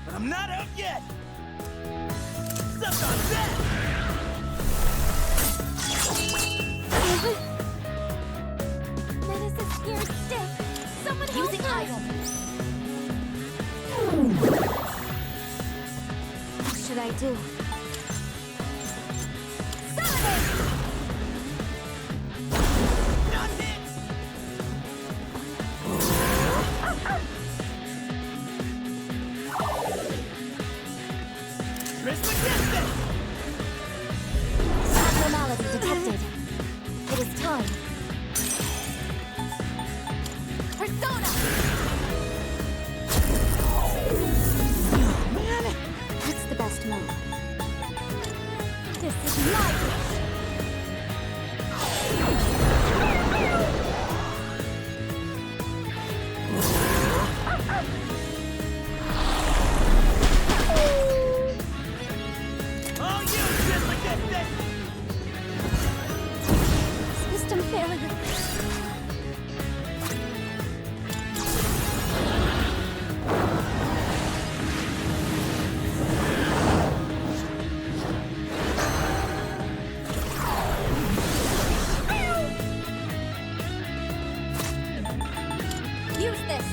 But I'm not out yet! Suck on that! Menace is scared stiff. Someone help Using her. item. What should I do? Abnormality detected. It is time. Persona! Man! What's the best move? This is my wish! All you just against this! System failure. Use this.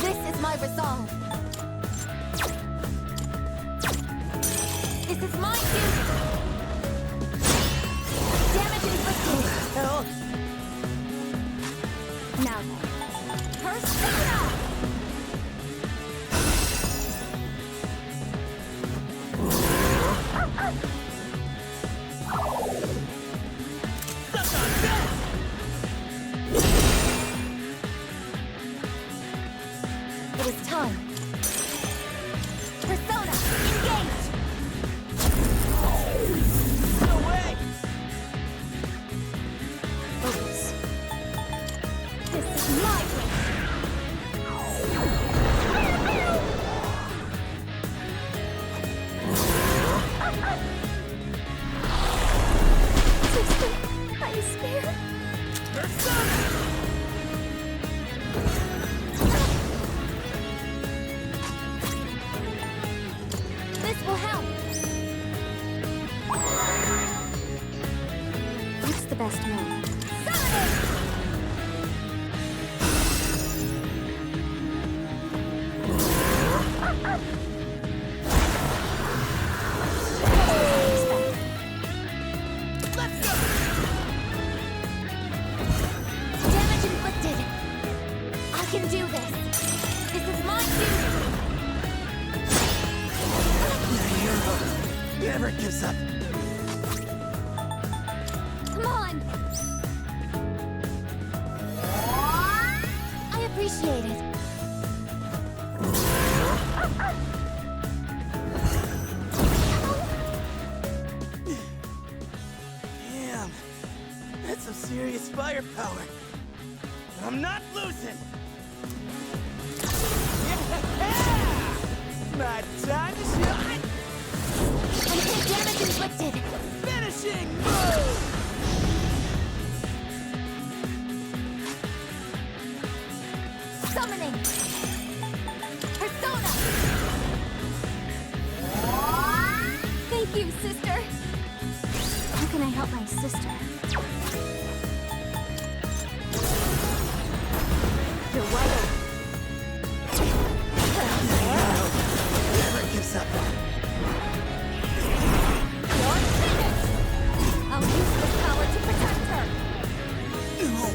This is my resolve. This is my duty. Damage inflicted. Hell! Now then. Persona! Suck on that! It is time. is my wish! Sister, I'm scared. This will help. What's the best move? Damage inflicted. I can do this. This is my duty. The hero never gives up. Come on. I appreciate it. Damn, that's some serious firepower. But I'm not losing. Yeah! My time to shine. Unhit damage inflicted. Finishing move. Summoning. Persona. Thank you, sister. How can I help my sister? You're wide open. Never gives up. You're finished. I'll use this power to protect her. No,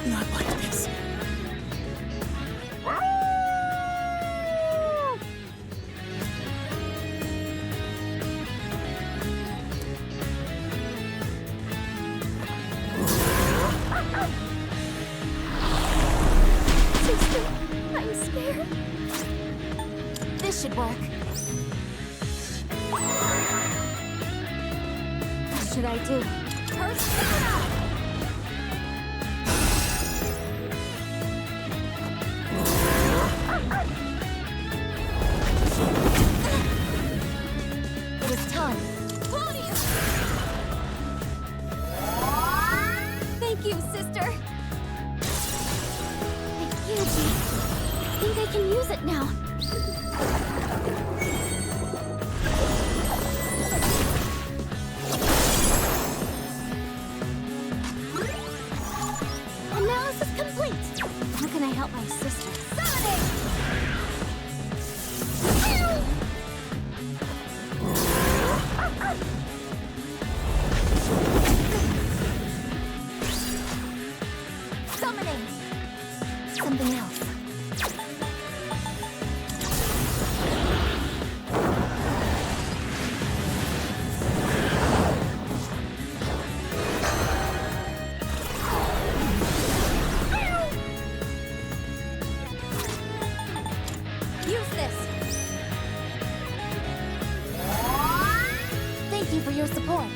not like this. Sister, I'm scared. This should work. What should I do? Persona! It was time. Claudius! Thank you, sister. Yuji, I think I can use it now. Analysis complete. How can I help my sister? Summoning! Summoning! Something else. Use this! Thank you for your support.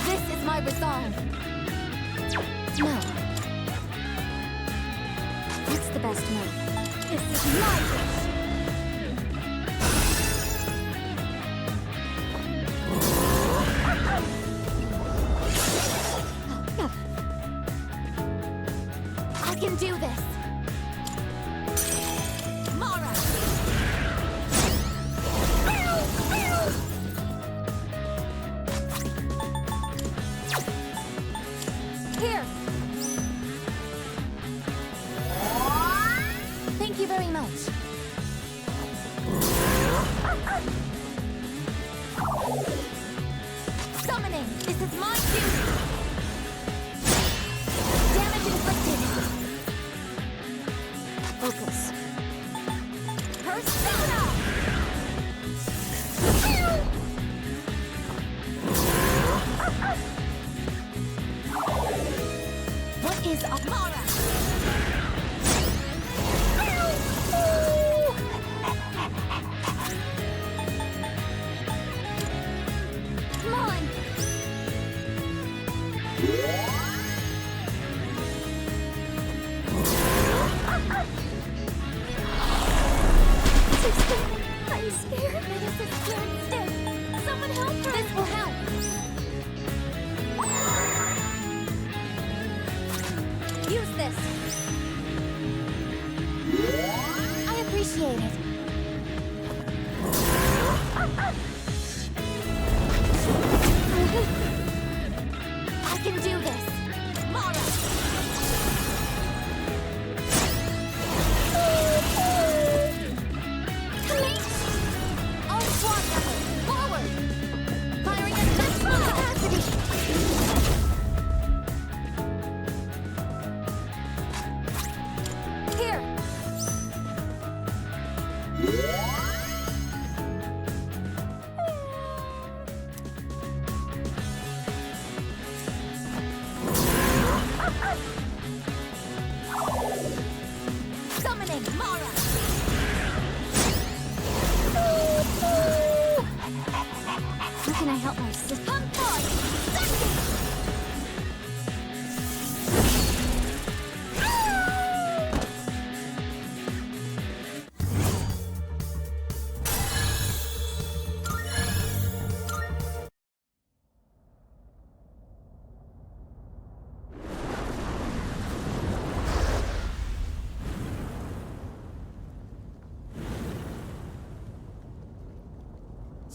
This is my resolve. No. What's the best move? This is my wish. I can do this. Mara. Here. Thank you very much. it. I can do this! Mara! All squad members, forward! Firing at maximum capacity! Here! Summoning Mara! How can I help my sister? Come forth!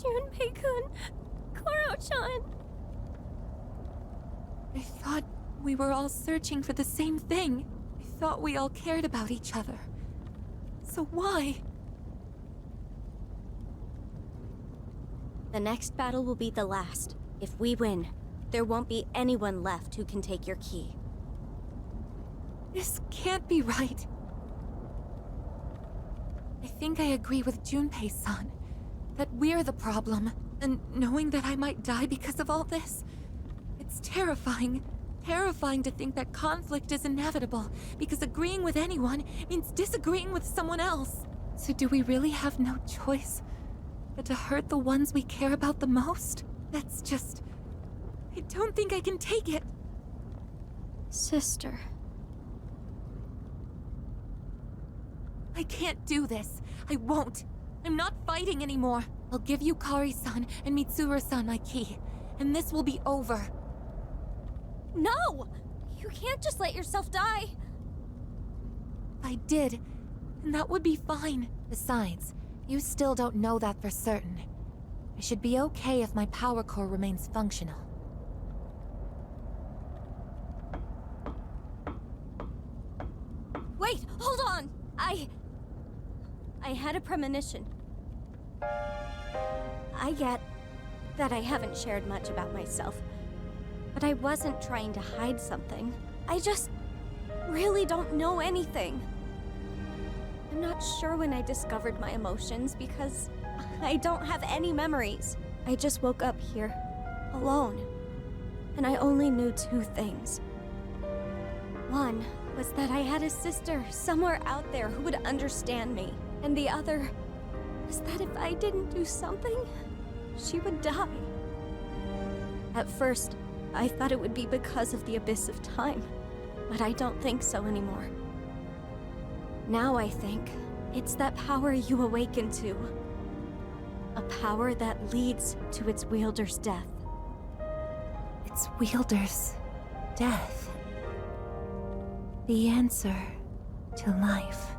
Junpei-kun, Koro-chan. I thought we were all searching for the same thing. I thought we all cared about each other. So why? The next battle will be the last. If we win, there won't be anyone left who can take your key. This can't be right. I think I agree with Junpei-san. That we're the problem. And knowing that I might die because of all this, it's terrifying. Terrifying to think that conflict is inevitable, because agreeing with anyone means disagreeing with someone else. So do we really have no choice but to hurt the ones we care about the most? That's just... I don't think I can take it. Sister. I can't do this. I won't. I'm not fighting anymore. I'll give you Kari-san and Mitsuru-san my key, and this will be over. No! You can't just let yourself die! I did, and that would be fine. Besides, you still don't know that for certain. I should be okay if my power core remains functional. Wait, hold on! I had a premonition. I get that I haven't shared much about myself, but I wasn't trying to hide something. I just really don't know anything. I'm not sure when I discovered my emotions because I don't have any memories. I just woke up here, alone, and I only knew two things. One was that I had a sister somewhere out there who would understand me, and the other was that if I didn't do something, she would die. At first, I thought it would be because of the abyss of time, but I don't think so anymore. Now I think it's that power you awaken to. A power that leads to its wielder's death. Its wielder's death. The answer to life.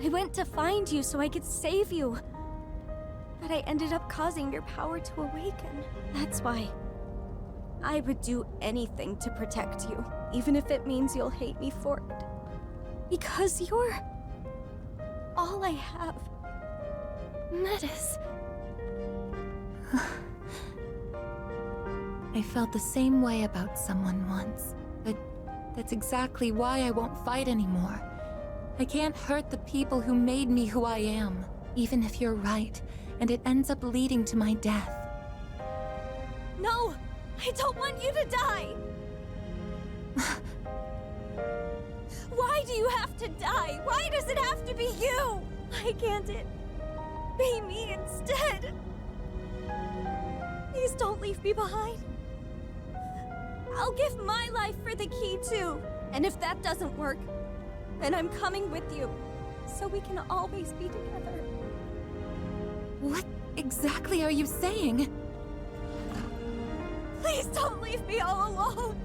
I went to find you so I could save you, but I ended up causing your power to awaken. That's why I would do anything to protect you, even if it means you'll hate me for it. Because you're all I have. Metis. I felt the same way about someone once, but that's exactly why I won't fight anymore. I can't hurt the people who made me who I am, even if you're right, and it ends up leading to my death. No! I don't want you to die! Why do you have to die? Why does it have to be you? Why can't it be me instead? Please don't leave me behind. I'll give my life for the key too. And if that doesn't work, then I'm coming with you, so we can always be together. What exactly are you saying? Please don't leave me all alone.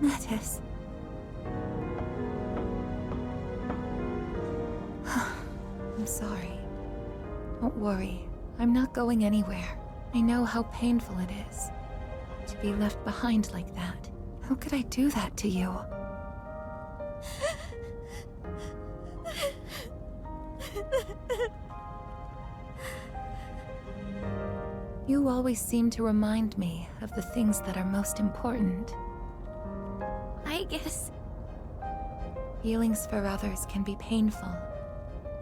Metis, I'm sorry. Don't worry. I'm not going anywhere. I know how painful it is to be left behind like that. How could I do that to you? You always seem to remind me of the things that are most important. Aigis. Feelings for others can be painful,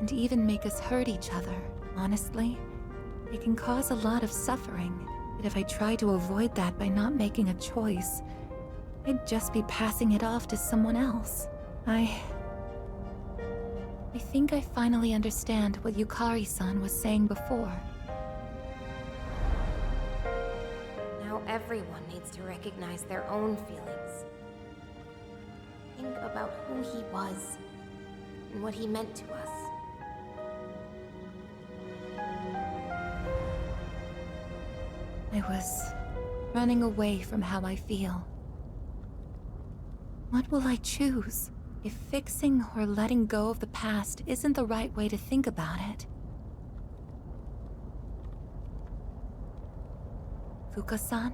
and even make us hurt each other. Honestly, it can cause a lot of suffering. But if I try to avoid that by not making a choice, I'd just be passing it off to someone else. I think I finally understand what Yukari-san was saying before. Now everyone needs to recognize their own feelings. Think about who he was and what he meant to us. I was running away from how I feel. What will I choose? If fixing or letting go of the past isn't the right way to think about it. Fuka-san,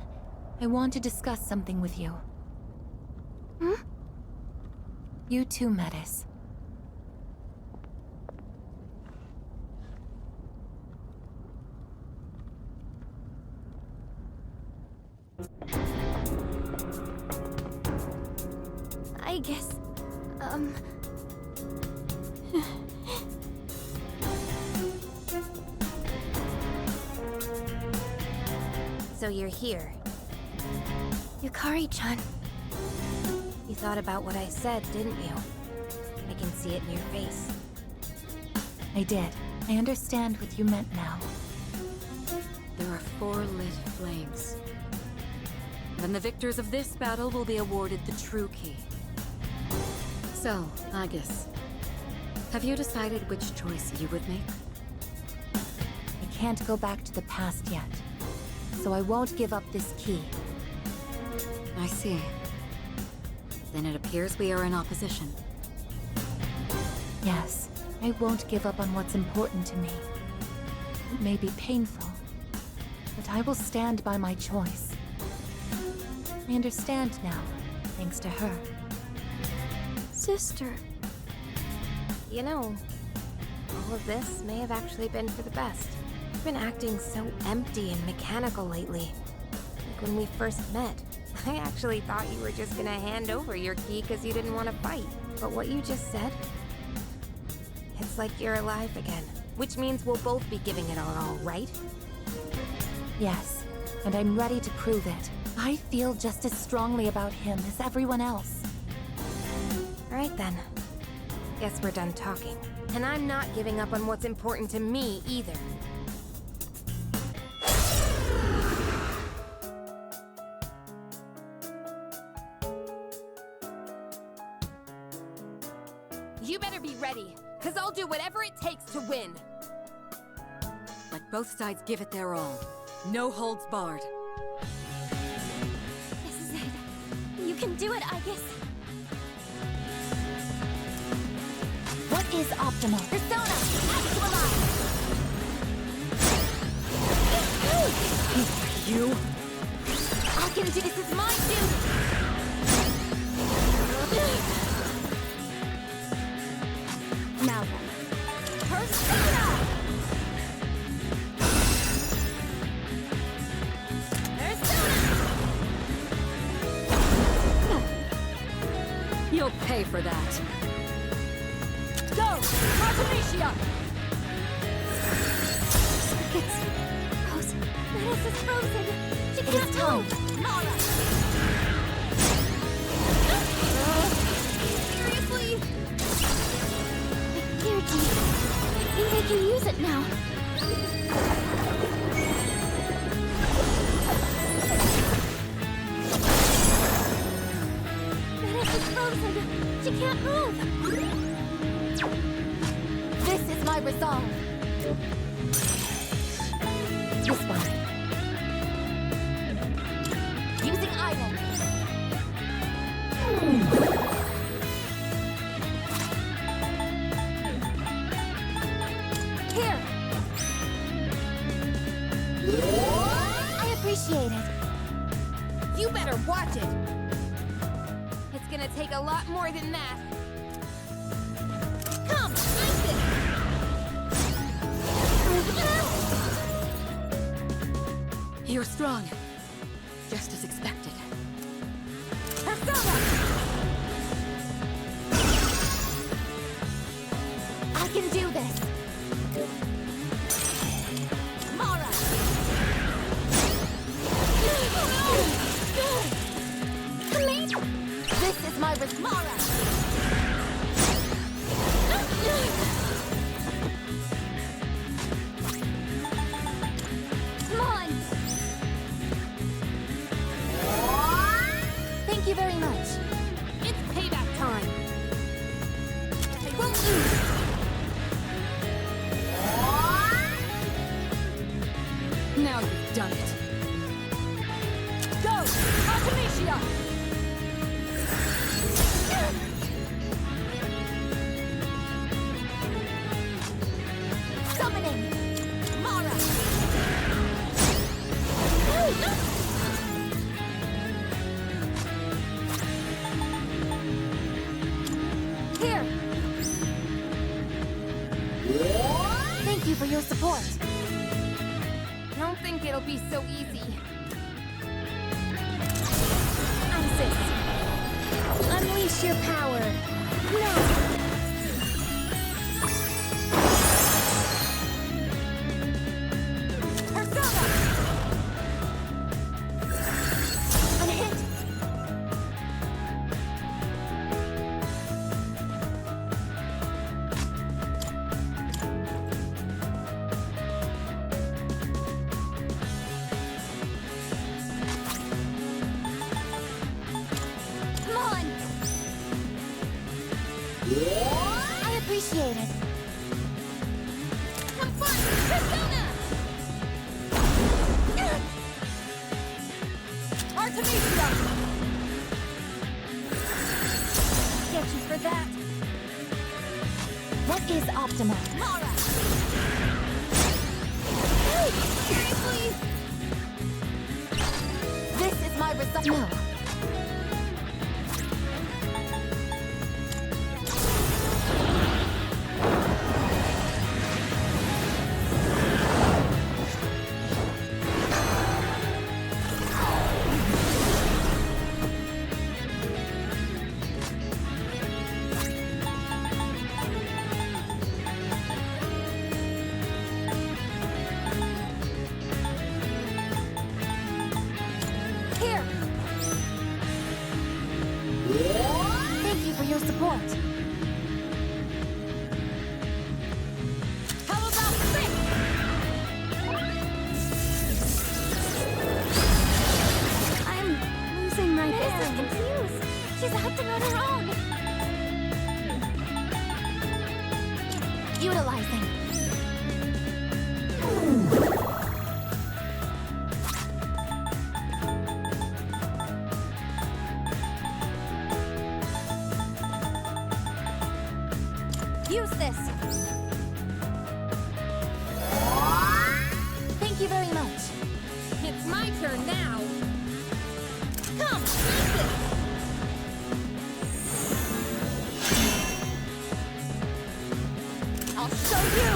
I want to discuss something with you. You too, Metis. Aigis. So you're here. Yukari-chan. You thought about what I said, didn't you? I can see it in your face. I did. I understand what you meant now. There are 4 lit flames. Then the victors of this battle will be awarded the true key. So, Aigis, have you decided which choice you would make? I can't go back to the past yet, so I won't give up this key. I see. Then it appears we are in opposition. Yes, I won't give up on what's important to me. It may be painful, but I will stand by my choice. I understand now, thanks to her. Sister. You know, all of this may have actually been for the best. You've been acting so empty and mechanical lately. Like when we first met, I actually thought you were just gonna hand over your key because you didn't want to fight. But what you just said, it's like you're alive again. Which means we'll both be giving it our all, right? Yes, and I'm ready to prove it. I feel just as strongly about him as everyone else. Alright then. Guess we're done talking. And I'm not giving up on what's important to me either. You better be ready, because I'll do whatever it takes to win. Let both sides give it their all. No holds barred. This is it. You can do it, Aigis. What is optimal? Persona, actualize! You? I can do this is my duty! Now then. Persona! You'll pay for that. Go! Artemisia! It's frozen. Metis is frozen. She It is can't time. move. Mara! Seriously? Here, G. I think I can use it now. Metis is frozen. She can't move. This is my resolve. This one. Using idol. gonna take a lot more than that. Come, Aigis! You're strong. Just as expected. Persona! I can do this! Mara! This is my Mara! Come on! Thank you very much. It's payback time. I won't lose. Now you've done it. Go! Artemisia! Summoning! Mara! Here! Thank you for your support. Don't think it'll be so easy. Isis! Unleash your power! No! Persona! Unhit! Come on! I appreciate it. Have fun! Persona! Artemisia! Get you for that. What is optimal? Mara! Seriously? This is my result. No. Here! Thank you for your support. How about Frick? I'm losing my hand. Is confused. She's acting on her own. Utilizing. Use this! Thank you very much. It's my turn now. Come, use this! I'll show you!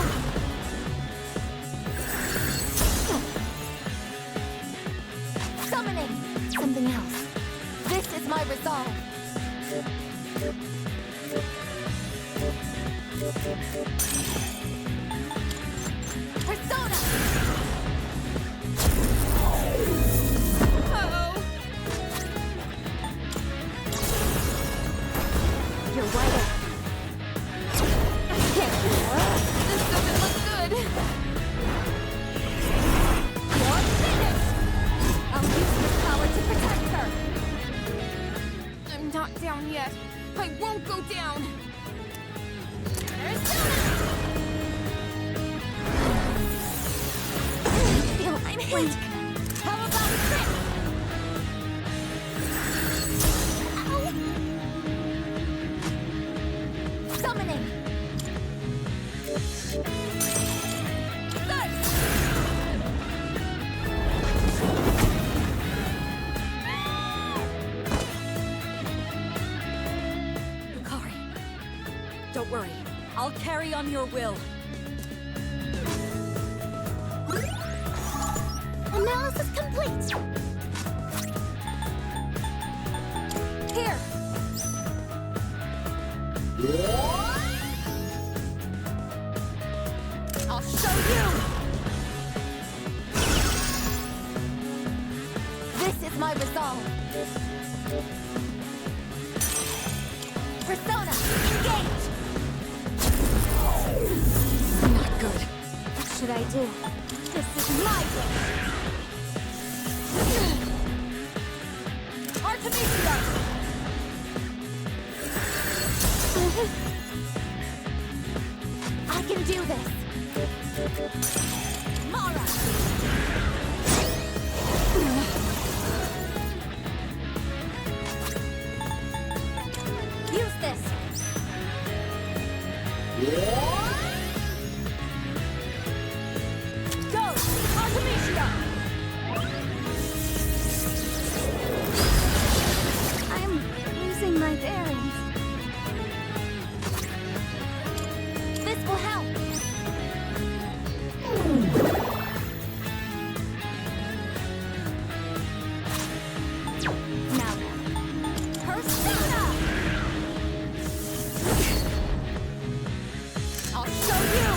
Summoning! Something else. This is my resolve. Persona! Uh-oh! You're wide open. This doesn't look good. You're finished! I'll use this power to protect her. I'm not down yet. I won't go down. I'm hit! How about Frick? Ow! Summoning! Good! Don't worry. I'll carry on your will. Analysis complete! Here! I'll show you! This is my resolve. Persona, engage! Not good. What should I do? This is my way! Artemisia! I can do this! Mara! Use this! Go! Artemisia! I'm losing my bearings. This will help! Now then. Persona! I'll show you!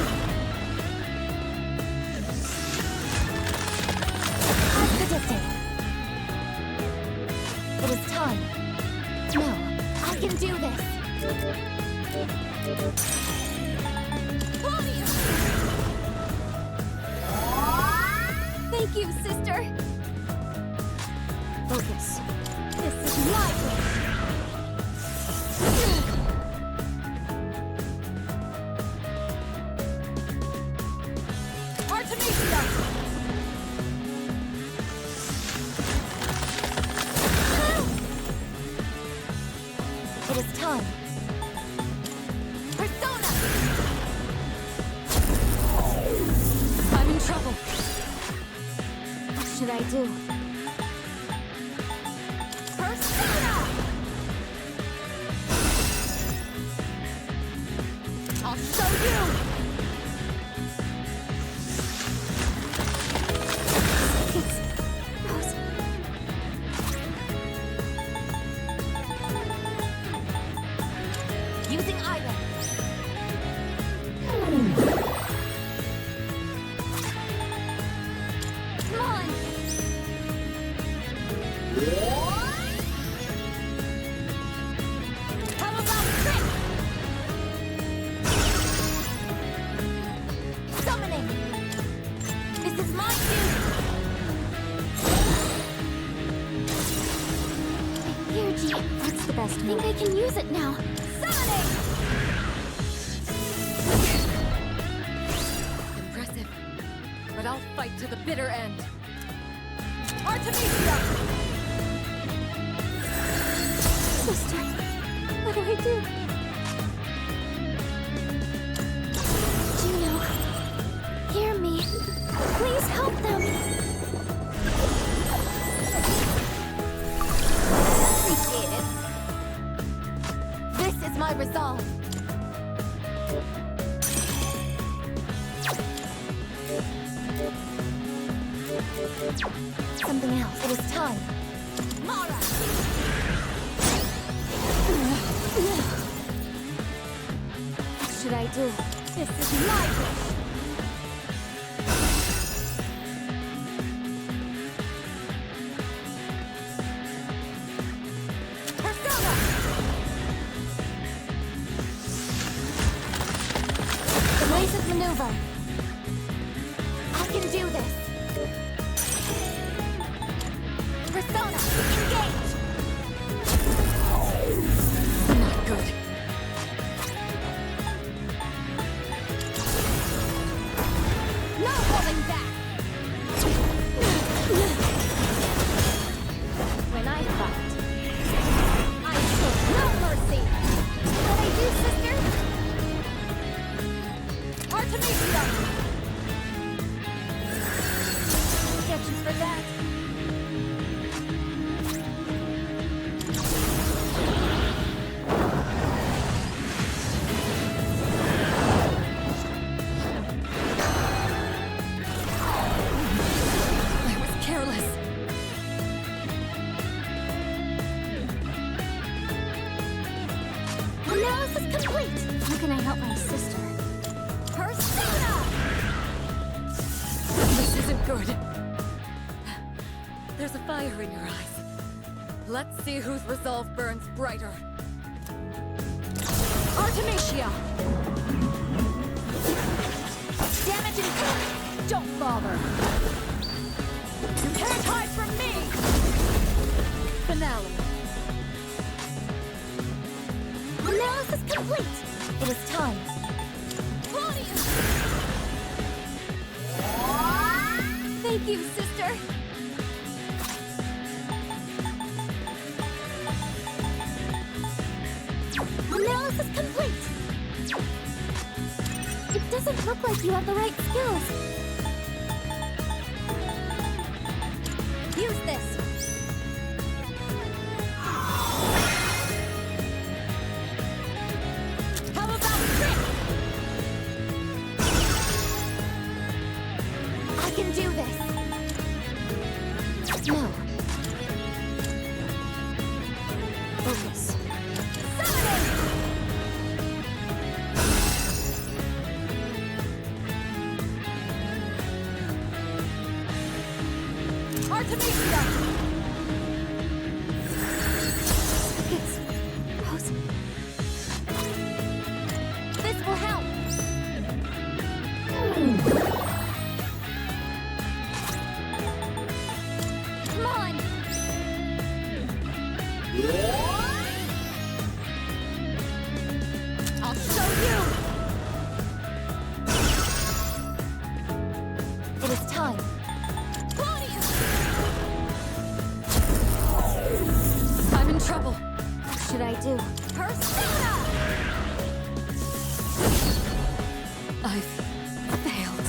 As predicted. It is time. No, I can do this. Thank you, sister! Focus. This is my way. Artemisia! It is time. Persona! I'm in trouble. What should I do? Persona! I'll show you! It's Rose. Using Iris. Come on! How about trick? Summoning! This is my duty! Energy. What's the best I think move? I can use it now. Summoning! Impressive. But I'll fight to the bitter end. Artemisia! Sister, what do I do? Juno, hear me. Please help them. Appreciate it. This is my resolve. Something else. It is time. Mara! What should I do? This is my wish. Persona! Evasive maneuver. I can do this. Persona, engage! Not good. No holding back! When I fight, I show no mercy! What I do, sister? Artemisia! Analysis complete! How can I help my sister? Persona! This isn't good. There's a fire in your eyes. Let's see whose resolve burns brighter. Artemisia! Damage incoming! Don't bother! You can't hide from me! Finale. Analysis complete! It is time. Glorious! Thank you, sister! Analysis complete! It doesn't look like you have the right skills. Use this! How about trick? I can do this! No. Focus. Summoning! Artemisia! It's frozen. This will help. Come on. I'll show you. It is time. Claudius! I'm in trouble. What should I do? Persona! I've failed.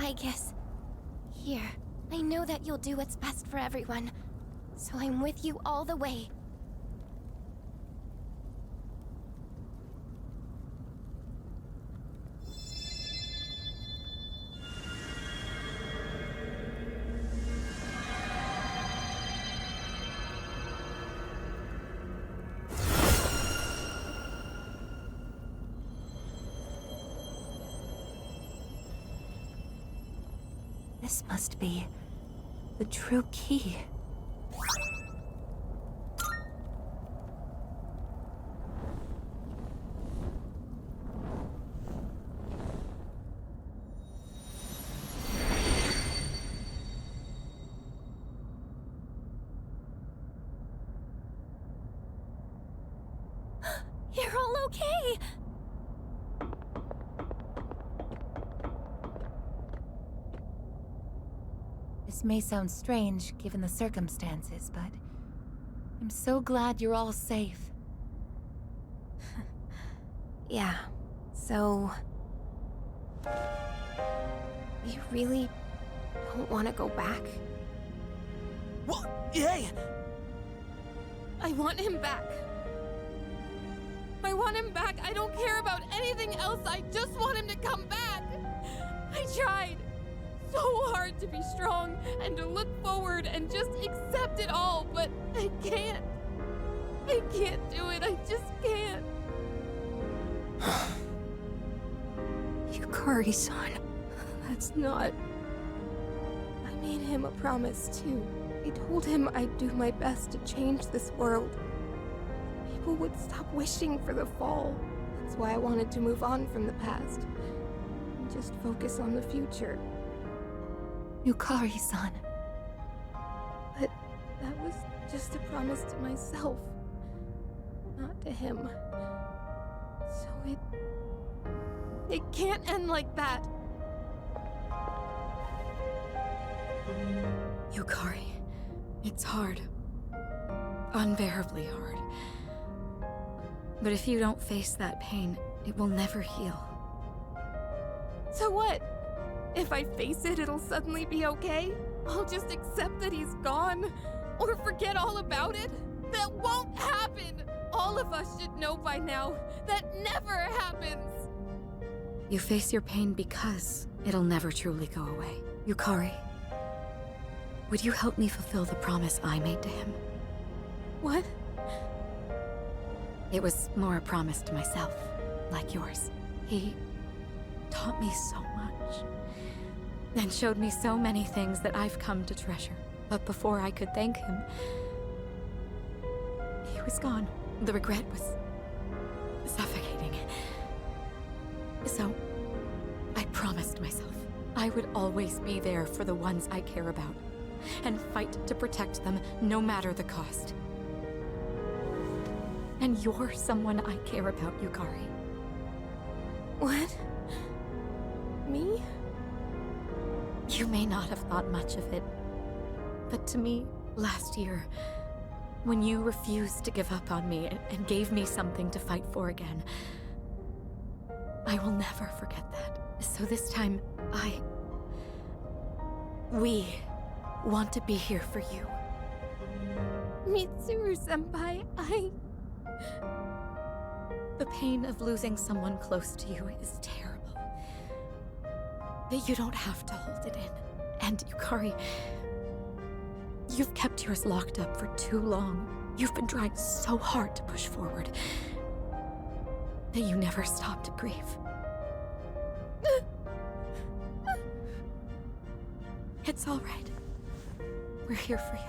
Aigis, here. I know that you'll do what's best for everyone, so I'm with you all the way. This must be the true key. You're all okay! This may sound strange given the circumstances, but I'm so glad you're all safe. Yeah, so... You really don't want to go back? What? Hey! I want him back. I want him back. I don't care about anything else. I just want him to come back. I tried so hard to be strong and to look forward and just accept it all, but I can't. I can't do it. I just can't. Yukari-san. That's not... I made him a promise, too. I told him I'd do my best to change this world. People would stop wishing for the fall. That's why I wanted to move on from the past. And just focus on the future. Yukari-san. But that was just a promise to myself. Not to him. So It can't end like that. Yukari, it's hard. Unbearably hard. But if you don't face that pain, it will never heal. So what? If I face it, it'll suddenly be okay? I'll just accept that he's gone? Or forget all about it? That won't happen! All of us should know by now. That never happens! You face your pain because it'll never truly go away. Yukari, would you help me fulfill the promise I made to him? What? It was more a promise to myself, like yours. He taught me so much, and showed me so many things that I've come to treasure. But before I could thank him, he was gone. The regret was suffocating. So, I promised myself I would always be there for the ones I care about, and fight to protect them no matter the cost. And you're someone I care about, Yukari. What? Me? You may not have thought much of it, but to me, last year, when you refused to give up on me and gave me something to fight for again, I will never forget that. So this time, we want to be here for you. Mitsuru-senpai, The pain of losing someone close to you is terrible. But you don't have to hold it in. And Yukari, you've kept yours locked up for too long. You've been trying so hard to push forward that you never stop to grieve. It's all right. We're here for you.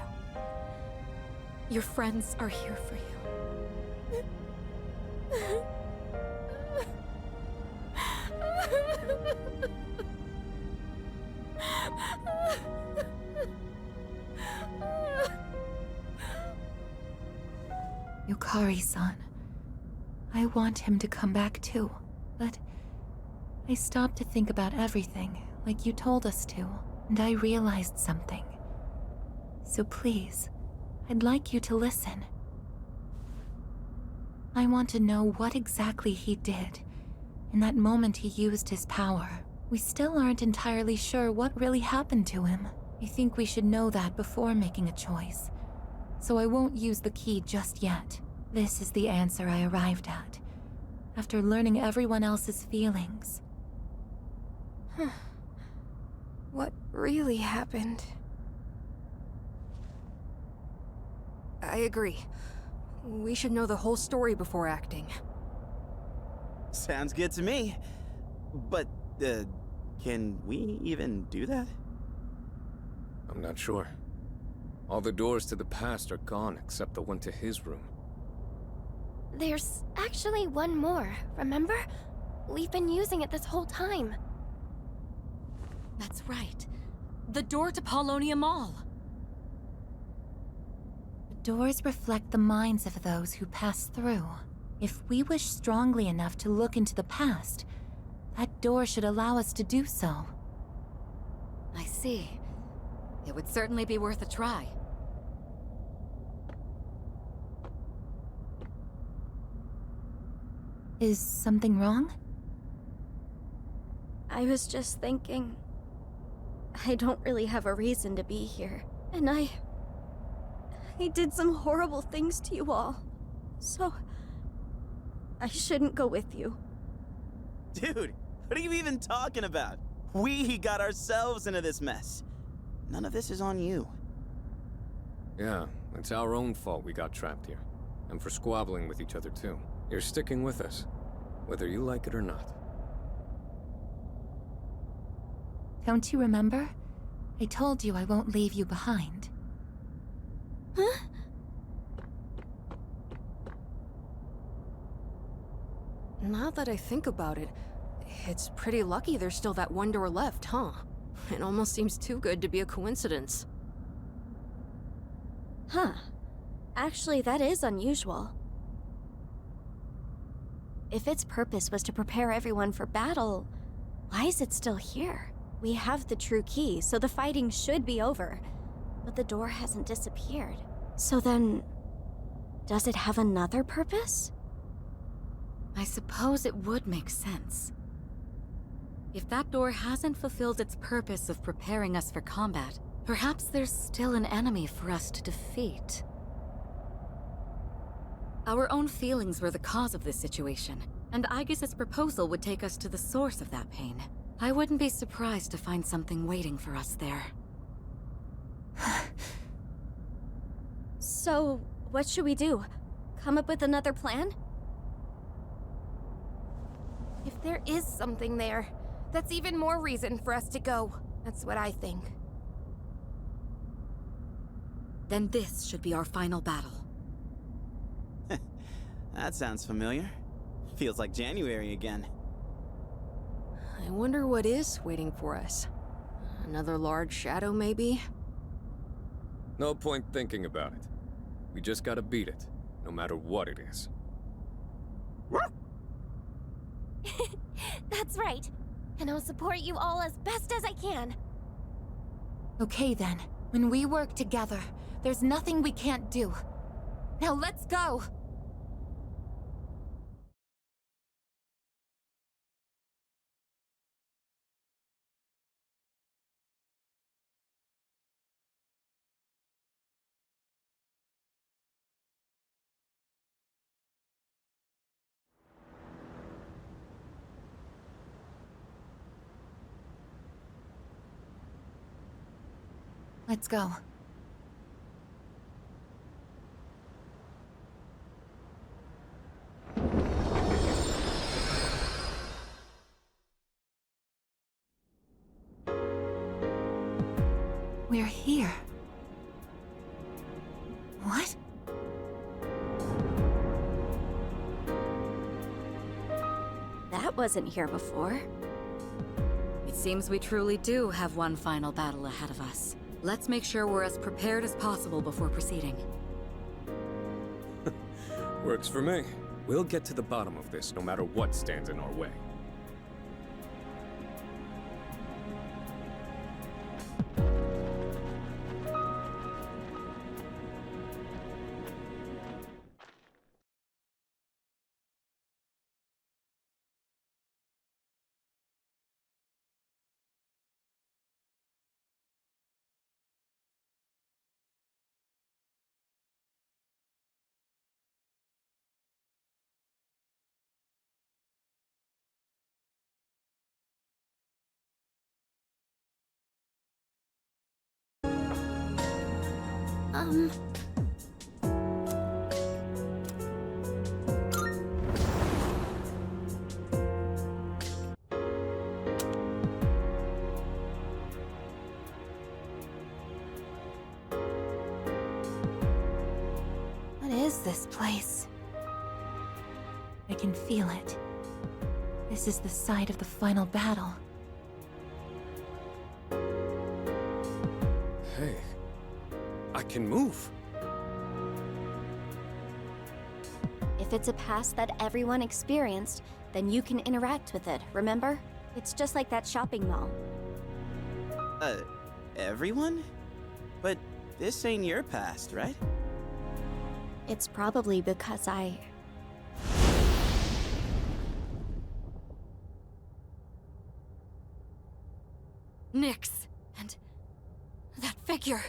Your friends are here for you. Yukari-san, I want him to come back too, but I stopped to think about everything like you told us to, and I realized something. So please, I'd like you to listen. I want to know what exactly he did in that moment he used his power. We still aren't entirely sure what really happened to him. I think we should know that before making a choice. So I won't use the key just yet. This is the answer I arrived at, after learning everyone else's feelings. what really happened? I agree. We should know the whole story before acting. Sounds good to me. But, can we even do that? I'm not sure. All the doors to the past are gone except the one to his room. There's actually one more, remember? We've been using it this whole time. That's right. The door to Paulownia Mall. The doors reflect the minds of those who pass through. If we wish strongly enough to look into the past, that door should allow us to do so. I see. It would certainly be worth a try. Is something wrong? I was just thinking... I don't really have a reason to be here. And I did some horrible things to you all. So... I shouldn't go with you. Dude, what are you even talking about? We got ourselves into this mess. None of this is on you. Yeah, it's our own fault we got trapped here. And for squabbling with each other too. You're sticking with us, whether you like it or not. Don't you remember? I told you I won't leave you behind. Huh? Now that I think about it, it's pretty lucky there's still that one door left, huh? It almost seems too good to be a coincidence. Huh. Actually, that is unusual. If its purpose was to prepare everyone for battle, why is it still here? We have the true key, so the fighting should be over. But the door hasn't disappeared. So then, does it have another purpose? I suppose it would make sense. If that door hasn't fulfilled its purpose of preparing us for combat, perhaps there's still an enemy for us to defeat. Our own feelings were the cause of this situation, and Aigis' proposal would take us to the source of that pain. I wouldn't be surprised to find something waiting for us there. So, what should we do? Come up with another plan? If there is something there, that's even more reason for us to go. That's what I think. Then this should be our final battle. That sounds familiar. Feels like January again. I wonder what is waiting for us. Another large shadow, maybe? No point thinking about it. We just gotta beat it, no matter what it is. That's right. And I'll support you all as best as I can. Okay then. When we work together, there's nothing we can't do. Now let's go! Let's go. We're here. What? That wasn't here before. It seems we truly do have one final battle ahead of us. Let's make sure we're as prepared as possible before proceeding. Works for me. We'll get to the bottom of this no matter what stands in our way. What is this place? I can feel it. This is the site of the final battle. Hey, I can move. If it's a past that everyone experienced, then you can interact with it, remember? It's just like that shopping mall. Everyone? But this ain't your past, right? It's probably because I... Nyx! And... that figure!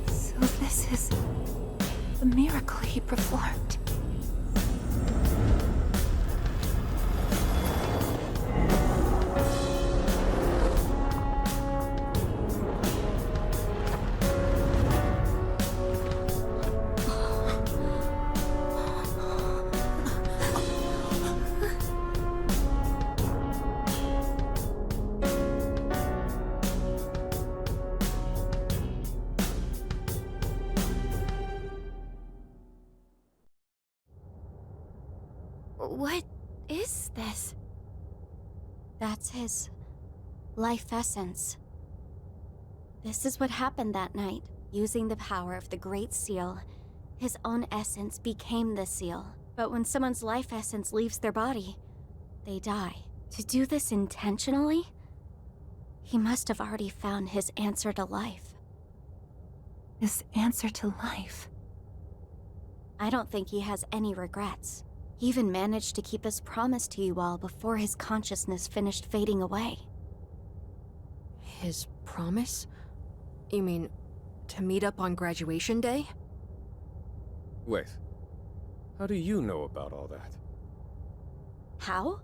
So this is the miracle he performed. What is this? That's his... life essence. This is what happened that night. Using the power of the Great Seal, his own essence became the seal, But when someone's life essence leaves their body, they die. To do this intentionally? He must have already found his answer to life. His answer to life? I don't think he has any regrets. He even managed to keep his promise to you all before his consciousness finished fading away. His promise? You mean, to meet up on graduation day? Wait. How do you know about all that? How?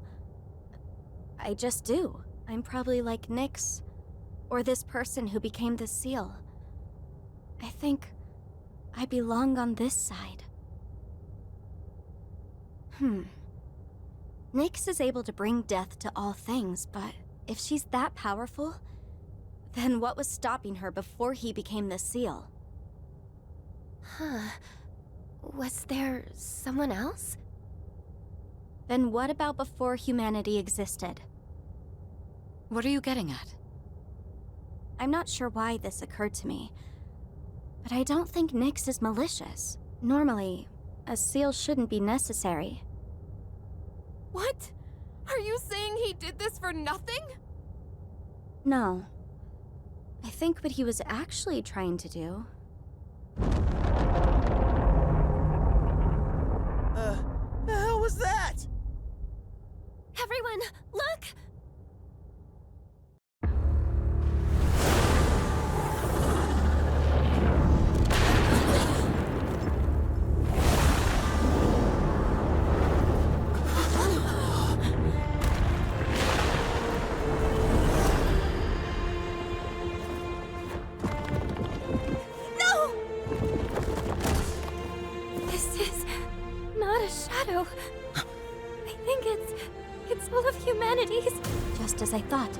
I just do. I'm probably like Nyx, or this person who became the seal. I think I belong on this side. Nyx is able to bring death to all things, but if she's that powerful, then what was stopping her before he became the seal? Huh. Was there someone else? Then what about before humanity existed? What are you getting at? I'm not sure why this occurred to me, but I don't think Nyx is malicious. Normally, a seal shouldn't be necessary. What? Are you saying he did this for nothing? No. I think what he was actually trying to do... The hell was that? Everyone, look! Just as I thought.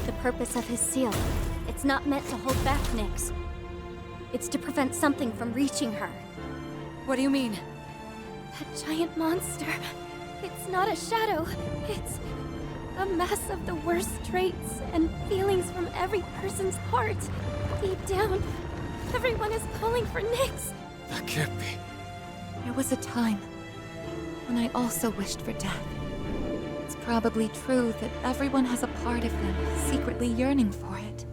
The purpose of his seal. It's not meant to hold back Nyx. It's to prevent something from reaching her. What do you mean? That giant monster. It's not a shadow. It's a mass of the worst traits and feelings from every person's heart. Deep down, everyone is calling for Nyx. That can't be. There was a time when I also wished for death. It's probably true that everyone has a part of them secretly yearning for it.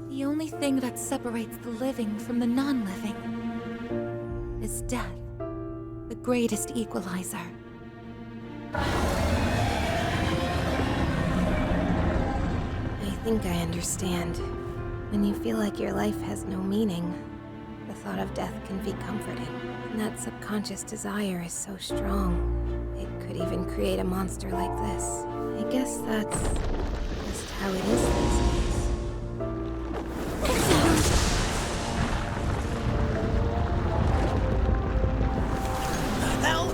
The only thing that separates the living from the non-living is death, the greatest equalizer. I think I understand. When you feel like your life has no meaning, the thought of death can be comforting. And that subconscious desire is so strong. It could even create a monster like this. I guess that's just how it is these days. Hell!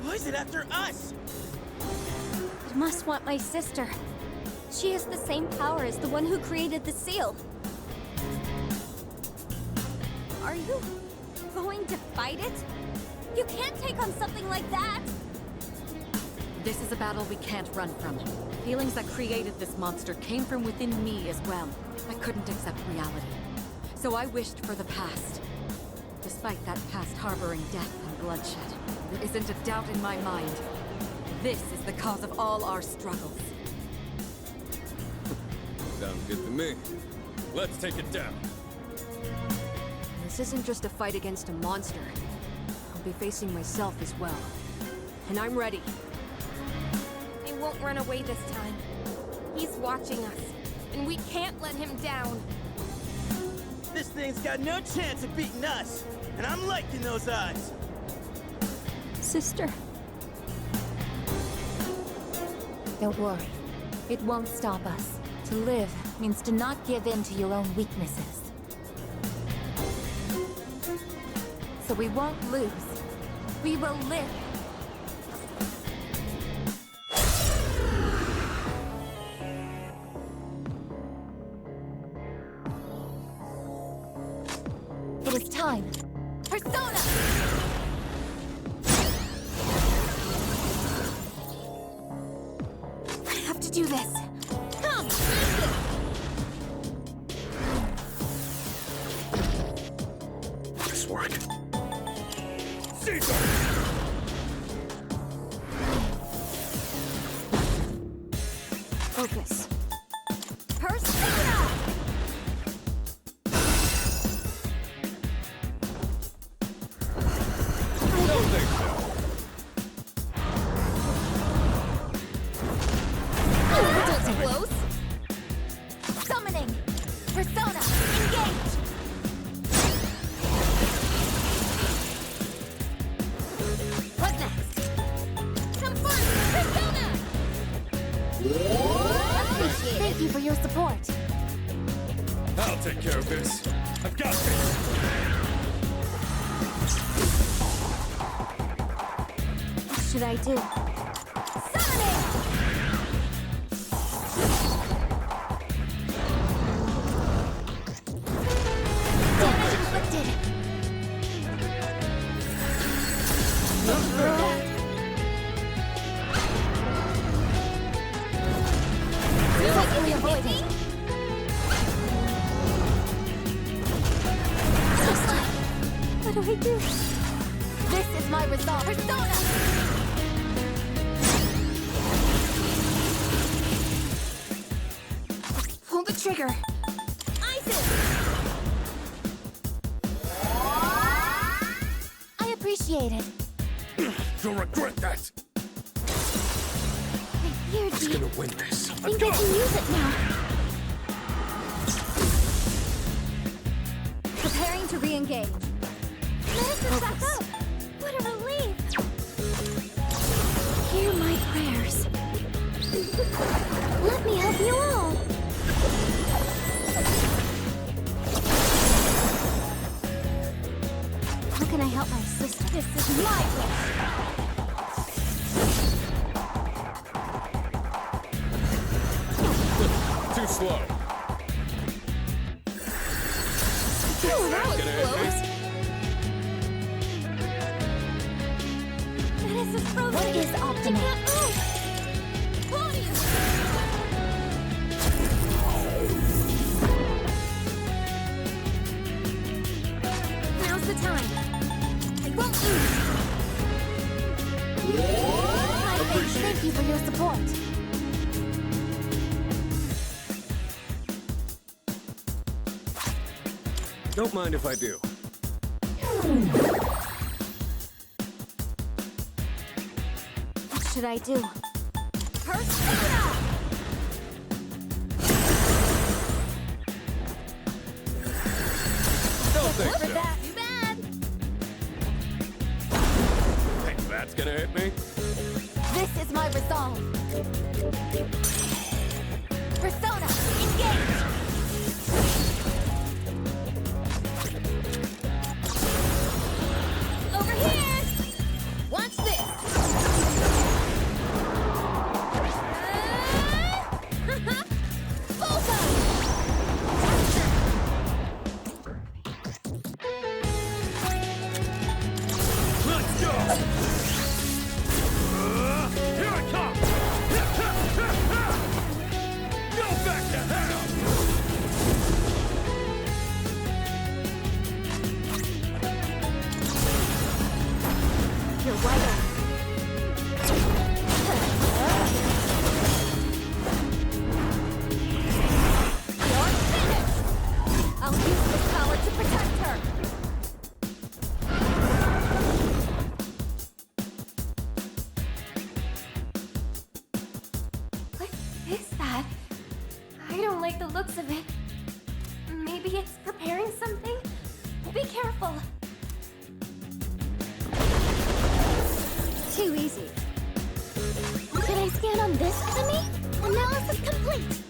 Why is it after us? It must want my sister. She has the same power as the one who created the seal. Are you going to fight it? You can't take on something like that! This is a battle we can't run from. Feelings that created this monster came from within me as well. I couldn't accept reality. So I wished for the past. Despite that past harboring death and bloodshed, there isn't a doubt in my mind. This is the cause of all our struggles. Sounds good to me. Let's take it down. This isn't just a fight against a monster. I'll be facing myself as well. And I'm ready. He won't run away this time. He's watching us, and we can't let him down. This thing's got no chance of beating us, and I'm liking those odds. Sister. Don't worry. It won't stop us. To live means to not give in to your own weaknesses. So we won't lose. We will live. It is time. Persona! do this. Come, This work. Focus. Persona! Don't think so. Too close. Summoning. Persona, engage. What next? Confirm. Persona. Thank you for your support. I'll take care of this. I've got this. What should I do? Summoning. Damage inflicted. Successfully avoided. What do I do? This is my resolve. Persona! Pull the trigger. Isis! I appreciate it. You'll regret that. Here, Who's gonna win this? I think I can use it now. Preparing to re-engage. Medicine's back up. What a relief. Hear my prayers. Let me help you all. How can I help my sister? This is my wish. Too slow. Ooh, that was Gonna hit close. Menace is frozen. What is optimal? You can't move. Claudius! Now's the time. I won't lose. Thank you for your support. Don't mind if I do. What should I do? Persona! Don't think Look so. at that. Too bad. Think that's gonna hit me? This is my resolve. Persona, engage! Over here! Watch this! Bullseye! Let's go! Here I come! Go back to hell! You're wide open. You're finished! I'll use this power to protect her! What is that? I don't like the looks of it. Maybe it's preparing something? Be careful! Too easy. Should I scan on this enemy? Analysis complete!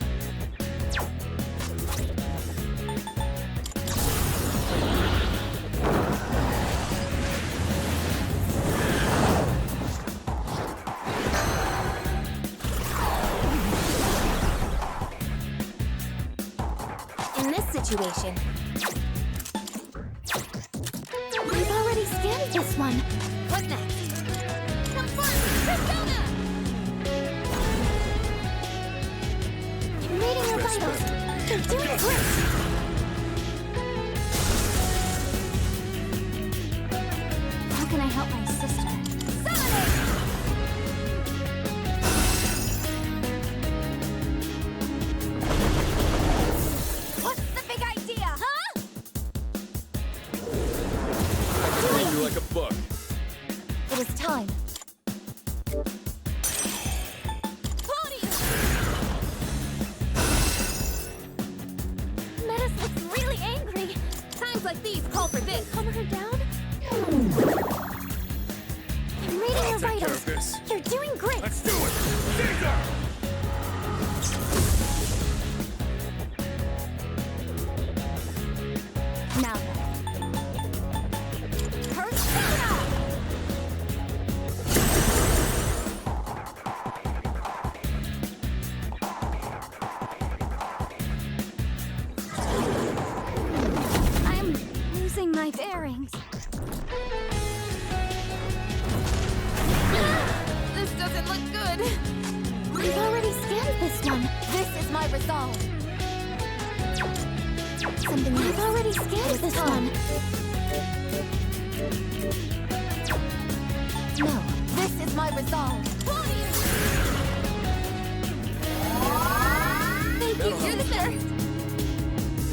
In this situation, we've already scanned this one. What next? Confirm! Persona! it. Calm her down. I'm reading your Take care vitals. of this. You're doing great. Let's do it! Caesar! Now then. Persona! I'm losing my bearings. This doesn't look good. We've already scanned this one. This is my resolve. Something else. We've already scanned this one. No, this is my resolve. Thank you. You're the best.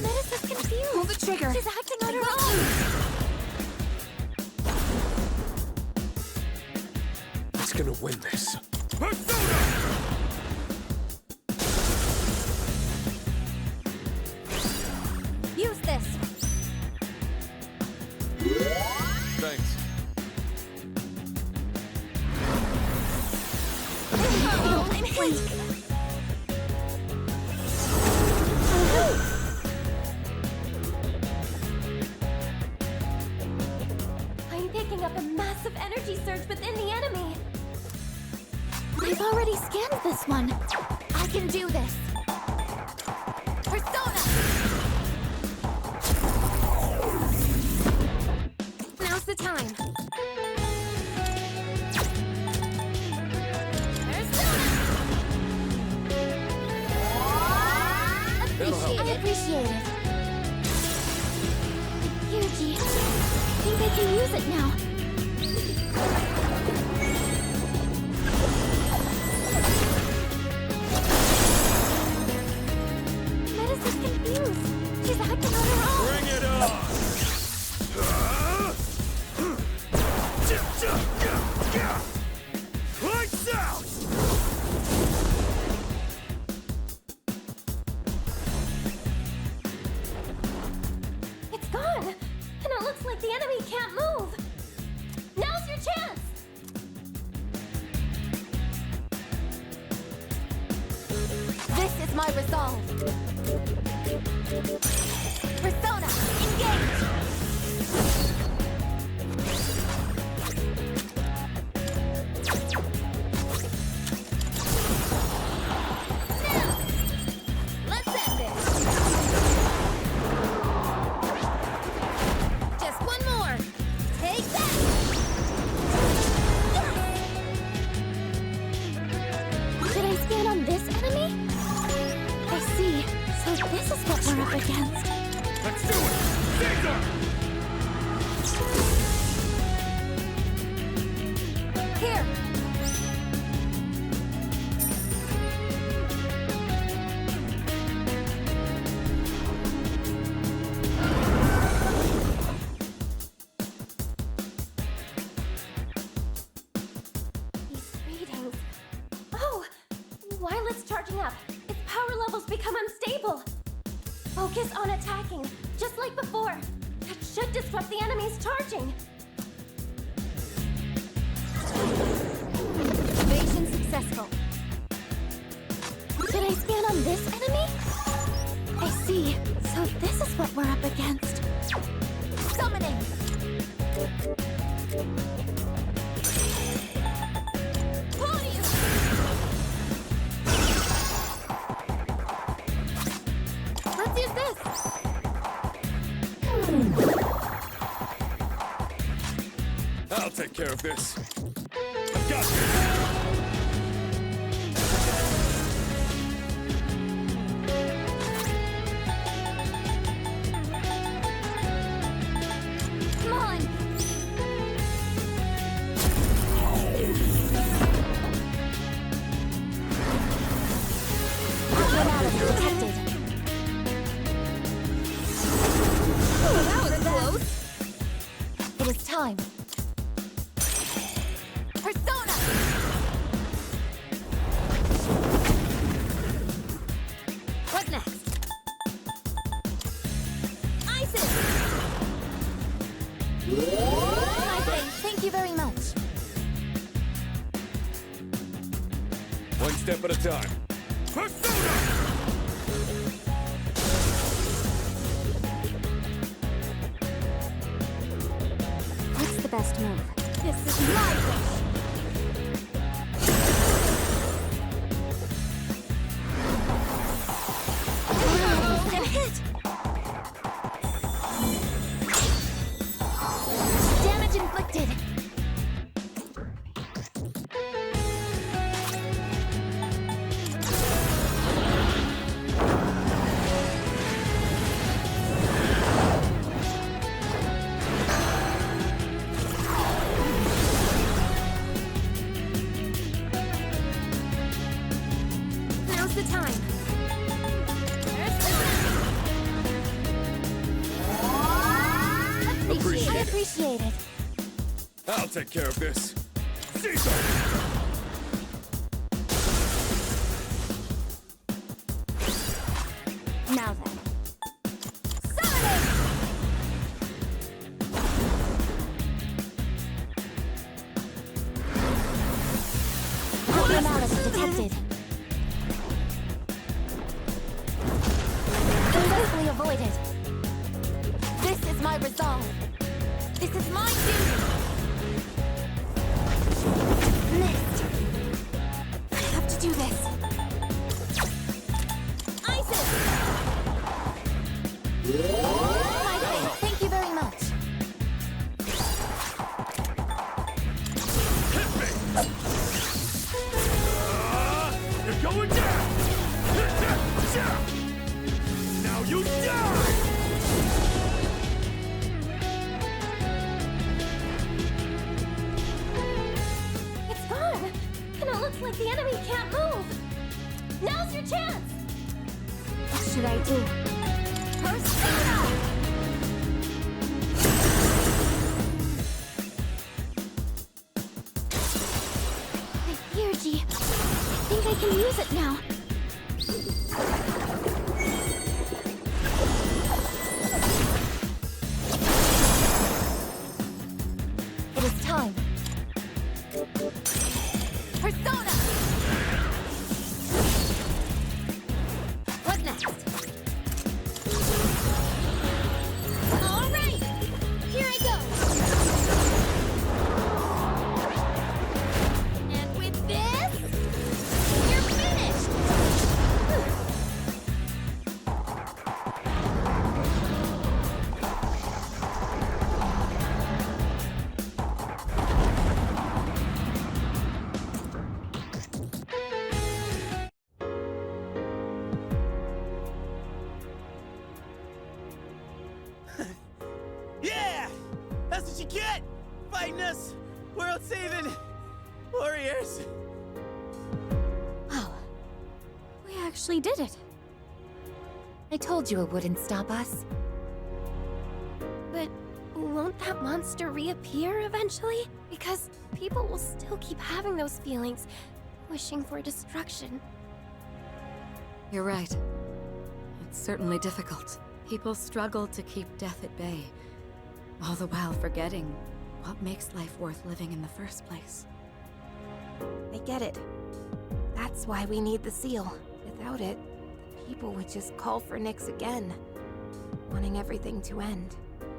Menace is confused. Pull the trigger. She's acting on her own. It's gonna win this. Use this. Thanks. I'm weak. I'm picking up a massive energy surge within the enemy. I've already scanned this one. I can do this. Persona! Now's the time. I appreciate it. Here, G. I think I can use it now. Menace is confused. She's acting on her own. Bring it on! Lights out! It's gone! And it looks like the enemy can't move! Now's your chance! This is my resolve. Persona, engage! Now, let's end this. Just one more. Take that! Should I scan on this enemy? I see. So this is what we're up against. Let's do it! Caesar! Here! These readings. Oh! While it's charging up, its power levels become unstable. Focus on attacking, just like before. That should disrupt the enemy's charging. Evasion successful. Should I scan on this enemy? I see. So this is what we're up against. Summoning! Volume! Let's use this! I'll take care of this. I've got this! Come on! Detected. That was close. It is time. One step at a time. Persona! What's the best move? This is my wish! And hit! Damage inflicted! Now's the time! Appreciate it. Appreciate it. I'll take care of this. Caesar! Now then. Abnormality detected. Successfully avoided. This is my resolve. This is my duty. Missed. I have to do this. Isis! My faith. Thank you very much. You're going down! Now you die! It's gone! And it looks like the enemy can't move! Now's your chance! What should I do? Persona! My energy. I think I can use it now. It is time. Persona! What next? All right! Here I go! And with this, you're finished! Yeah! That's what you get! Fighting us! World-saving warriors! Wow. We actually did it. I told you it wouldn't stop us. But won't that monster reappear eventually? Because people will still keep having those feelings, wishing for destruction. You're right. It's certainly difficult. People struggle to keep death at bay, all the while forgetting what makes life worth living in the first place. I get it. That's why we need the seal. Without it, people would just call for Nyx again, wanting everything to end.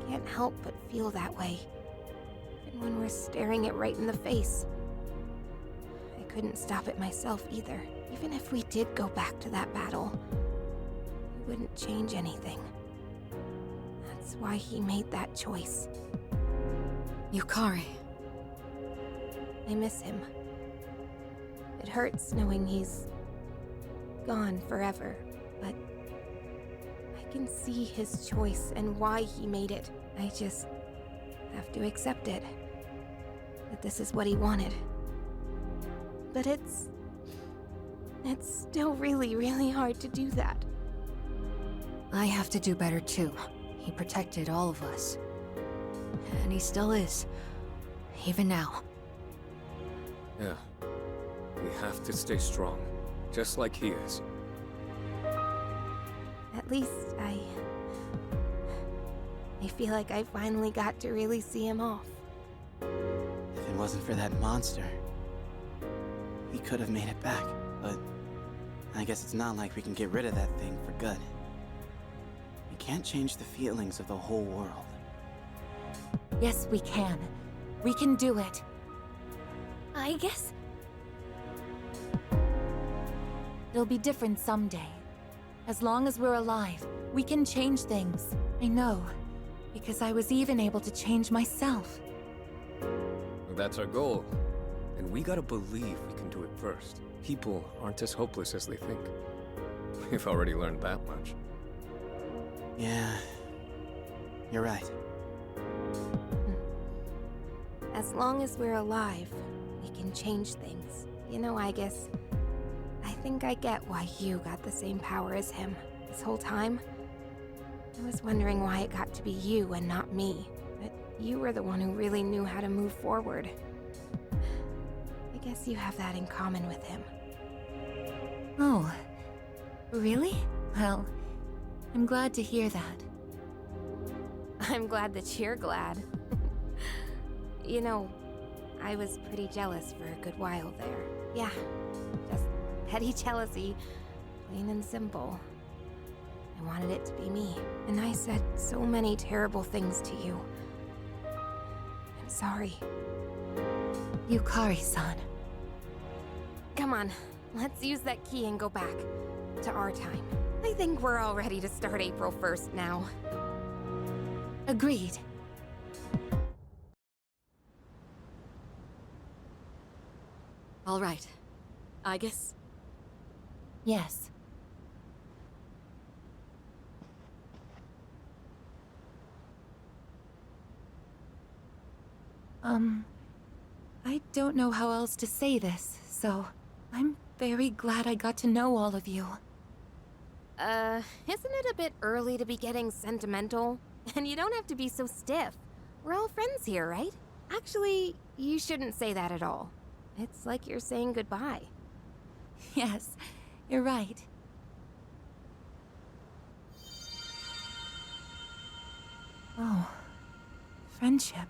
Can't help but feel that way. Even when we're staring it right in the face. I couldn't stop it myself either. Even if we did go back to that battle, it wouldn't change anything. That's why he made that choice. Yukari. I miss him. It hurts knowing he's gone forever, but I can see his choice and why he made it. I just have to accept it. That this is what he wanted. But it's still really, really hard to do that. I have to do better too. He protected all of us. And he still is. Even now. Yeah. We have to stay strong. Just like he is. At least I feel like I finally got to really see him off. If it wasn't for that monster, we could have made it back. But I guess it's not like we can get rid of that thing for good. We can't change the feelings of the whole world. Yes, we can. We can do it. I guess. It'll be different someday. As long as we're alive, we can change things. I know, because I was even able to change myself. That's our goal. And we gotta believe we can do it first. People aren't as hopeless as they think. We've already learned that much. Yeah, you're right. As long as we're alive, we can change things. You know, Aigis, I think I get why you got the same power as him this whole time. I was wondering why it got to be you and not me. But you were the one who really knew how to move forward. I guess you have that in common with him. Oh, really? Well, I'm glad to hear that. I'm glad that you're glad. You know, I was pretty jealous for a good while there. Yeah, just petty jealousy, plain and simple. I wanted it to be me, and I said so many terrible things to you. I'm sorry. Yukari-san. Come on, let's use that key and go back to our time. I think we're all ready to start April 1st now. Agreed. All right. Aigis? Yes. I don't know how else to say this, so I'm very glad I got to know all of you. Isn't it a bit early to be getting sentimental? And you don't have to be so stiff. We're all friends here, right? Actually, you shouldn't say that at all. It's like you're saying goodbye. Yes, you're right. Oh, friendship.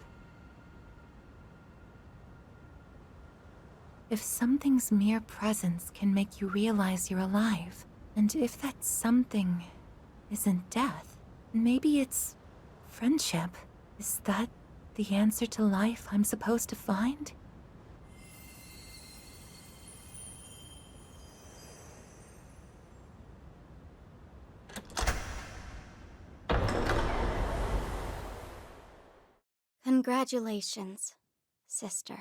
If something's mere presence can make you realize you're alive, and if that something isn't death, maybe it's friendship. Is that the answer to life I'm supposed to find? Congratulations, sister.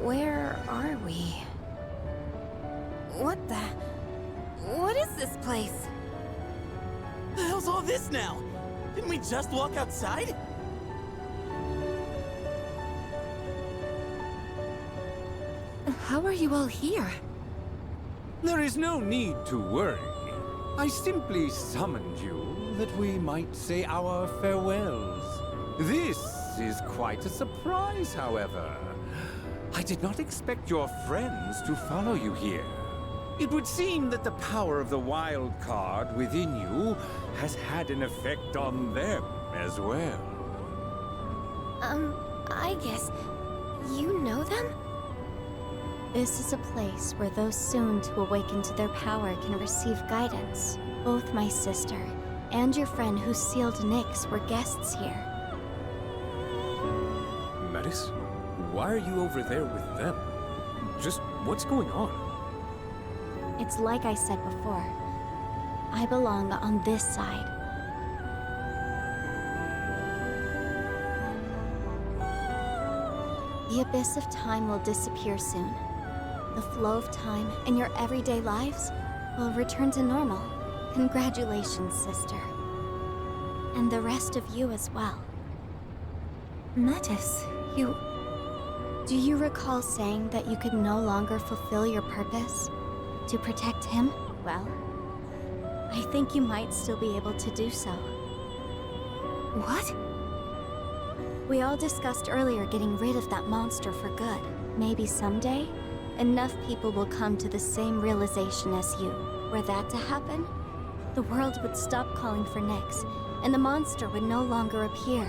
Where are we? What is this place? The hell's all this now? Didn't we just walk outside? How are you all here? There is no need to worry. I simply summoned you that we might say our farewells. This is quite a surprise, however. I did not expect your friends to follow you here. It would seem that the power of the wild card within you has had an effect on them as well. I guess you know them? This is a place where those soon to awaken to their power can receive guidance. Both my sister and your friend who sealed Nyx were guests here. Metis? Why are you over there with them? Just what's going on? It's like I said before. I belong on this side. The abyss of time will disappear soon. The flow of time in your everyday lives will return to normal. Congratulations, sister. And the rest of you as well. Metis, you... Do you recall saying that you could no longer fulfill your purpose? To protect him? Well, I think you might still be able to do so. What? We all discussed earlier getting rid of that monster for good. Maybe someday, enough people will come to the same realization as you. Were that to happen, the world would stop calling for Nyx, and the monster would no longer appear.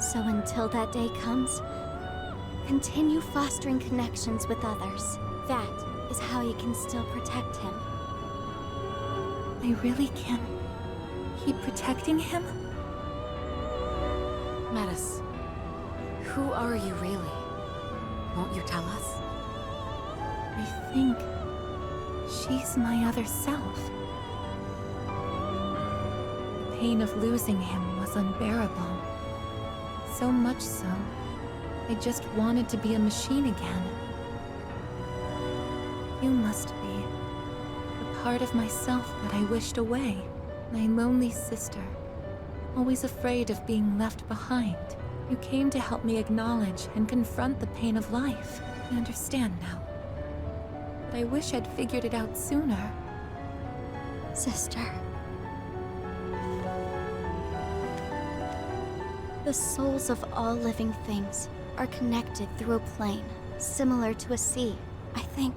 So until that day comes, continue fostering connections with others. That is how you can still protect him. I really can keep protecting him? Metis, who are you really? Won't you tell us? I think she's my other self. The pain of losing him was unbearable. So much so, I just wanted to be a machine again. You must be the part of myself that I wished away. My lonely sister, always afraid of being left behind. You came to help me acknowledge and confront the pain of life. I understand now. But I wish I'd figured it out sooner. Sister. The souls of all living things are connected through a plane, similar to a sea. I think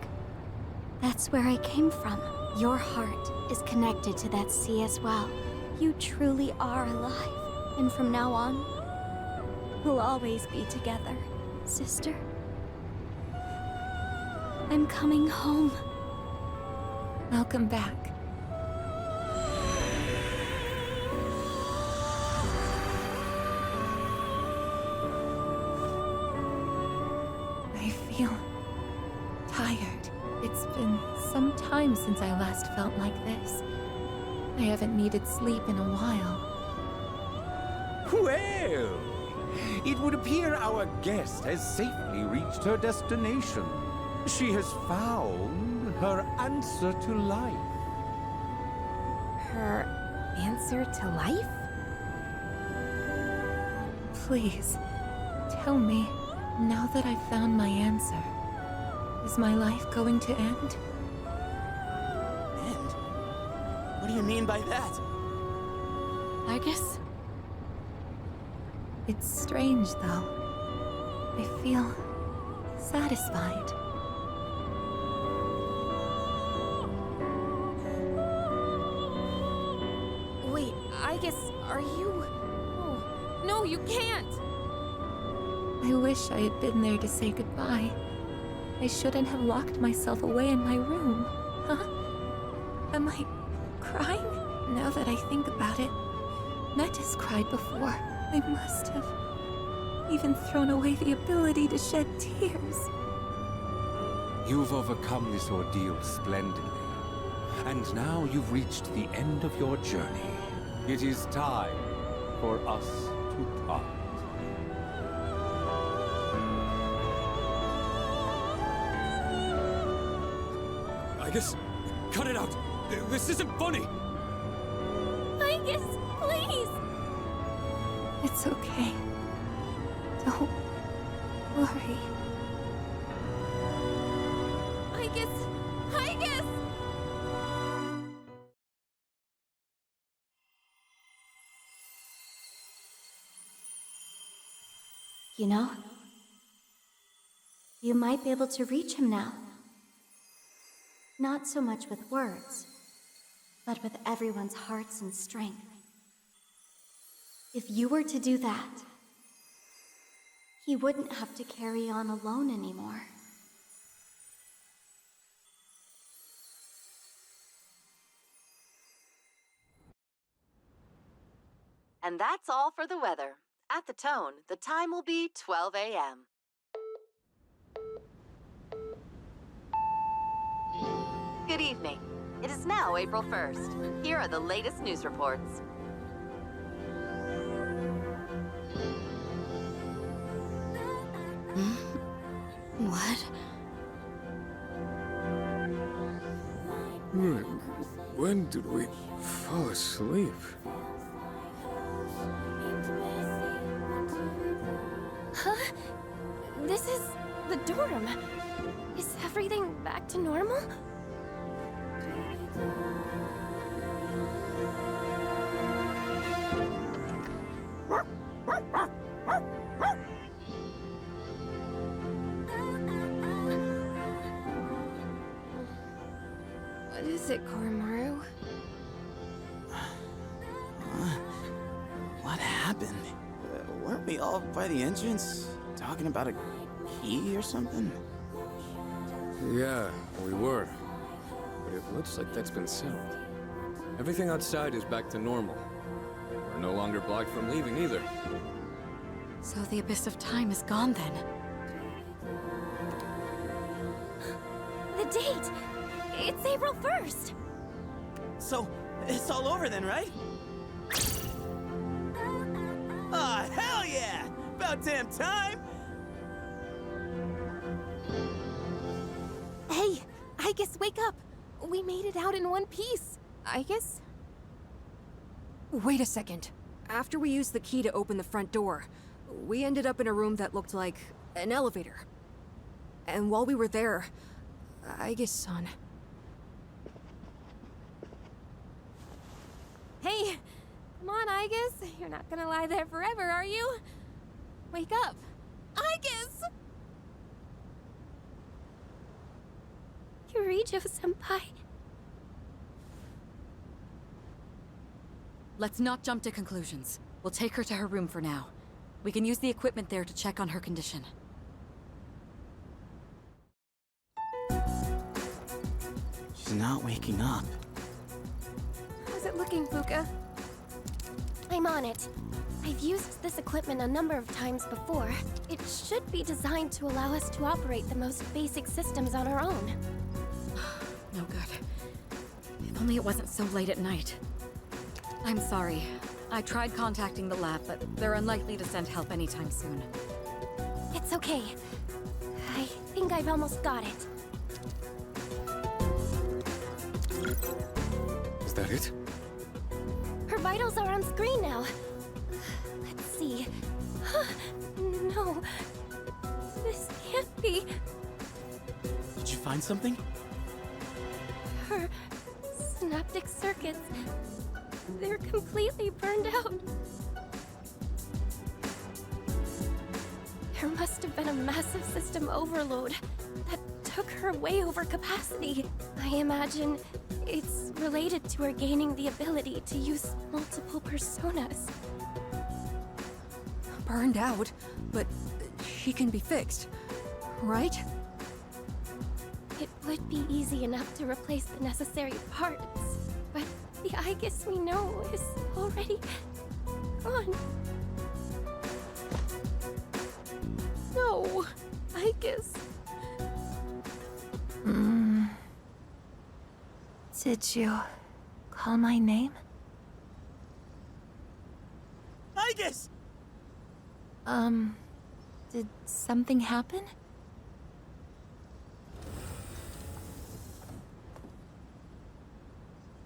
that's where I came from. Your heart is connected to that sea as well. You truly are alive. And from now on, we'll always be together, sister. I'm coming home. Welcome back. I feel tired. It's been some time since I last felt like this. I haven't needed sleep in a while. Well, it would appear our guest has safely reached her destination. She has found her answer to life. Her answer to life? Please, tell me, now that I've found my answer, is my life going to end? End? What do you mean by that? Aigis? It's strange, though. I feel satisfied. Wait, Aigis, are you... Oh, no, you can't! I wish I had been there to say goodbye. I shouldn't have locked myself away in my room. Huh? Am I crying? Now that I think about it, Metis cried before. I must have even thrown away the ability to shed tears. You've overcome this ordeal splendidly. And now you've reached the end of your journey. It is time for us to part. Aigis, cut it out! This isn't funny! Aigis, please! It's okay. Don't worry. Aigis! Aigis! You know, you might be able to reach him now. Not so much with words, but with everyone's hearts and strength. If you were to do that, he wouldn't have to carry on alone anymore. And that's all for the weather. At the tone, the time will be 12 a.m. Good evening. It is now April 1st. Here are the latest news reports. What? When did we fall asleep? Huh? This is the dorm. Is everything back to normal? What is it, Koromaru? What happened? Weren't we all by the entrance talking about a key or something? Yeah, we were. But it looks like that's been settled. Everything outside is back to normal. We're no longer blocked from leaving either. So the Abyss of Time is gone then. The date! It's April 1st! So, it's all over then, right? Ah, hell yeah! About damn time! Hey, Aigis, wake up! We made it out in one piece. Aigis? Wait a second. After we used the key to open the front door, we ended up in a room that looked like an elevator. And while we were there, Aigis-san... Hey, come on, Aigis. You're not gonna lie there forever, are you? Wake up. Aigis! Yurijo-senpai. Let's not jump to conclusions. We'll take her to her room for now. We can use the equipment there to check on her condition. She's not waking up. How's it looking, Fuka? I'm on it. I've used this equipment a number of times before. It should be designed to allow us to operate the most basic systems on our own. No good. If only it wasn't so late at night. I'm sorry. I tried contacting the lab, but they're unlikely to send help anytime soon. It's okay. I think I've almost got it. Is that it? Her vitals are on screen now. Let's see. No. This can't be. Did you find something? Her synaptic circuits. They're completely burned out. There must have been a massive system overload that took her way over capacity. I imagine it's related to her gaining the ability to use multiple personas. Burned out, but she can be fixed, right? It would be easy enough to replace the necessary parts, but the Aigis we know is already gone. No, Aigis. Did you call my name? Aigis! Did something happen?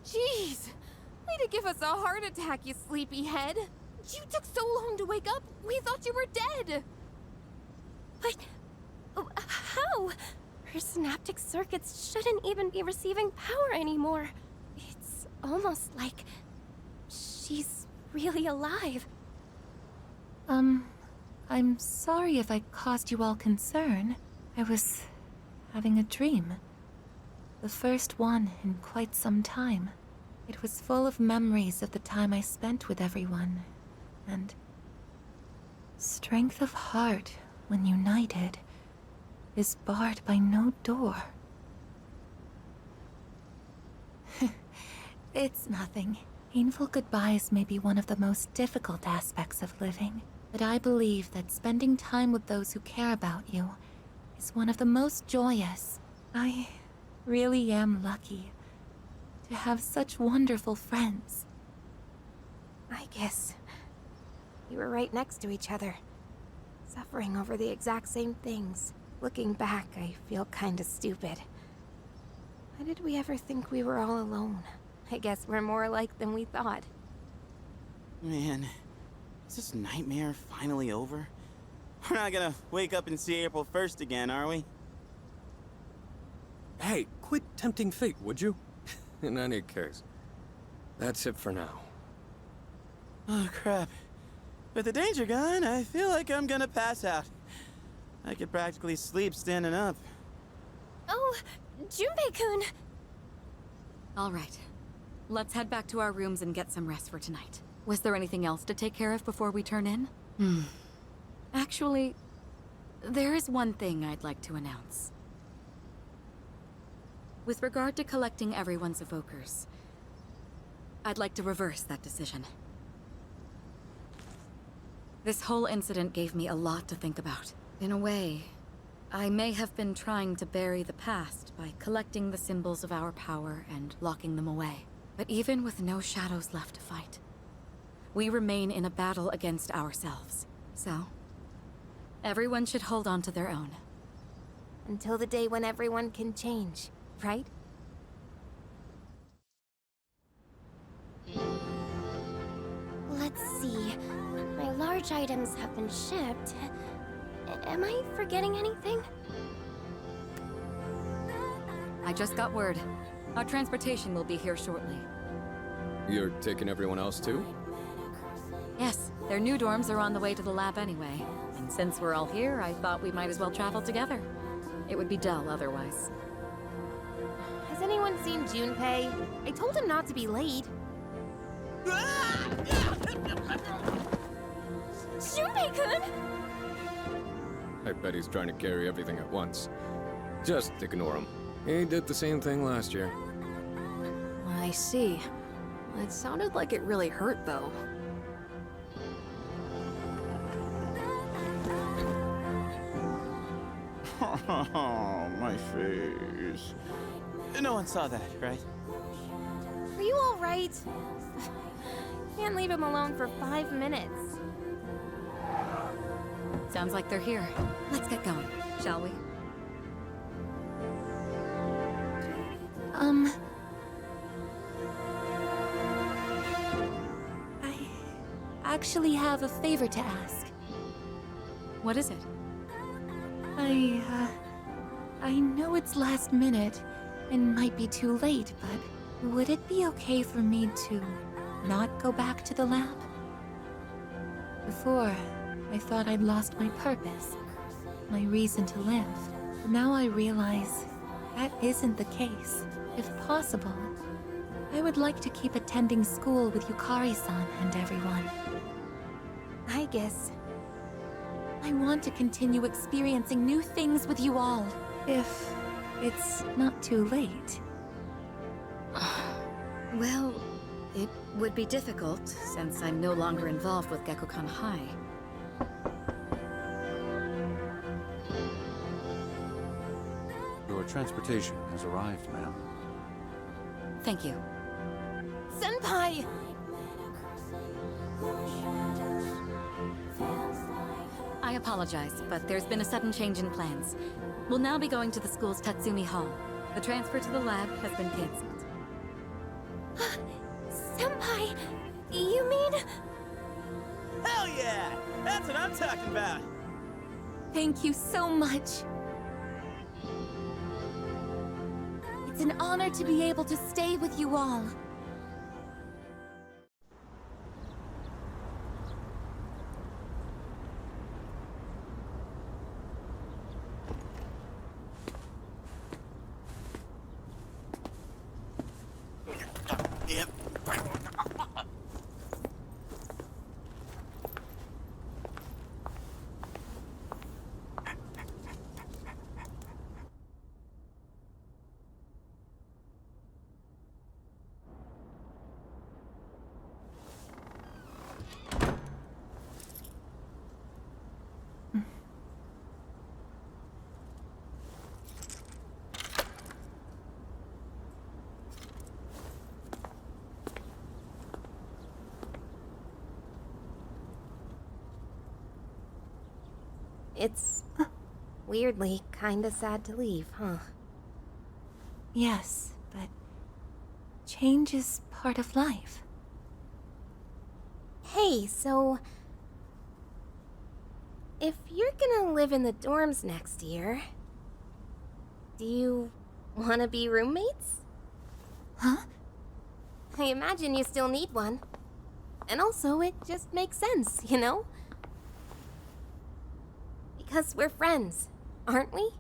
Jeez! Way to give us a heart attack, you sleepyhead! You took so long to wake up, we thought you were dead! But... how? Her synaptic circuits shouldn't even be receiving power anymore. It's almost like... she's really alive. I'm sorry if I caused you all concern. I was having a dream. The first one in quite some time. It was full of memories of the time I spent with everyone, and strength of heart, when united, is barred by no door. It's nothing. Painful goodbyes may be one of the most difficult aspects of living, but I believe that spending time with those who care about you is one of the most joyous. I really am lucky to have such wonderful friends. I guess you were right next to each other, suffering over the exact same things. Looking back, I feel kinda stupid. Why did we ever think we were all alone? I guess we're more alike than we thought. Man, is this nightmare finally over? We're not gonna wake up and see April 1st again, are we? Hey, quit tempting fate, would you? In any case, that's it for now. Oh, crap. With the danger gone, I feel like I'm gonna pass out. I could practically sleep standing up. Oh, Junpei-kun! All right. Let's head back to our rooms and get some rest for tonight. Was there anything else to take care of before we turn in? Actually, there is one thing I'd like to announce. With regard to collecting everyone's evokers, I'd like to reverse that decision. This whole incident gave me a lot to think about. In a way, I may have been trying to bury the past by collecting the symbols of our power and locking them away. But even with no shadows left to fight, we remain in a battle against ourselves. So, everyone should hold on to their own. Until the day when everyone can change, right? Let's see. My large items have been shipped. Am I forgetting anything? I just got word. Our transportation will be here shortly. You're taking everyone else too? Yes, their new dorms are on the way to the lab anyway. And since we're all here, I thought we might as well travel together. It would be dull otherwise. Has anyone seen Junpei? I told him not to be late. Junpei-kun! I bet he's trying to carry everything at once. Just ignore him. He did the same thing last year. I see. It sounded like it really hurt, though. Oh, my face. No one saw that, right? Are you alright? Can't leave him alone for 5 minutes. Sounds like they're here. Let's get going, shall we? I actually have a favor to ask. What is it? I know it's last minute and might be too late, but would it be okay for me to not go back to the lab? Before, I thought I'd lost my purpose, my reason to live. But now I realize that isn't the case. If possible, I would like to keep attending school with Yukari-san and everyone. Aigis. I want to continue experiencing new things with you all, if it's not too late. Well, it would be difficult, since I'm no longer involved with Gekkoukan High. Your transportation has arrived, ma'am. Thank you. Senpai! I apologize, but there's been a sudden change in plans. We'll now be going to the school's Tatsumi Hall. The transfer to the lab has been cancelled. Senpai! You mean... Hell yeah! That's what I'm talking about! Thank you so much. It's an honor to be able to stay with you all. Yep. It's weirdly kinda sad to leave, huh? Yes, but change is part of life. Hey, so... if you're gonna live in the dorms next year... do you wanna be roommates? Huh? I imagine you still need one. And also, it just makes sense, you know? Because we're friends, aren't we?